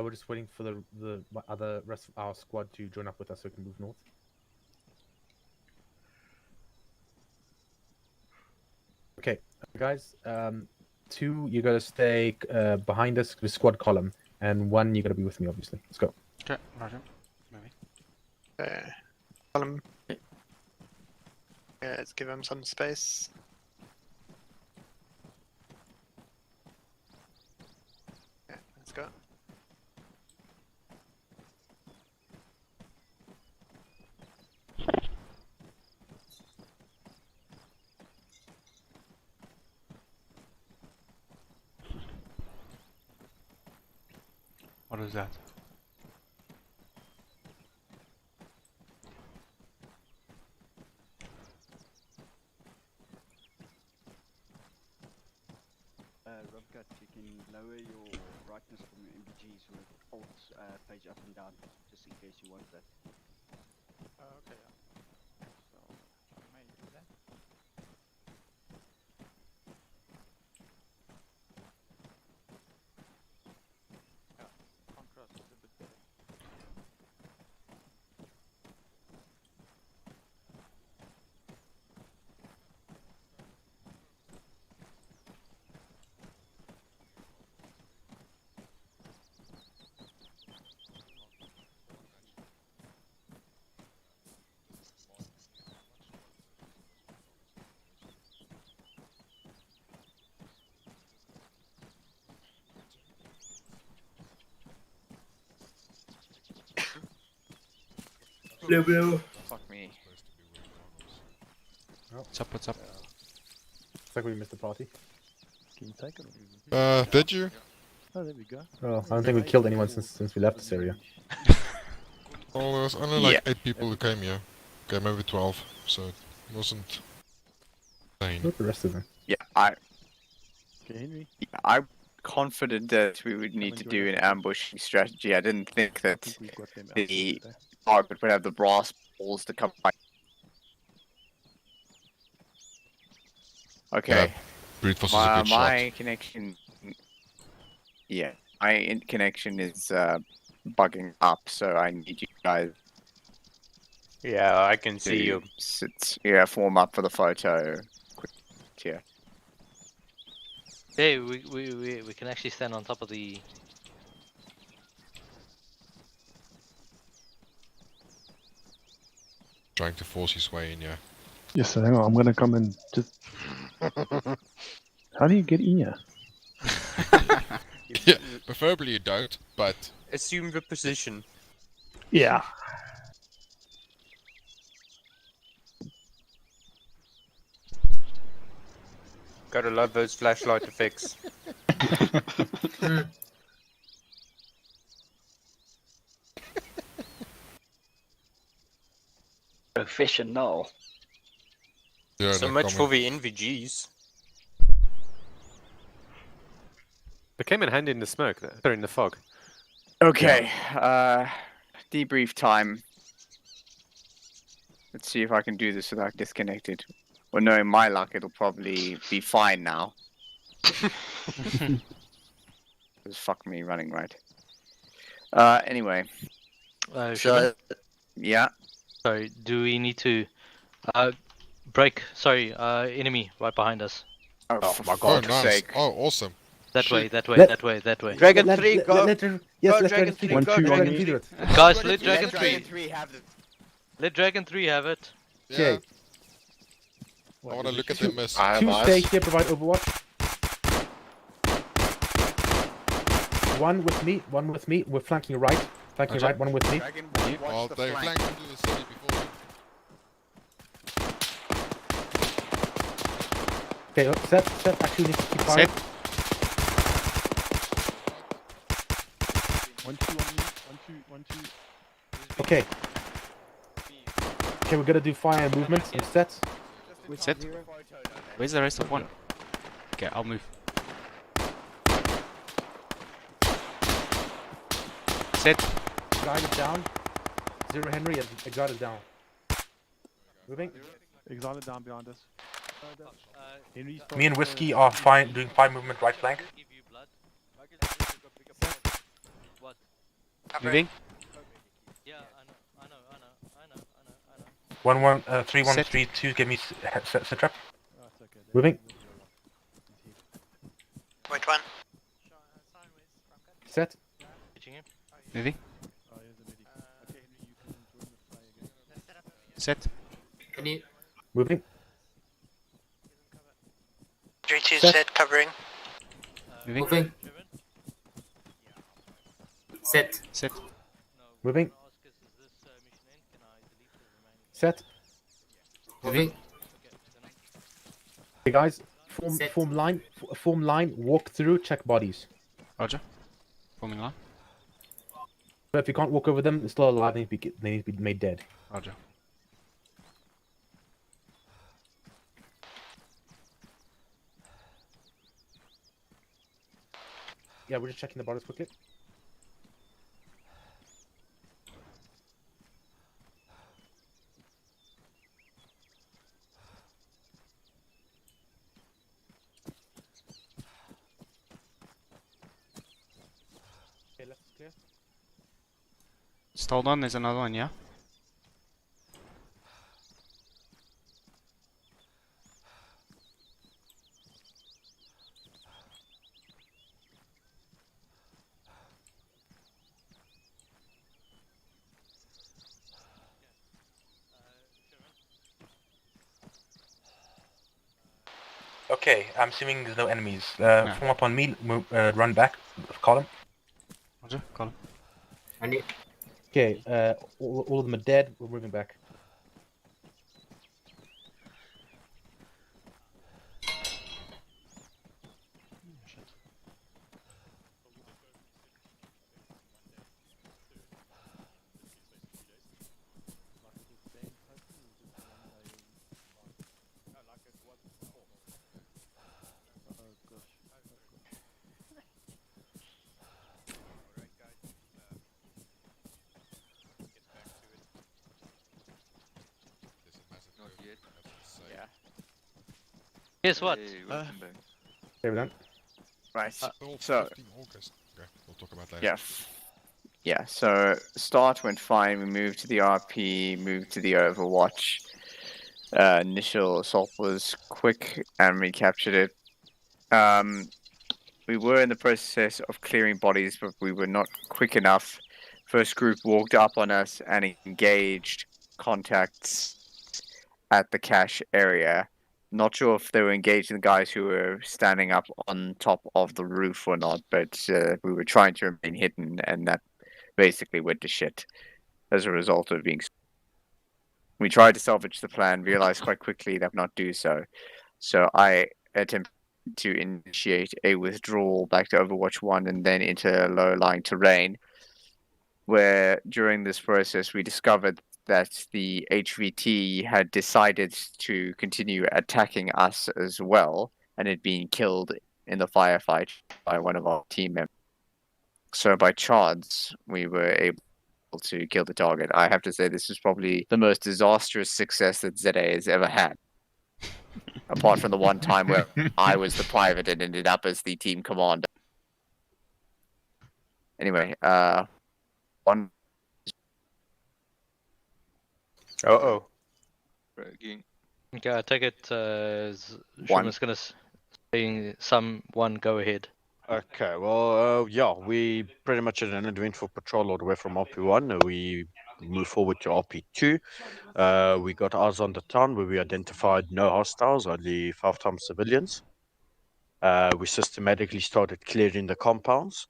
We're just waiting for the other rest of our squad to join up with us so we can move north. Okay, guys. 2, you gotta stay behind us with squad column, and 1, you gotta be with me, obviously. Let's go.
Okay, Roger. Moving.
Column. Yeah, let's give him some space. Okay, let's go.
What is that?
Robcut, you can lower your brightness from your MPGs with Alt page up and down, just in case you want that.
Okay, yeah. So, I may do that. Yeah, contrast is a bit better.
Blue.
Fuck me.
Oh.
What's up?
Looks like we missed the party.
Can you take it?
Did you?
Oh, there we go.
Oh, I don't think we killed anyone since we left this area.
Well, there was only like 8 people who came here. Okay, maybe 12, so it wasn't insane.
Where's the rest of them?
Yeah, I'm confident that we would need to do an ambushing strategy. I didn't think that the target would have the brass balls to come by. Okay.
Brute Force is a good shot.
My connection, yeah, my connection is bugging up, so I need you guys.
Yeah, I can see you.
Form up for the photo. Quick, here.
Hey, we can actually stand on top of the.
Trying to force his way in, yeah.
Yes, hang on. I'm gonna come and just. How do you get in here?
Yeah, preferably you don't, but
Assume the position.
Yeah.
Gotta love those flashlight effects.
Professional.
yeah,
So
they're
much for
coming.
the NVGs.
They came in handy in the smoke, they're in the fog.
Okay, debrief time. Let's see if I can do this without disconnected. Well, knowing my luck, it'll probably be fine now. Just fuck me running right. Anyway.
Sure.
Yeah.
Sorry, do we need to break? Sorry, enemy right behind us.
Oh, for
Oh,
God's
nice.
sake.
Oh, awesome.
That way,
Shit.
that way,
Let-
that way, that way.
Dragon 3, go. Yes, let Dragon 3
One,
go.
two,
Let
on
Dragon
me.
3 do it.
Guys, let Dragon 3.
3 have the...
Let Dragon 3 have it.
Okay.
I want to look at them miss.
Two stay here, provide overwatch. One with me, one with me. We're flanking right. Flanking right, one with me.
Well, they flanked into the city before.
Okay, set. Actually, need to keep fire.
Set.
1, 2 on me. 1, 2, 1, 2.
Okay. Okay, we're gonna do fire and movement and set.
Set. Where's the rest of one? Okay, I'll move. Set.
Guide it down. 0 Henry and exile it down. Moving.
Exile it down behind us.
Me and Whiskey are fine doing fire movement right flank.
Moving.
Yeah, I know.
3 1 3 2. Give me set trap. Moving.
Which one?
Set.
Moving. Set.
Can you?
Moving.
3-2
Set.
set covering.
Moving.
Moving. Set.
Set.
Moving. Set.
Moving.
Okay, guys.
Set.
Form line. Walk through. Check bodies.
Roger. Forming line.
But if you can't walk over them, they're still alive. They need to be made dead.
Roger.
Yeah, we're just checking the bodies quickly. Okay, left is clear.
Just hold on, there's another one, yeah?
Okay, I'm assuming there's no enemies. Form up on me, move, run back, column.
Roger, column.
I need.
Okay, all of them are dead, we're moving back.
Guess what?
Hey, welcome back.
Okay, we're done.
Right.
Oh,
So
15 August. Okay, we'll talk about that.
yeah, yeah. So start went fine. We moved to the RP, moved to the Overwatch. Initial assault was quick, and we captured it. We were in the process of clearing bodies, but we were not quick enough. First group walked up on us and engaged contacts at the cache area. Not sure if they were engaging the guys who were standing up on top of the roof or not, but we were trying to remain hidden, and that basically went to shit as a result of being. We tried to salvage the plan, realized quite quickly that not do so. So I attempted to initiate a withdrawal back to Overwatch 1 and then into low-lying terrain, where during this process we discovered that the HVT had decided to continue attacking us as well, and had been killed in the firefight by one of our team members. So by chance, we were able to kill the target. I have to say this was probably the most disastrous success that ZA has ever had. Apart from the one time where I was the private and ended up as the team commander. Anyway, one.
Uh-oh.
Bragging.
Okay, I take it Sherman's gonna say someone go ahead.
Okay, well, yeah, we pretty much had an uneventful patrol all the way from RP1. We moved forward to RP2. We got eyes on the town where we identified no hostiles, only 5 times civilians. We systematically started clearing the compounds.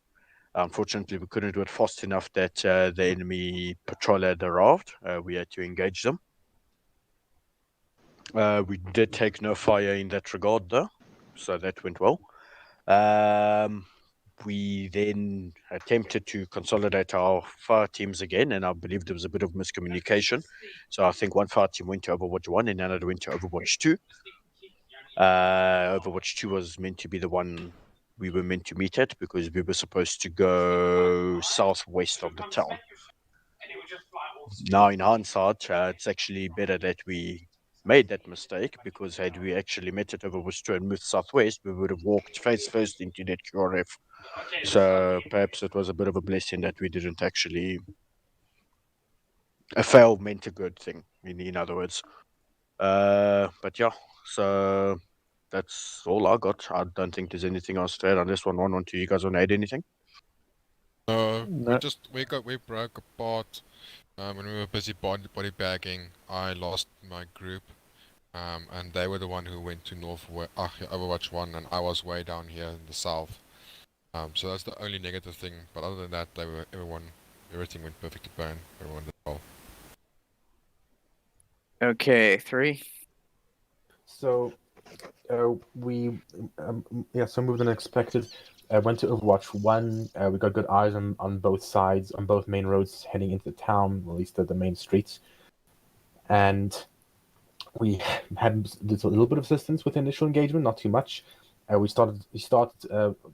Unfortunately, we couldn't do it fast enough that the enemy patrol had arrived. We had to engage them. We did take no fire in that regard, though, so that went well. We then attempted to consolidate our fire teams again, and I believe there was a bit of miscommunication. So I think one fire team went to Overwatch 1 and another went to Overwatch 2. Overwatch 2 was meant to be the one we were meant to meet at because we were supposed to go southwest of the town. Now, in hindsight, it's actually better that we made that mistake because had we actually met at Overwatch 2 and moved southwest, we would have walked face first into that QRF. So perhaps it was a bit of a blessing that we didn't actually. A fail meant a good thing, in other words. But yeah, so that's all I got. I don't think there's anything else to add unless 112, you guys want to add anything?
No, we broke apart when we were busy body bagging. I lost my group, and they were the one who went to Overwatch 1, and I was way down here in the south. So that's the only negative thing. But other than that, everything went perfectly fine. Everyone did well.
Okay, 3.
So we so moved than expected. Went to Overwatch 1. We got good eyes on both sides, on both main roads heading into the town, or at least the main streets. And we had a little bit of assistance with the initial engagement, not too much. We started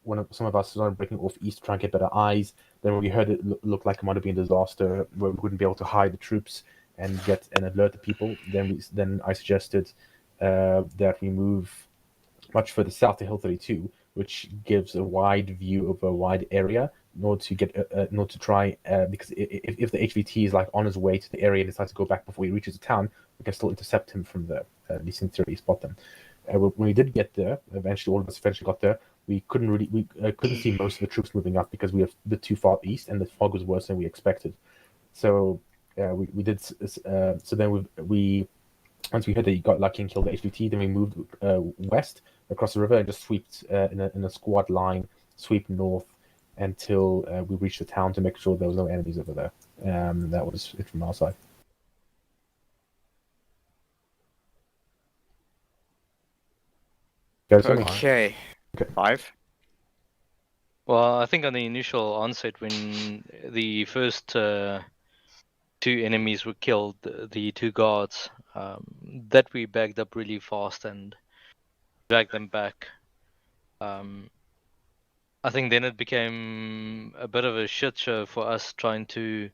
when some of us started breaking off east to try and get better eyes. Then we heard it looked like it might have been a disaster where we wouldn't be able to hide the troops and get and alert the people. Then I suggested that we move much further south to Hill 32, which gives a wide view of a wide area in order to get to try because if the HVT is like on his way to the area and decides to go back before he reaches the town, we can still intercept him from there. At least in theory, spot them. When we did get there, all of us eventually got there. We couldn't see most of the troops moving up because we were a bit too far east, and the fog was worse than we expected. So we did. So then we once we heard that he got lucky and killed the HVT, then we moved west across the river and just swept in a squad line, sweep north until we reached the town to make sure there was no enemies over there. That was it from our side.
Okay. 5.
Well, I think on the initial onset, when the first 2 enemies were killed, the 2 guards, that we backed up really fast and dragged them back. I think then it became a bit of a shit show for us trying to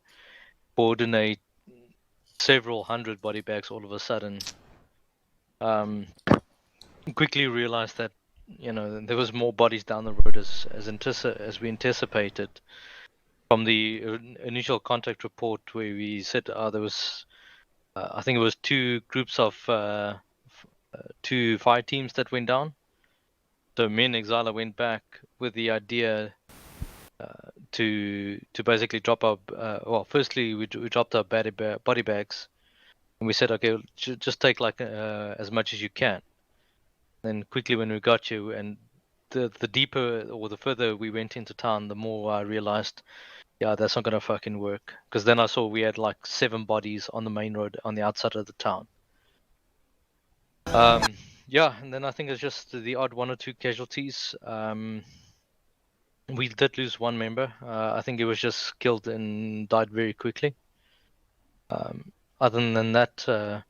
coordinate several hundred body bags all of a sudden. quickly realized that there was more bodies down the road as we anticipated from the initial contact report, where we said there was I think it was two groups of 2 fire teams that went down. So me and Exila went back with the idea to basically drop our well, firstly we dropped our body bags, and we said, okay, just take like as much as you can. Then quickly when we got you, and the deeper or the further we went into town, the more I realized, yeah, that's not gonna fucking work. Because then I saw we had like 7 bodies on the main road on the outside of the town. Yeah, and then I think it's just the odd 1 or 2 casualties. We did lose 1 member. I think he was just killed and died very quickly. Other than that,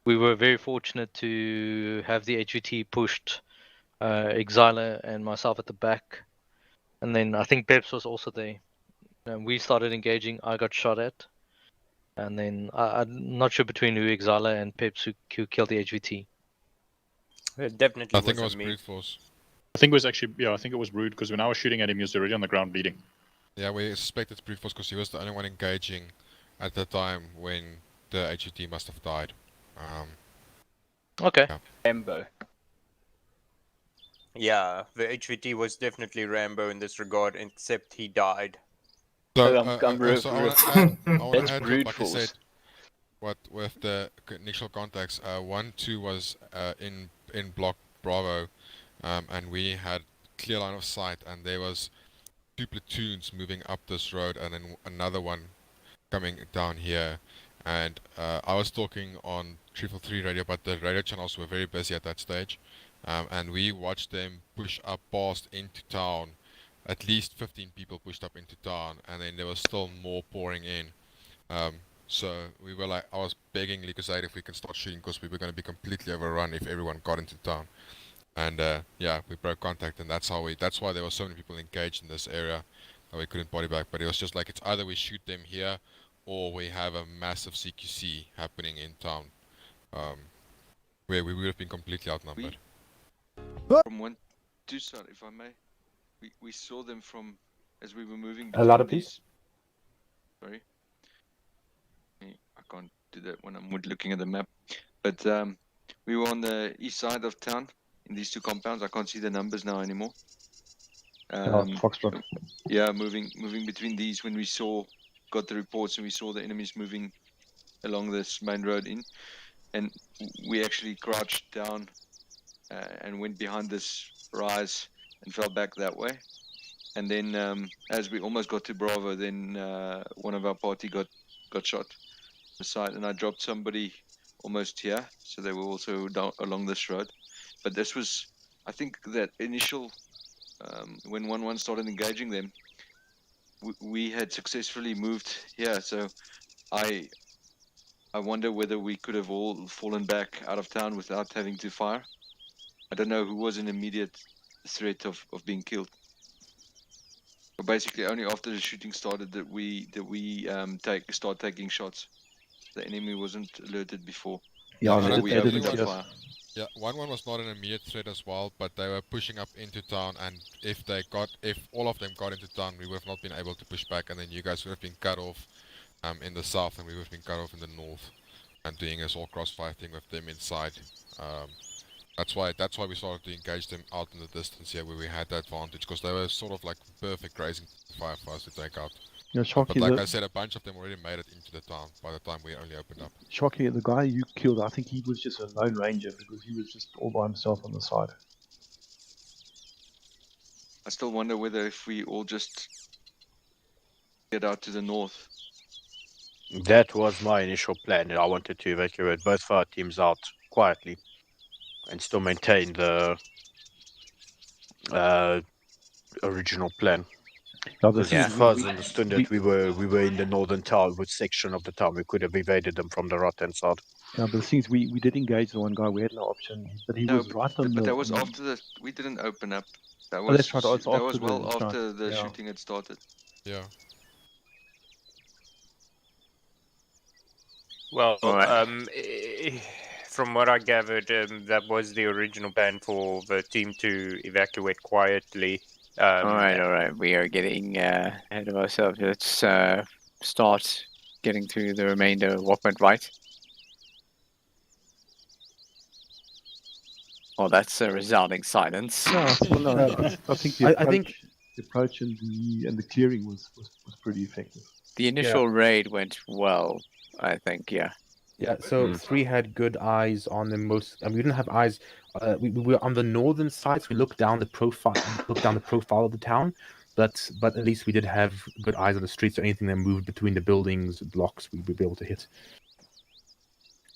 we were very fortunate to have the HVT pushed Exila and myself at the back. And then I think Peps was also there. And we started engaging, I got shot at. And then I'm not sure between who Exila and Peps who killed the HVT.
It definitely
I think it was
wasn't me.
brute force.
I think it was actually, yeah, I think it was Rude, because when I was shooting at him, he was already on the ground bleeding.
Yeah, we suspected it's brute force because he was the only one engaging at the time when the HUT must have died.
Okay.
Yeah.
Rambo.
Yeah, the HVT was definitely Rambo in this regard, except he died.
So,
So
I want
That's
to add,
brute
like I
force.
said, what with the initial contacts, 1-2 was in block Bravo, and we had clear line of sight, and there was 2 platoons moving up this road, and then another one coming down here. And I was talking on 343 radio, but the radio channels were very busy at that stage, and we watched them push up past into town. At least 15 people pushed up into town, and then there was still more pouring in. So we were like, I was begging Lucasade if we can start shooting, because we were going to be completely overrun if everyone got into town. And yeah, we broke contact, and that's why there were so many people engaged in this area that we couldn't body back. But it was just like, it's either we shoot them here, or we have a massive CQC happening in town, where we would have been completely outnumbered.
From 1-2 side, if I may, we saw them from as we were moving.
A lot of peace.
Sorry, I can't do that when I'm looking at the map. But we were on the east side of town in these 2 compounds. I can't see the numbers now anymore.
Foxtrot.
Yeah, moving between these when we got the reports, and we saw the enemies moving along this main road in, and we actually crouched down and went behind this rise and fell back that way. And then as we almost got to Bravo, then one of our party got shot on the side, and I dropped somebody almost here, so they were also down along this road. But this was, I think, that initial when 1-1 started engaging them, we had successfully moved here. So I wonder whether we could have all fallen back out of town without having to fire. I don't know who was in immediate threat of being killed. But basically, only after the shooting started that we start taking shots. The enemy wasn't alerted before.
Yeah,
we opened up fire.
Yeah, 1-1 was not an immediate threat as well, but they were pushing up into town, and if all of them got into town, we would have not been able to push back, and then you guys would have been cut off in the south, and we would have been cut off in the north, and doing this all crossfire thing with them inside. That's why we started to engage them out in the distance here, where we had the advantage, because they were sort of like perfect grazing fire for us to take out.
Yeah,
But like I said, a bunch of them already made it into the town by the time we only opened up.
Shocky, the guy you killed, I think he was just a lone ranger, because he was just all by himself on the side.
I still wonder whether if we all just get out to the north.
That was my initial plan. I wanted to evacuate both of our teams out quietly and still maintain the original plan. Because as far as I understood it, we were in the northern town, which section of the town we could have evaded them from the right-hand side.
Yeah, but the thing is, we did engage the one guy. We had no option, but he was right on
But
the.
that was after we didn't open up. That
Oh,
was
that's right. It's
that was well
that's
after
right.
the
Yeah.
shooting had started.
Yeah.
Well, From what I gathered, that was the original plan for the team to evacuate quietly.
all right. We are getting ahead of ourselves. Let's start getting through the remainder. What went right? Well, that's a resounding silence.
No, well, no, I think the approach,
I think
the approach and the clearing was pretty effective.
The initial raid went well, I think. Yeah.
Yeah, so 3 had good eyes on the most. And we didn't have eyes. We were on the northern side, so we looked down the profile of the town. But at least we did have good eyes on the streets. So anything that moved between the buildings, blocks, we would be able to hit.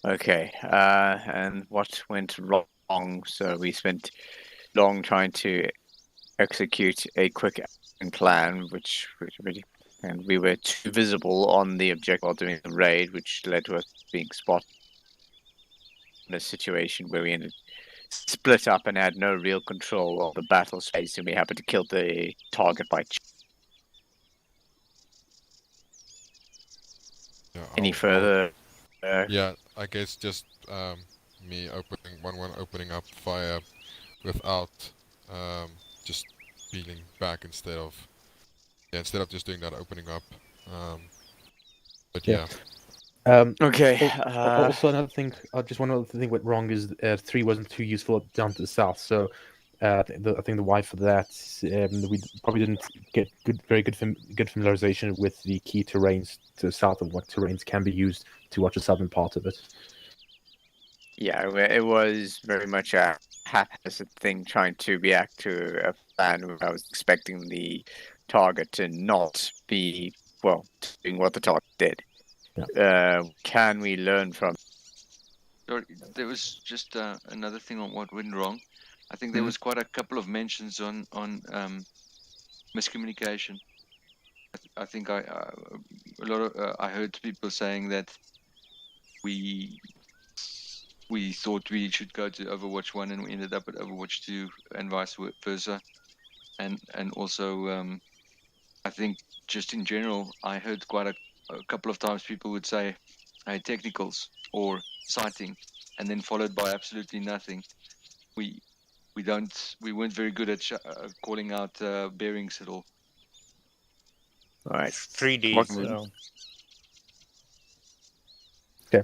Okay. And what went wrong? So we spent long trying to execute a quick action plan, which really, and we were too visible on the objective while doing the raid, which led to us being spotted in a situation where we ended split up and had no real control of the battle space, and we happened to kill the target by. Any further?
Yeah, I guess just me opening up fire without just peeling back instead of just doing that opening up. But yeah.
Okay.
Also, another thing, just one other thing went wrong is 3 wasn't too useful down to the south. So I think the why for that, we probably didn't get very good familiarization with the key terrains to the south of what terrains can be used to watch the southern part of it.
Yeah, it was very much a haphazard thing trying to react to a plan where I was expecting the target to not be, well, doing what the target did.
Yeah.
Can we learn from?
Sorry, there was just another thing on what went wrong. I think there was quite a couple of mentions on miscommunication. I think I heard people saying that we thought we should go to Overwatch 1 and we ended up at Overwatch 2 and vice versa. And also I think just in general I heard quite a couple of times people would say, hey, technicals or sighting, and then followed by absolutely nothing. We weren't very good at calling out bearings at all.
All right.
3D.
Okay.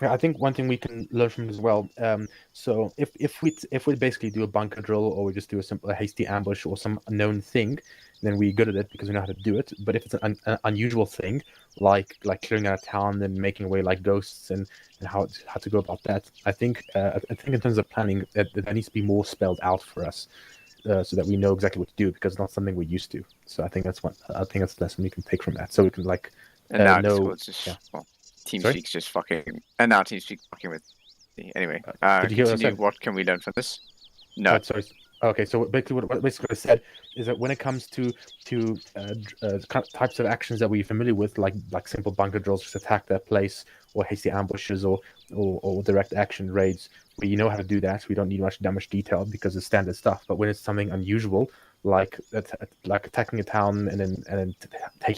I think one thing we can learn from it as well. So if we basically do a bunker drill, or we just do a hasty ambush or some known thing, then we're good at it because we know how to do it. But if it's an unusual thing, like clearing out a town and making away like ghosts and how to go about that, I think in terms of planning, that needs to be more spelled out for us, so that we know exactly what to do, because it's not something we're used to. So I think that's the lesson we can take from that. So we can
And now
know.
Discord's just well, TeamSpeak's just fucking, and now TeamSpeak's fucking with. Anyway,
did you hear what I
continue.
said?
What can we learn from this? No.
Sorry. Okay, so basically what I said is that when it comes to types of actions that we're familiar with, like simple bunker drills, just attack that place, or hasty ambushes, or direct action raids, we know how to do that. We don't need much detail because it's standard stuff. But when it's something unusual, like attacking a town and then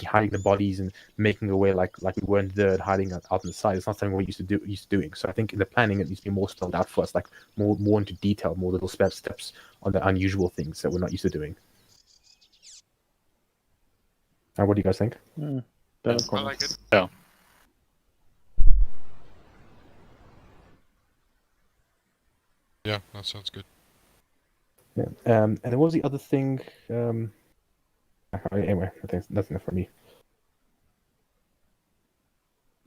hiding the bodies and making away like we weren't there, hiding out on the side, it's not something we're used to doing. So I think in the planning it needs to be more spelled out for us, like more into detail, more little steps on the unusual things that we're not used to doing. Now, what do you guys think?
I like it.
Yeah.
Yeah, that sounds good.
Yeah. And then what was the other thing? Anyway, I think that's enough for me.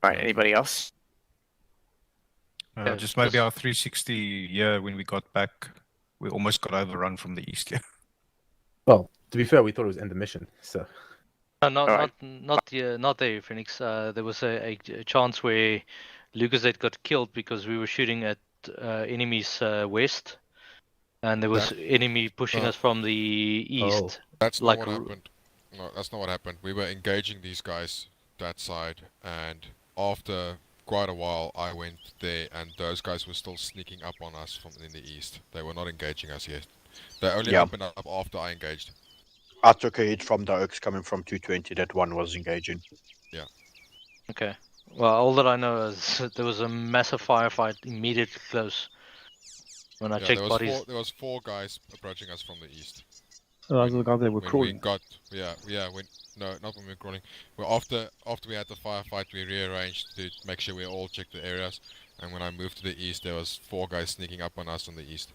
All right. Anybody else?
Just maybe our 360 here when we got back, we almost got overrun from the east. Yeah.
Well, to be fair, we thought it was end the mission. So.
Not there, Phoenix. There was a chance where Lucasade got killed because we were shooting at enemies west, and there was enemy pushing us from the east.
That's not what happened. No, that's not what happened. We were engaging these guys that side, and after quite a while, I went there, and those guys were still sneaking up on us from in the east. They were not engaging us yet. They only opened up after I engaged.
I took a hit from the oaks coming from 220. That one was engaging.
Yeah.
Okay. Well, all that I know is that there was a massive firefight immediately close. When I
Yeah,
checked bodies.
there was 4 guys approaching us from the east.
Oh, those are the guys that were
When
crawling.
we got, no, not when we were crawling. Well, after we had the firefight, we rearranged to make sure we all checked the areas. And when I moved to the east, there was 4 guys sneaking up on us on the east.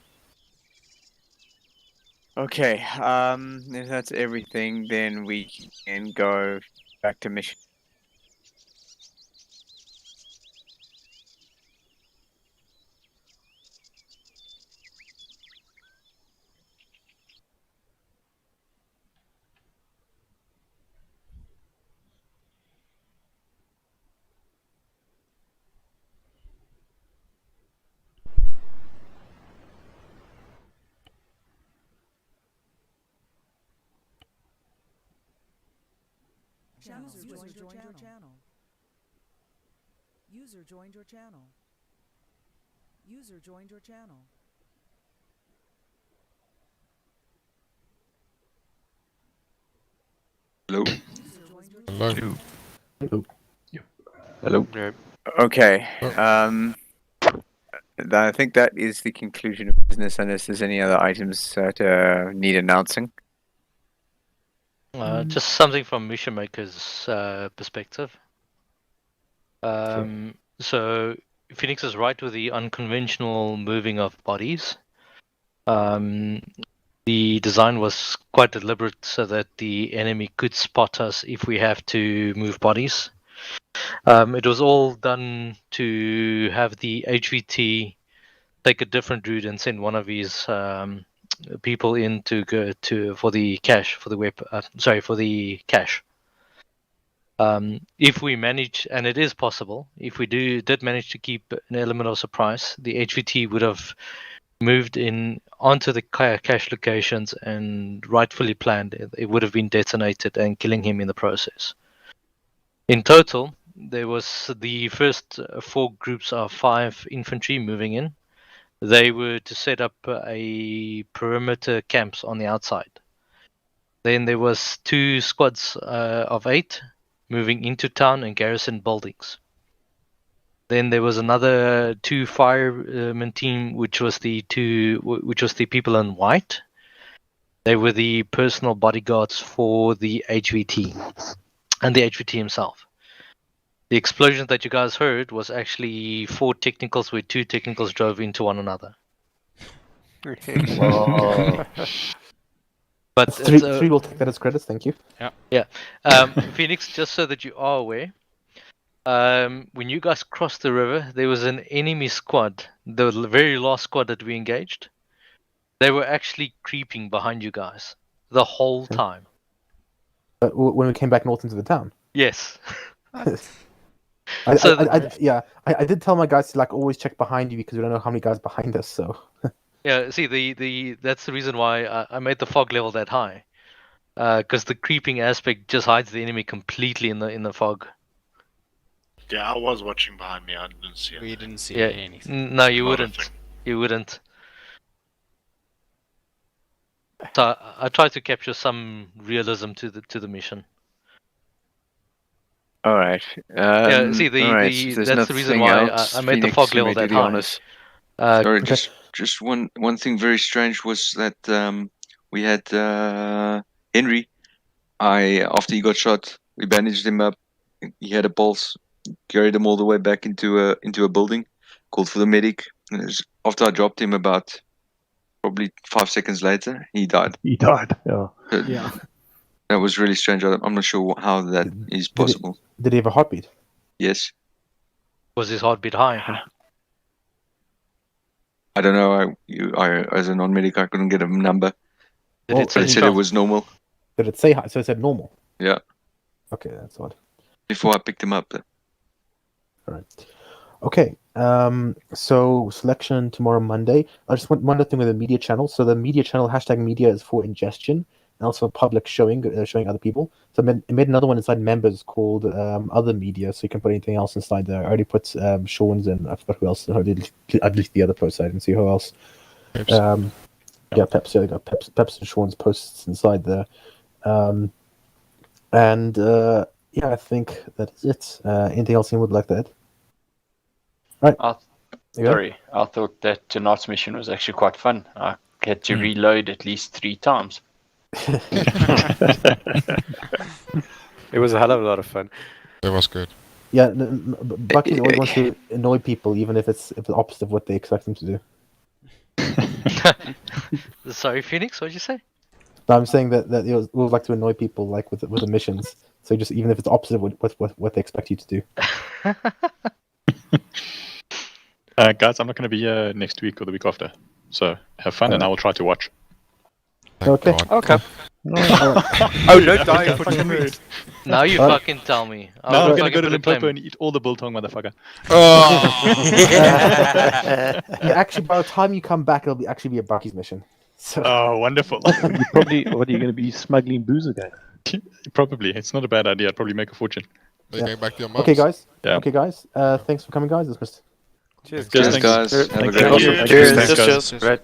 Okay, if that's everything, then we can go back to mission.
User joined your channel. User joined your channel. User joined your channel.
Hello.
Hello.
Hello.
Hello.
Okay, I think that is the conclusion of business, unless there's any other items that need announcing.
Just something from Mission Maker's perspective. So Phoenix is right with the unconventional moving of bodies. The design was quite deliberate so that the enemy could spot us if we have to move bodies. It was all done to have the HVT take a different route and send one of his people in to go to for the cache for the cache. If we manage, and it is possible, if we did manage to keep an element of surprise, the HVT would have moved in onto the cache locations and rightfully planned. It would have been detonated and killing him in the process. In total, there was the first 4 groups of 5 infantry moving in. They were to set up a perimeter camps on the outside. Then there was 2 squads of 8 moving into town and garrison buildings. Then there was another 2 fireman team, which was the people in white. They were the personal bodyguards for the HVT and the HVT himself. The explosion that you guys heard was actually 4 technicals, where 2 technicals drove into one another.
Whoa.
But
three will take that as credits. Thank you.
Yeah. Phoenix, just so that you are aware, when you guys crossed the river, there was an enemy squad, the very last squad that we engaged. They were actually creeping behind you guys the whole time.
When we came back north into the town.
Yes.
I did tell my guys to always check behind you because we don't know how many guys behind us. So.
Yeah. See, that's the reason why I made the fog level that high, because the creeping aspect just hides the enemy completely in the fog.
Yeah, I was watching behind me. I didn't see it.
We didn't see anything.
No, you wouldn't. You wouldn't. So I tried to capture some realism to the mission.
All right.
See, that's the reason why I made the fog level that high.
Sorry, just one thing very strange was that we had Henry. After he got shot, we bandaged him up. He had a pulse. Carried him all the way back into a building. Called for the medic. And after I dropped him, about probably 5 seconds later, he died.
He died. Yeah.
Yeah.
That was really strange. I'm not sure how that is possible.
Did he have a heartbeat?
Yes.
Was his heartbeat high?
I don't know. I as a non-medic, I couldn't get a number.
It
said it was normal.
Did it say high? So it said normal.
Yeah.
Okay, that's odd.
Before I picked him up.
All right. Okay. So selection tomorrow, Monday. I just want one other thing with the media channel. So the media channel #media is for ingestion and also public showing other people. So I made another one inside members called other media. So you can put anything else inside there. I already put Sean's and I forgot who else. I deleted the other post. I didn't see who else.
Peps.
Yeah, Peps. Yeah, they got Peps and Sean's posts inside there. And Yeah, I think that is it. Anything else you would like to add? Right.
Sorry, I thought that tonight's mission was actually quite fun. I had to reload at least 3 times.
It was a hell of a lot of fun.
It was good.
Yeah, Bucky always wants to annoy people, even if it's the opposite of what they expect him to do.
Sorry, Phoenix, what'd you say?
No, I'm saying that he would like to annoy people, like with the missions. So just even if it's opposite of what they expect you to do.
Guys, I'm not going to be here next week or the week after. So have fun, and I will try to watch.
Okay.
Okay.
Oh, don't die for fucking rude.
Now you fucking tell me.
Now I'm
going
gonna go to Limpopo and eat all the biltong, motherfucker.
Yeah, actually, by the time you come back, it'll actually be a Bucky's mission. So.
Oh, wonderful.
You probably, what are you going to be smuggling booze again?
Probably. It's not a bad idea. I'd probably make a fortune.
They going back to your
Okay, guys.
Yeah.
Okay, guys. Thanks for coming, guys.
Cheers,
Cheers,
guys. Have a great
Thank you.
one.
Cheers.
Cheers.
Right.